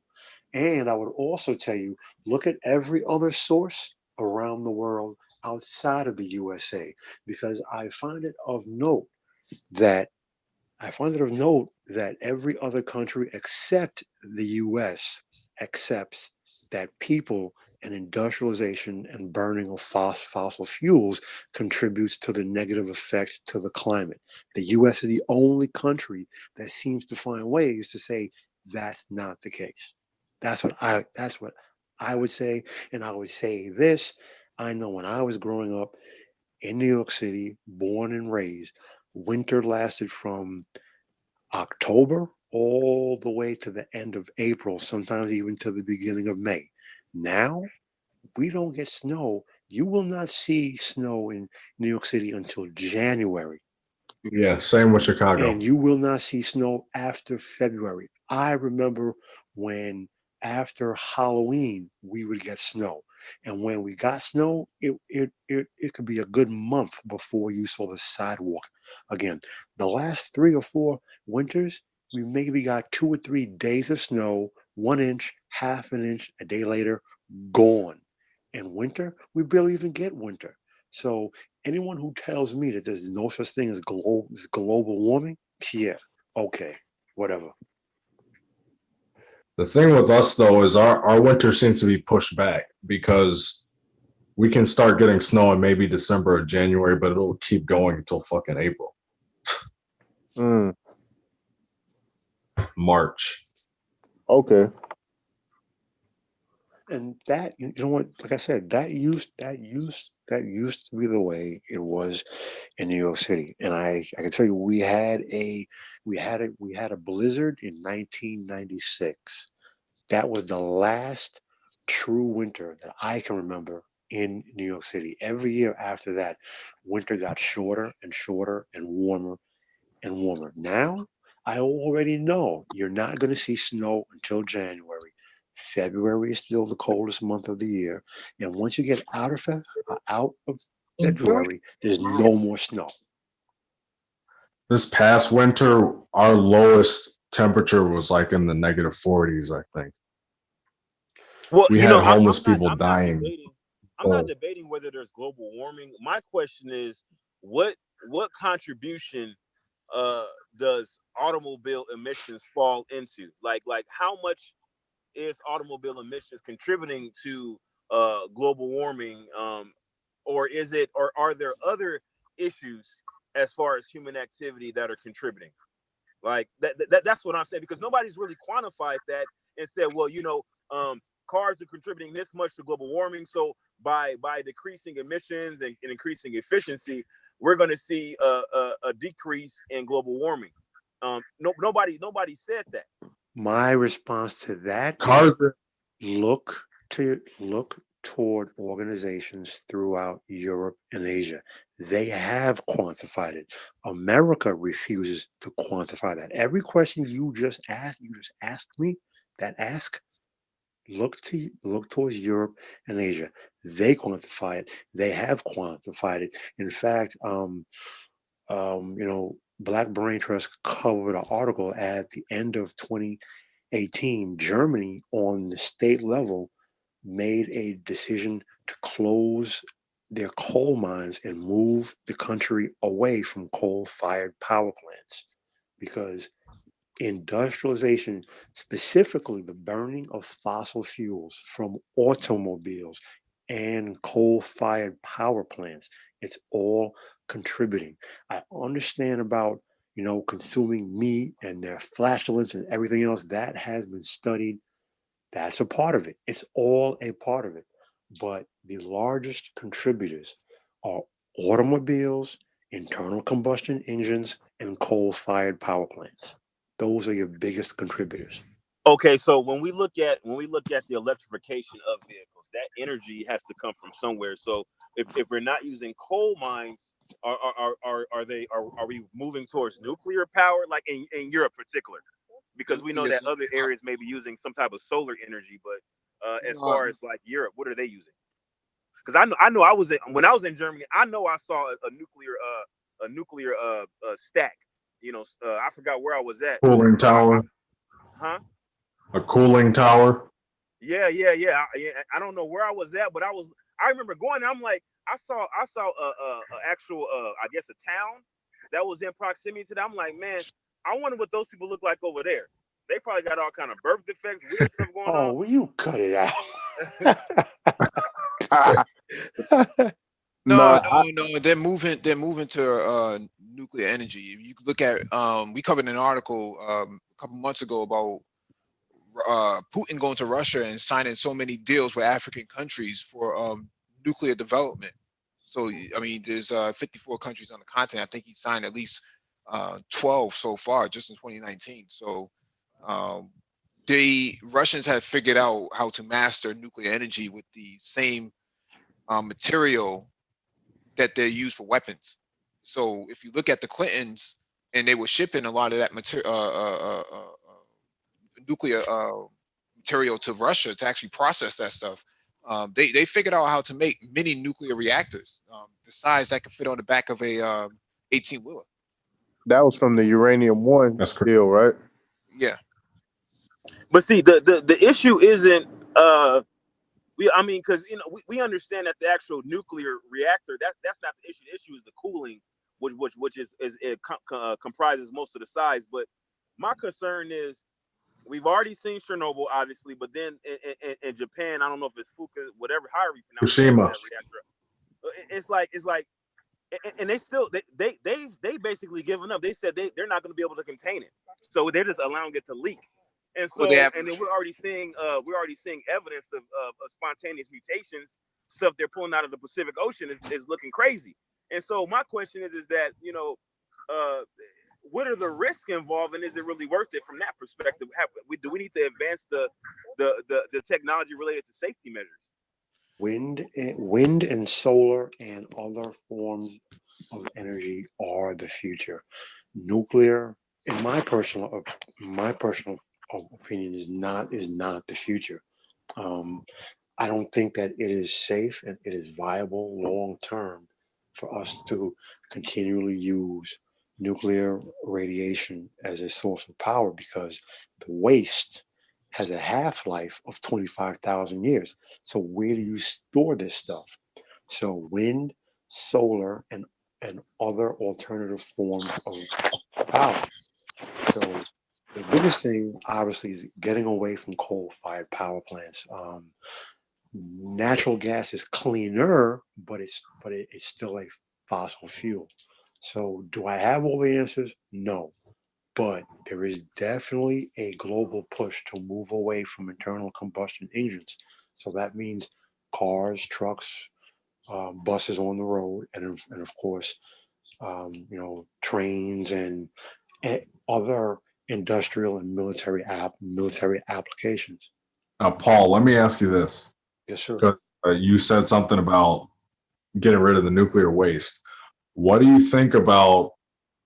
And I would also tell you, look at every other source around the world outside of the USA, because that I find it of note that every other country except the US accepts that people and industrialization and burning of fossil fuels contributes to the negative effects to the climate. The US is the only country that seems to find ways to say that's not the case. That's what I would say. And I would say this. I know when I was growing up in New York City, born and raised, winter lasted from October all the way to the end of April, sometimes even to the beginning of May. Now, we don't get snow. You will not see snow in New York City until January. Yeah, same with Chicago. And you will not see snow after February. I remember when after Halloween we would get snow. And when we got snow, it could be a good month before you saw the sidewalk again. The last 3 or 4 winters, we maybe got 2 or 3 days of snow, 1 inch, half an inch, a day later, gone. And winter, we barely even get winter. So anyone who tells me that there's no such thing as global warming, yeah, okay, whatever. The thing with us though is our winter seems to be pushed back because we can start getting snow in maybe December or January, but it'll keep going until fucking April. March. Okay. And that, you know what, like I said, that used to be the way it was in New York City. And I can tell you, we had a blizzard in 1996. That was the last true winter that I can remember in New York City. Every year after that, winter got shorter and shorter and warmer and warmer. Now, I already know you're not going to see snow until January. February is still the coldest month of the year, and once you get out of February, there's no more snow. This past winter, our lowest temperature was like in the negative 40s, I think. Well, We had homeless people dying. I'm not debating whether there's global warming. My question is, what contribution does automobile emissions fall into? Like how much is automobile emissions contributing to global warming? Or are there other issues as far as human activity that are contributing? Like that's what I'm saying, because nobody's really quantified that and said, well, cars are contributing this much to global warming, so by decreasing emissions and increasing efficiency, we're going to see a decrease in global warming. Nobody said that. My response to that Cars. look toward organizations throughout Europe and Asia. They have quantified it. America refuses to quantify that. Every question you just asked me, look towards Europe and Asia. They quantify it. They have quantified it. In fact, Black Brain Trust covered an article at the end of 2018. Germany, on the state level, made a decision to close their coal mines and move the country away from coal-fired power plants because industrialization, specifically the burning of fossil fuels from automobiles and coal-fired power plants, it's all contributing. I understand about consuming meat and their flatulence and everything else that has been studied. That's a part of it. It's all a part of it. But the largest contributors are automobiles, internal combustion engines, and coal-fired power plants. Those are your biggest contributors. Okay, so when we look at the electrification of vehicles, that energy has to come from somewhere. So if we're not using coal mines, are we moving towards nuclear power, like in Europe particular? Because we know that other areas may be using some type of solar energy, but as far as like Europe, what are they using? Because I know when I was in Germany, I know I saw a nuclear stack. I forgot where I was at. Cooling tower. Huh? A cooling tower. Yeah. I don't know where I was at, but I remember going. I'm like, I saw a actual I guess a town that was in proximity to that. I'm like, man, I wonder what those people look like over there. They probably got all kind of birth defects, weird stuff going on. Oh, will you cut it out? No. They're moving to nuclear energy. If you look at we covered an article a couple months ago about Putin going to Russia and signing so many deals with African countries for nuclear development. So I mean, there's 54 countries on the continent. I think he signed at least 12 so far just in 2019. So the Russians have figured out how to master nuclear energy with the same material that they use for weapons. So if you look at the Clintons, and they were shipping a lot of that nuclear material to Russia to actually process that stuff. They figured out how to make mini nuclear reactors, the size that could fit on the back of a 18-wheeler. That was from the uranium one deal, right? Yeah. But see, the issue isn't because we understand that the actual nuclear reactor, that's not the issue. The issue is the cooling, which comprises most of the size. But my concern is we've already seen Chernobyl, obviously, but then in Japan, I don't know if it's Fukushima, whatever, however you pronounce that reactor. It's like, and they still they basically given up. They said they're not going to be able to contain it, so they're just allowing it to leak. And so, and then we're already seeing evidence of spontaneous mutations. Stuff they're pulling out of the Pacific Ocean is looking crazy. And so my question is that what are the risks involved, and is it really worth it from that perspective? Do we need to advance the technology related to safety measures? Wind and solar and other forms of energy are the future. Nuclear, in my personal opinion, is not the future. I don't think that it is safe and it is viable long term for us to continually use nuclear radiation as a source of power, because the waste has a half-life of 25,000 years. So where do you store this stuff? So wind, solar, and other alternative forms of power. So the biggest thing, obviously, is getting away from coal-fired power plants. Natural gas is cleaner, but it's still a fossil fuel. So do I have all the answers? No. But there is definitely a global push to move away from internal combustion engines. So that means cars, trucks, buses on the road, and of course, trains and other industrial and military applications. Now, Paul, let me ask you this. Yes, sir. You said something about getting rid of the nuclear waste. What do you think about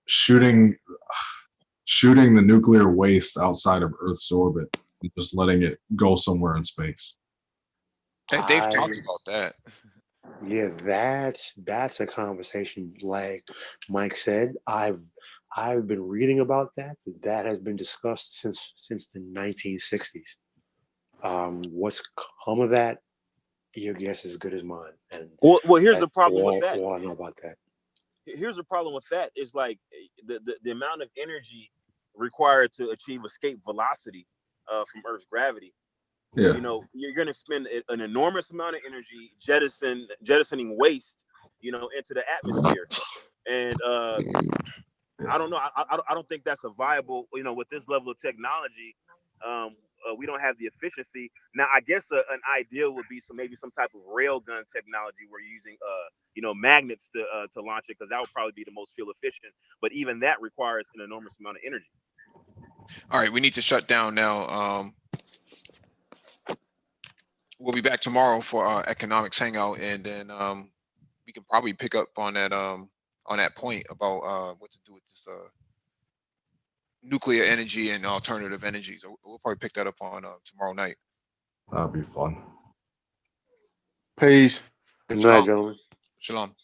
shooting the nuclear waste outside of Earth's orbit and just letting it go somewhere in space? They've talked about that. Yeah, that's a conversation. Like Mike said, I've been reading about that. That has been discussed since the 1960s. What's come of that? Your guess is as good as mine. And well, here's the problem with that. All I know about that. Here's the problem with that is like the amount of energy required to achieve escape velocity from Earth's gravity. Yeah. You're going to spend an enormous amount of energy jettisoning waste, into the atmosphere. And I don't know. I don't think that's a viable, with this level of technology. We don't have the efficiency. Now, I guess an ideal would be maybe some type of railgun technology where you're using, magnets to launch it, because that would probably be the most fuel efficient. But even that requires an enormous amount of energy. All right, we need to shut down now. we'll be back tomorrow for our economics hangout, and then we can probably pick up on that point about what to do with this nuclear energy and alternative energy. So we'll probably pick that up on tomorrow night. That'd be fun. Peace. Good night, Shalom. gentlemen. Shalom.